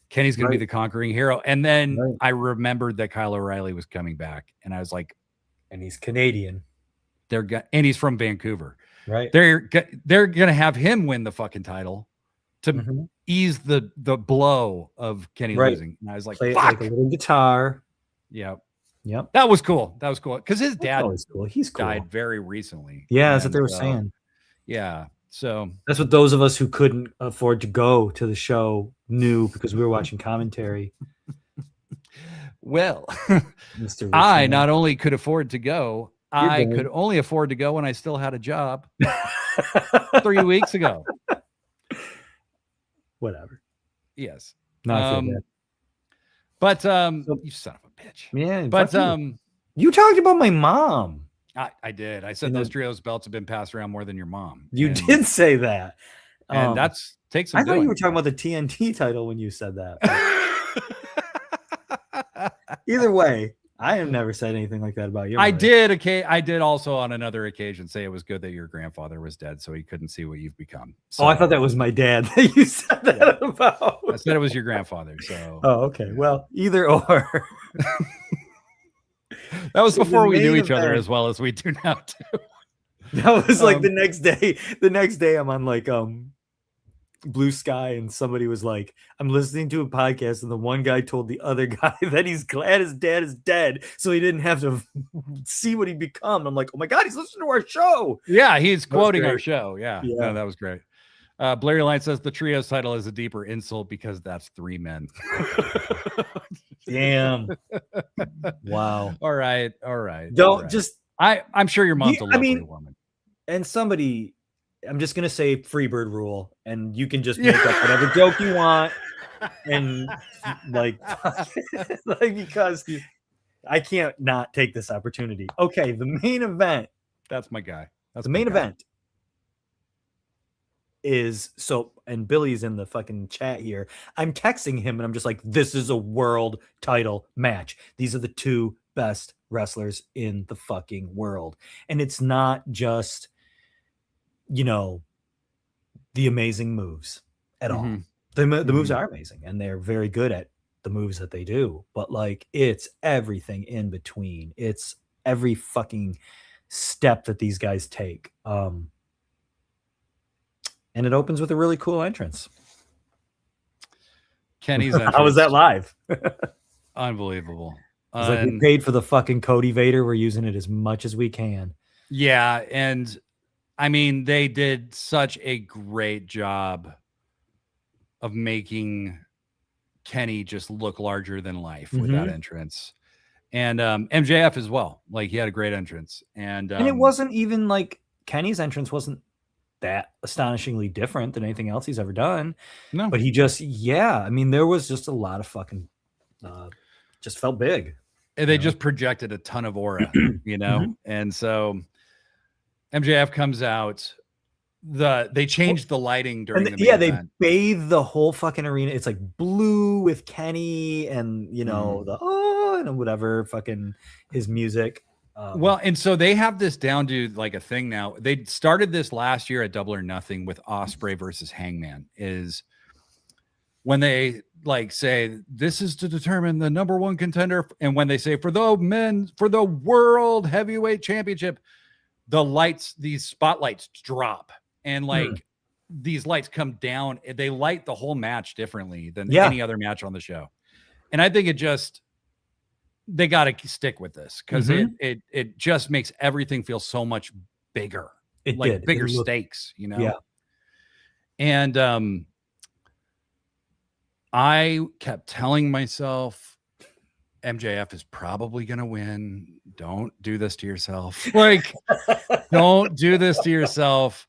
Kenny's going to be the conquering hero. And then I remembered that Kyle O'Reilly was coming back. And I was like, and he's Canadian. And he's from Vancouver. Right. They're going to have him win the fucking title to ease the blow of Kenny losing. And I was like, play fuck. It like a little guitar. Yep. Yep. That was cool. That was cool. Because his dad cool. He's cool. died very recently. Yeah, that's what they were saying. Yeah. So that's what those of us who couldn't afford to go to the show knew because we were watching commentary. Well, I not only could afford to go, I could only afford to go when I still had a job 3 weeks ago. Whatever. Yes. Not but you son of a bitch. Yeah. But you talked about my mom. I did. I said those trios belts have been passed around more than your mom. You did say that. And that's takes some I thought you were talking about the TNT title when you said that. Either way, I have never said anything like that about you. I did also on another occasion say it was good that your grandfather was dead so he couldn't see what you've become. So, I thought that was my dad that you said that about. I said it was your grandfather. So okay. Well, either or. That was before we knew each other as well as we do now too. That was like the next day. The next day I'm on like Blue Sky and somebody was like, I'm listening to a podcast and the one guy told the other guy that he's glad his dad is dead so he didn't have to see what he'd become. I'm like, oh my God, he's listening to our show. Yeah, he's quoting our show. Yeah. No, that was great. Blair Line says the trios title is a deeper insult because that's 3 men. Damn. Wow. All right. Don't just I'm sure your mom's a lovely woman. And somebody, I'm just gonna say Freebird rule, and you can just make up whatever joke you want, and like because I can't not take this opportunity. Okay, the main event. That's my guy. That's the main event. And Billy's in the fucking chat here. I'm texting him and I'm just like, this is a world title match. These are the 2 best wrestlers in the fucking world. And it's not just, the amazing moves at all. The moves are amazing and they're very good at the moves that they do, but like it's everything in between. It's every fucking step that these guys take. And it opens with a really cool entrance. Kenny's entrance. How was that live? Unbelievable. It's like we paid for the fucking Cody Vader. We're using it as much as we can. Yeah. And I mean, they did such a great job of making Kenny just look larger than life with that entrance. And MJF as well. Like he had a great entrance. And it wasn't even like Kenny's entrance wasn't that astonishingly different than anything else he's ever done. No, but he just, I mean, there was just a lot of fucking, just felt big. And they just projected a ton of aura, And so MJF comes out. They changed the lighting during the main event. They bathe the whole fucking arena. It's like blue with Kenny and and whatever fucking his music. Well, and so they have this down to like a thing now. They started this last year at Double or Nothing with Ospreay versus Hangman. Is when they like say this is to determine the number 1 contender, and when they say for the World Heavyweight Championship, these spotlights drop, and like these lights come down. They light the whole match differently than any other match on the show, and I think they got to stick with this because it just makes everything feel so much bigger. Bigger stakes, Yeah. And I kept telling myself MJF is probably going to win. Don't do this to yourself. Don't do this to yourself.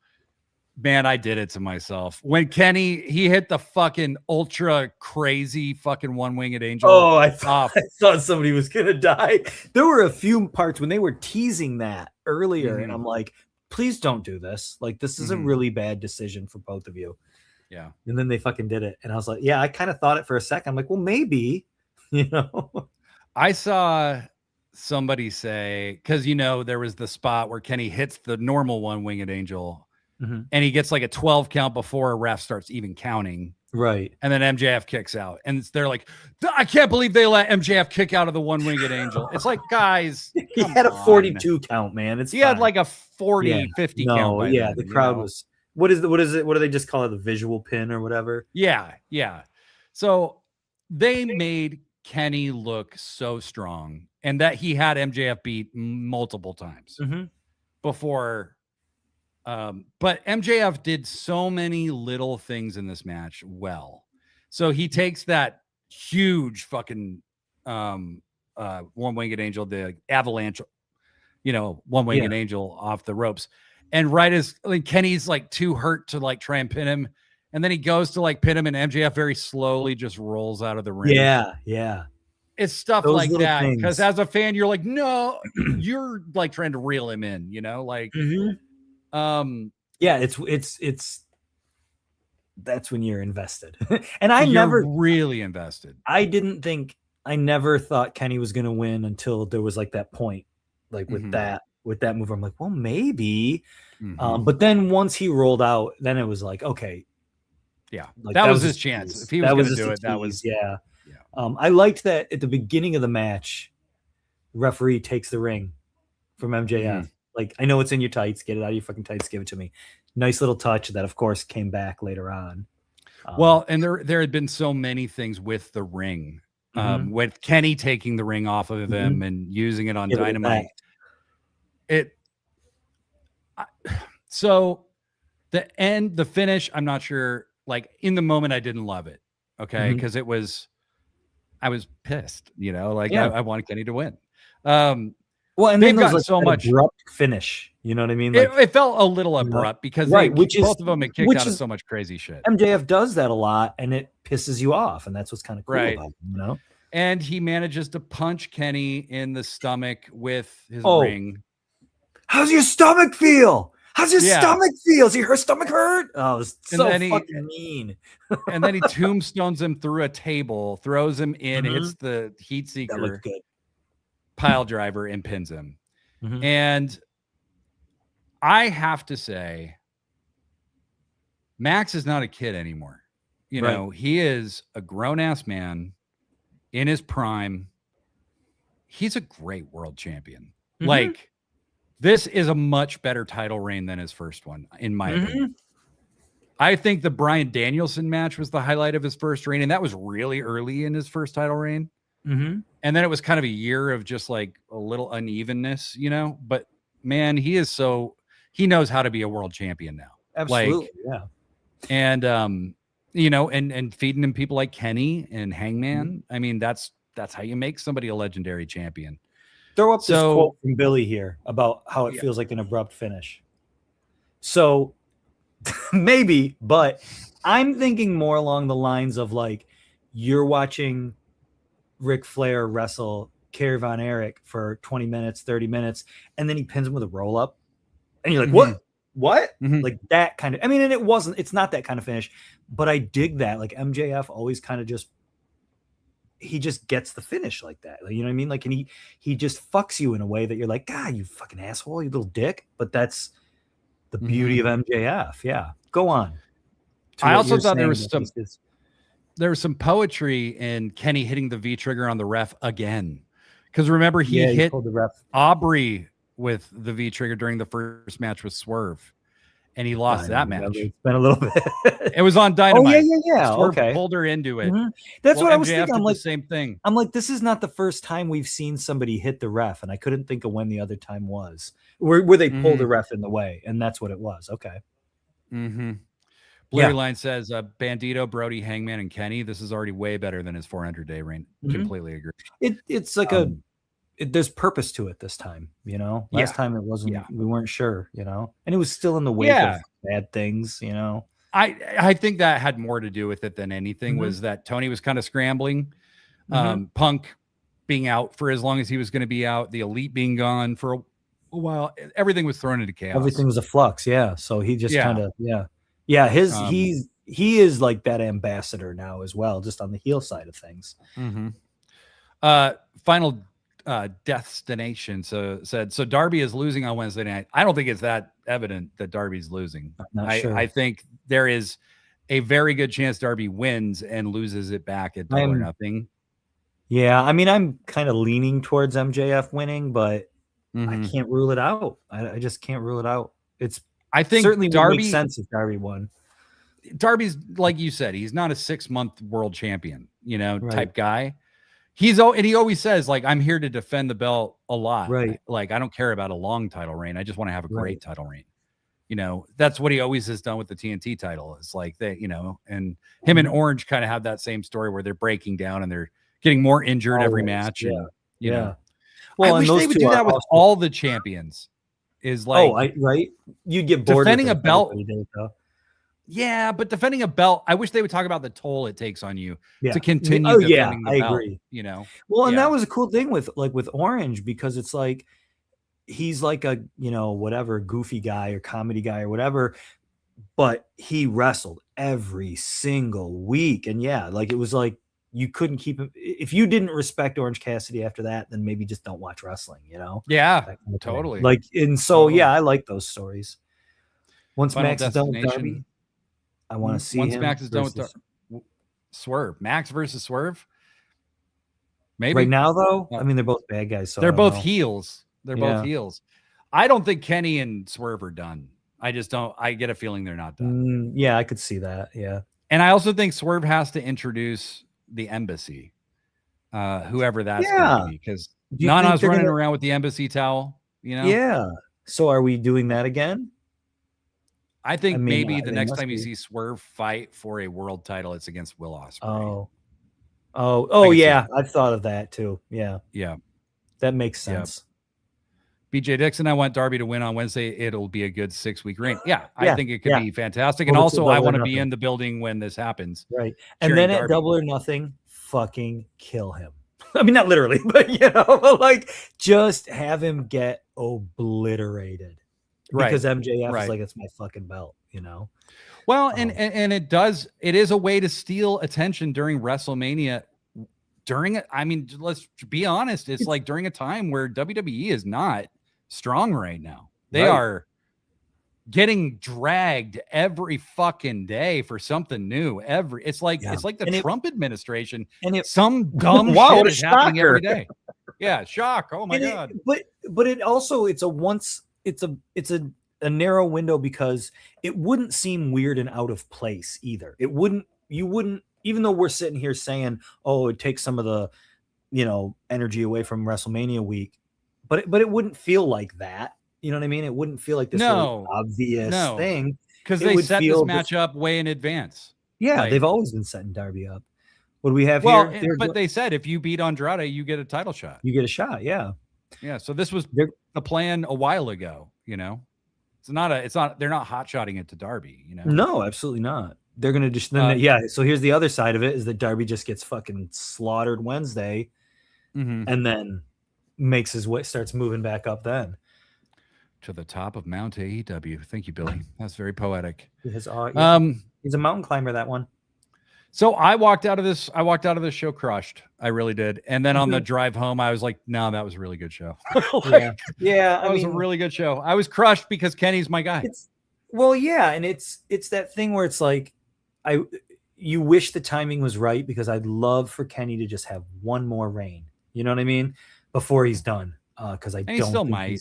Man, I did it to myself. When Kenny, he hit the fucking ultra crazy fucking one-winged angel. Oh, I thought somebody was going to die. There were a few parts when they were teasing that earlier, and I'm like, please don't do this. Like, this is a really bad decision for both of you. Yeah. And then they fucking did it. And I was like, yeah, I kind of thought it for a second. I'm like, well, maybe, you know. I saw somebody say, because there was the spot where Kenny hits the normal one winged angel, and he gets like a 12 count before a ref starts even counting. Right. And then MJF kicks out. And they're like, I can't believe they let MJF kick out of the one winged angel. It's like, guys, he had a 42 count, man. He had like a 40, 50 count. By then, the crowd was, what is it? What do they just call it? The visual pin or whatever? Yeah. Yeah. So they made Kenny look so strong, and that he had MJF beat multiple times before. But MJF did so many little things in this match well. So he takes that huge fucking one-winged angel, the avalanche, one-winged angel off the ropes. And right as Kenny's like too hurt to like try and pin him, and then he goes to like pin him, and MJF very slowly just rolls out of the ring. Yeah, yeah. It's stuff like that. Because as a fan, you're like, no, you're like trying to reel him in, like it's that's when you're invested. And you're really invested. I never thought Kenny was gonna win until there was like that point, like with that move. I'm like, well, maybe. But then once he rolled out, then it was like, okay. Yeah, like, that was his chance. If he was going to do it, that was yeah. I liked that at the beginning of the match, referee takes the ring from MJF. Like, I know it's in your tights. Get it out of your fucking tights. Give it to me. Nice little touch that, of course, came back later on. Well, and there had been so many things with the ring, with Kenny taking the ring off of him and using it on Dynamite. So the finish, I'm not sure. Like in the moment, I didn't love it. Okay, because I was pissed. I wanted Kenny to win. Well, and they've got so much abrupt finish. You know what I mean? Like, it felt a little abrupt because both of them had kicked out of so much crazy shit. MJF does that a lot, and it pisses you off, and that's what's kind of cool about him, And he manages to punch Kenny in the stomach with his ring. How's your stomach feel? How's your stomach feel? Is her stomach hurt? Oh, it's so fucking mean. And then he tombstones him through a table, throws him in, hits the heat seeker, pile driver, and pins him. And I have to say, Max is not a kid anymore. He is a grown-ass man in his prime. He's a great world champion. Like, this is a much better title reign than his first one, in my opinion. I think the Bryan Danielson match was the highlight of his first reign, and that was really early in his first title reign. And then it was kind of a year of just like a little unevenness, But man, he knows how to be a world champion now. Absolutely, And and feeding him people like Kenny and Hangman. I mean, that's how you make somebody a legendary champion. Throw up this quote from Billy here about how it feels like an abrupt finish. So maybe, but I'm thinking more along the lines of like you're watching Ric Flair wrestle Kerry Von Erich for 20 minutes, 30 minutes, and then he pins him with a roll up. And you're like, what? Like that kind of, I mean, and it's not that kind of finish, but I dig that. Like MJF always kind of he just gets the finish like that. You know what I mean? Like, and he just fucks you in a way that you're like, God, you fucking asshole, you little dick. But that's the beauty of MJF. Yeah. Go on. I also thought there was some poetry in Kenny hitting the V trigger on the ref again. Because remember, he hit the ref. Aubrey with the V trigger during the first match with Swerve. And he lost that match. It's been a little bit. It was on Dynamite. Oh, yeah. Swerve pulled her into it. That's what I was thinking. I'm like, the same thing. I'm like, this is not the first time we've seen somebody hit the ref, and I couldn't think of when the other time was. Where they pulled the ref in the way, and that's what it was. Okay. Blurry Line says, Bandito, Brody, Hangman, and Kenny. This is already way better than his 400-day reign. Completely agree. It's like there's purpose to it this time, last time it wasn't, we weren't sure, and it was still in the wake of bad things, I think that had more to do with it than anything was that Tony was kind of scrambling, Punk being out for as long as he was going to be out, the Elite being gone for a while, everything was thrown into chaos. Everything was a flux. So he just kind of, he is like that ambassador now as well, just on the heel side of things. Final destination said so Darby is losing on Wednesday night. I don't think it's that evident that Darby's losing. I think there is a very good chance Darby wins and loses it back at Double or Nothing. Yeah, I mean, I'm kind of leaning towards MJF winning, but I can't rule it out. I just can't rule it out. I think certainly Darby makes sense if Darby won. Darby's, like you said, he's not a 6-month world champion, type guy. He always says, like, I'm here to defend the belt a lot. Right. Like, I don't care about a long title reign. I just want to have a great title reign. That's what he always has done with the TNT title. It's like they, and him and Orange kind of have that same story where they're breaking down and they're getting more injured every match. Yeah. And, you know, well, I wish they would do that with all the champions. Is like, you'd get bored defending a belt. Yeah, but defending a belt, I wish they would talk about the toll it takes on you to continue defending the belt. Agree. Well, and that was a cool thing with Orange, because it's like he's like a whatever goofy guy or comedy guy or whatever, but he wrestled every single week, and it was like you couldn't keep him. If you didn't respect Orange Cassidy after that, then maybe just don't watch wrestling. Yeah, totally. Like, and so I like those stories. Once Max is done with Darby, I want to see once Max is done with Swerve. Max versus Swerve. Maybe right now, though. I mean, they're both bad guys. So they're both heels. They're both heels. I don't think Kenny and Swerve are done. I just don't. I get a feeling they're not done. Yeah, I could see that. Yeah, and I also think Swerve has to introduce the embassy, whoever that's going to be, because Nana's running around with the embassy towel. Yeah. So are we doing that again? I think maybe the next time you see Swerve fight for a world title, it's against Will Ospreay. Yeah. I've thought of that too. Yeah. That makes sense. BJ Dixon, I want Darby to win on Wednesday. It'll be a good 6-week reign. I think it could be fantastic. And also, I want to be in the building when this happens. Right. And then at Double or Nothing, fucking kill him. I mean, not literally, but like just have him get obliterated. Because MJF is like, it's my fucking belt, Well, and it is a way to steal attention during WrestleMania. During it, I mean, let's be honest, it's like during a time where WWE is not strong right now. They are getting dragged every fucking day for something new. It's like the Trump administration, and some dumb shit is happening every day. Yeah, shock. Oh my god. But it also it's a narrow window, because it wouldn't seem weird and out of place either. You wouldn't, even though we're sitting here saying, oh, it takes some of the, energy away from WrestleMania week, but it wouldn't feel like that. You know what I mean? It wouldn't feel like this really obvious thing. Because they set this match up way in advance. Yeah, they've always been setting Darby up. What do we have here? But they said if you beat Andrade, you get a title shot. You get a shot, yeah. Yeah, so this was the plan a while ago, they're not hot-shotting it to Darby, No, absolutely not. They're going to just, so here's the other side of it, is that Darby just gets fucking slaughtered Wednesday and then makes his way, starts moving back up then. To the top of Mount AEW. Thank you, Billy. That's very poetic. He's a mountain climber, that one. So I walked out of this show crushed. I really did. And then on the drive home, I was like, no, that was a really good show. That was a really good show. I was crushed because Kenny's my guy. And it's that thing where it's like, you wish the timing was right, because I'd love for Kenny to just have one more reign. You know what I mean? Before he's done. Because I don't think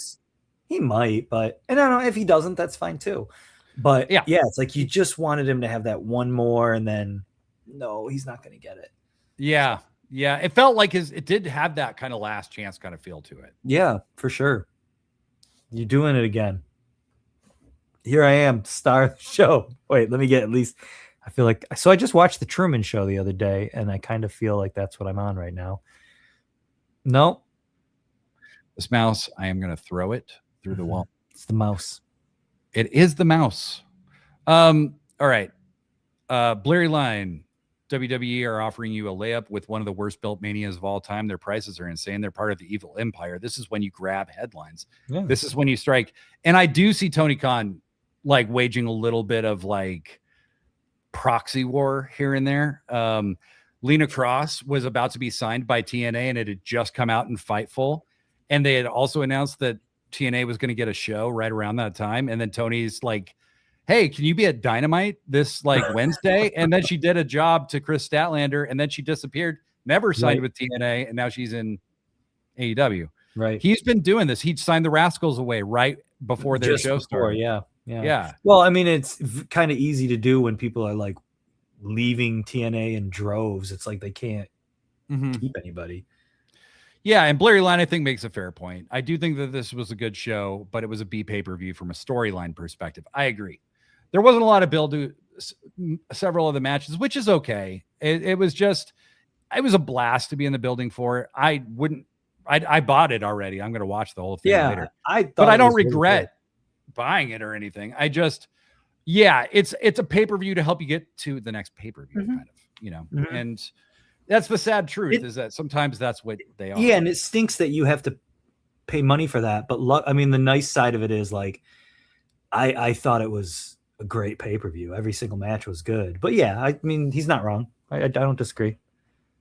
he might, but and I don't know if he doesn't, that's fine too. But it's like you just wanted him to have that one more, and then no, he's not going to get it. Yeah. It felt like it did have that kind of last chance kind of feel to it. Yeah, for sure. You're doing it again. Here I am, star of the show. Wait, let me get at least. I feel like I just watched the Truman Show the other day, and I kind of feel like that's what I'm on right now. No, this mouse, I am going to throw it through the wall. It's the mouse. It is the mouse. All right. Blurry line. WWE are offering you a layup with one of the worst built manias of all time. Their prices are insane. They're part of the evil empire. This is when you grab headlines. Yeah. This is when you strike. And I do see Tony Khan like waging a little bit of like proxy war here and there. Lena Cross was about to be signed by TNA, and it had just come out in Fightful, and they had also announced that TNA was going to get a show right around that time. And then Tony's like, hey, can you be at Dynamite this like Wednesday? And then she did a job to Chris Statlander, and then she disappeared, never signed with TNA, and now she's in AEW. Right. He's been doing this. He signed the Rascals away right before their show started. Yeah. Well, I mean, it's kind of easy to do when people are like leaving TNA in droves. It's like they can't keep anybody. Yeah, and Blurry Line, I think, makes a fair point. I do think that this was a good show, but it was a B pay-per-view from a storyline perspective. I agree. There wasn't a lot of build to several of the matches, which is okay. It was a blast to be in the building for it. I bought it already. I'm going to watch the whole thing later. But I don't regret buying it or anything. It's a pay-per-view to help you get to the next pay-per-view, kind of, and that's the sad truth is that sometimes that's what they are. Yeah. And it stinks that you have to pay money for that. But I mean, the nice side of it is like, I thought it was a great pay-per-view. Every single match was good, but yeah, I mean, he's not wrong. I don't disagree.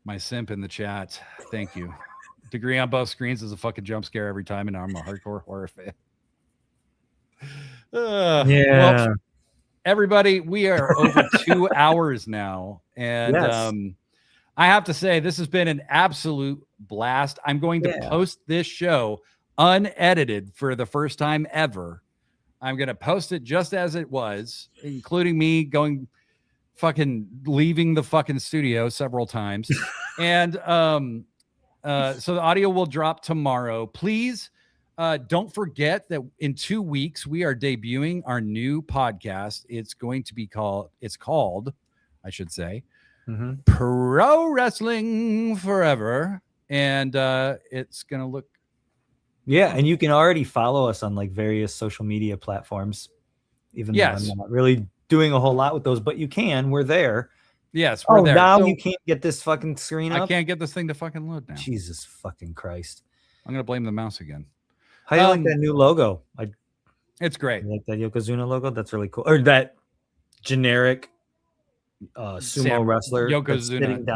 My simp in the chat. Thank you. Degree on both screens is a fucking jump scare every time, and I'm a hardcore horror fan. Well, everybody, we are over 2 hours now, and I have to say this has been an absolute blast. I'm going to post this show unedited for the first time ever. I'm going to post it just as it was, including me leaving the fucking studio several times. And so the audio will drop tomorrow. Please don't forget that in 2 weeks, we are debuting our new podcast. It's called, I should say, Pro Wrestling Forever. And it's going to look. Yeah. And you can already follow us on like various social media platforms, even though I'm not really doing a whole lot with those, but you can. We're there. Yes, we're there. Now you can't get this fucking screen up? I can't get this thing to fucking load now. Jesus fucking Christ. I'm going to blame the mouse again. How do you like that new logo? It's great. You like that Yokozuna logo? That's really cool. Or that generic sumo wrestler Yokozuna.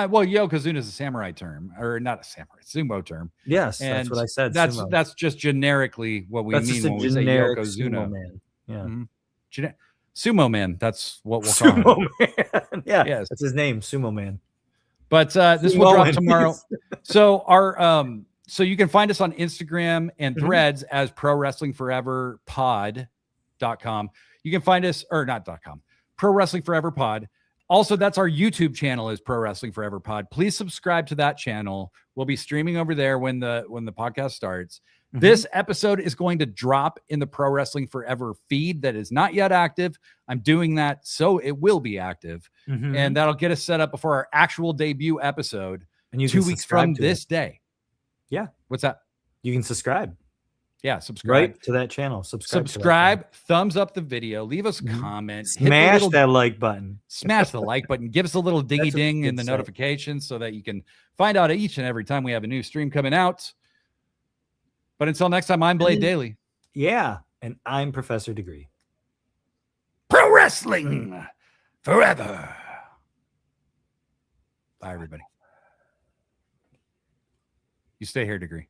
Well, Yokozuna is a samurai term, or not a samurai, sumo term. Yes, and that's what I said. That's just generically what we mean when we say Yokozuna. Sumo man. Yeah. Sumo Man. That's what we'll call him. Sumo Man. Yeah. Yes. That's his name, Sumo Man. But this will drop tomorrow. So so you can find us on Instagram and Threads as Pro Wrestling Forever Pod.com. You can find us, or not .com, Pro Wrestling Forever Pod. Also, that's our YouTube channel is Pro Wrestling Forever Pod. Please subscribe to that channel. We'll be streaming over there when the podcast starts. This episode is going to drop in the Pro Wrestling Forever feed that is not yet active. I'm doing that so it will be active. And that'll get us set up before our actual debut episode. And 2 weeks from this day. Yeah. What's that? You can subscribe. Yeah, subscribe. Right to that channel. Subscribe, thumbs up the video, leave us a comment. Smash that like button. Smash the like button. Give us a little dingy ding in the notifications so that you can find out each and every time we have a new stream coming out. But until next time, I'm Blade Daly. Yeah, and I'm Professor Degree. Pro Wrestling Forever. Bye, everybody. You stay here, Degree.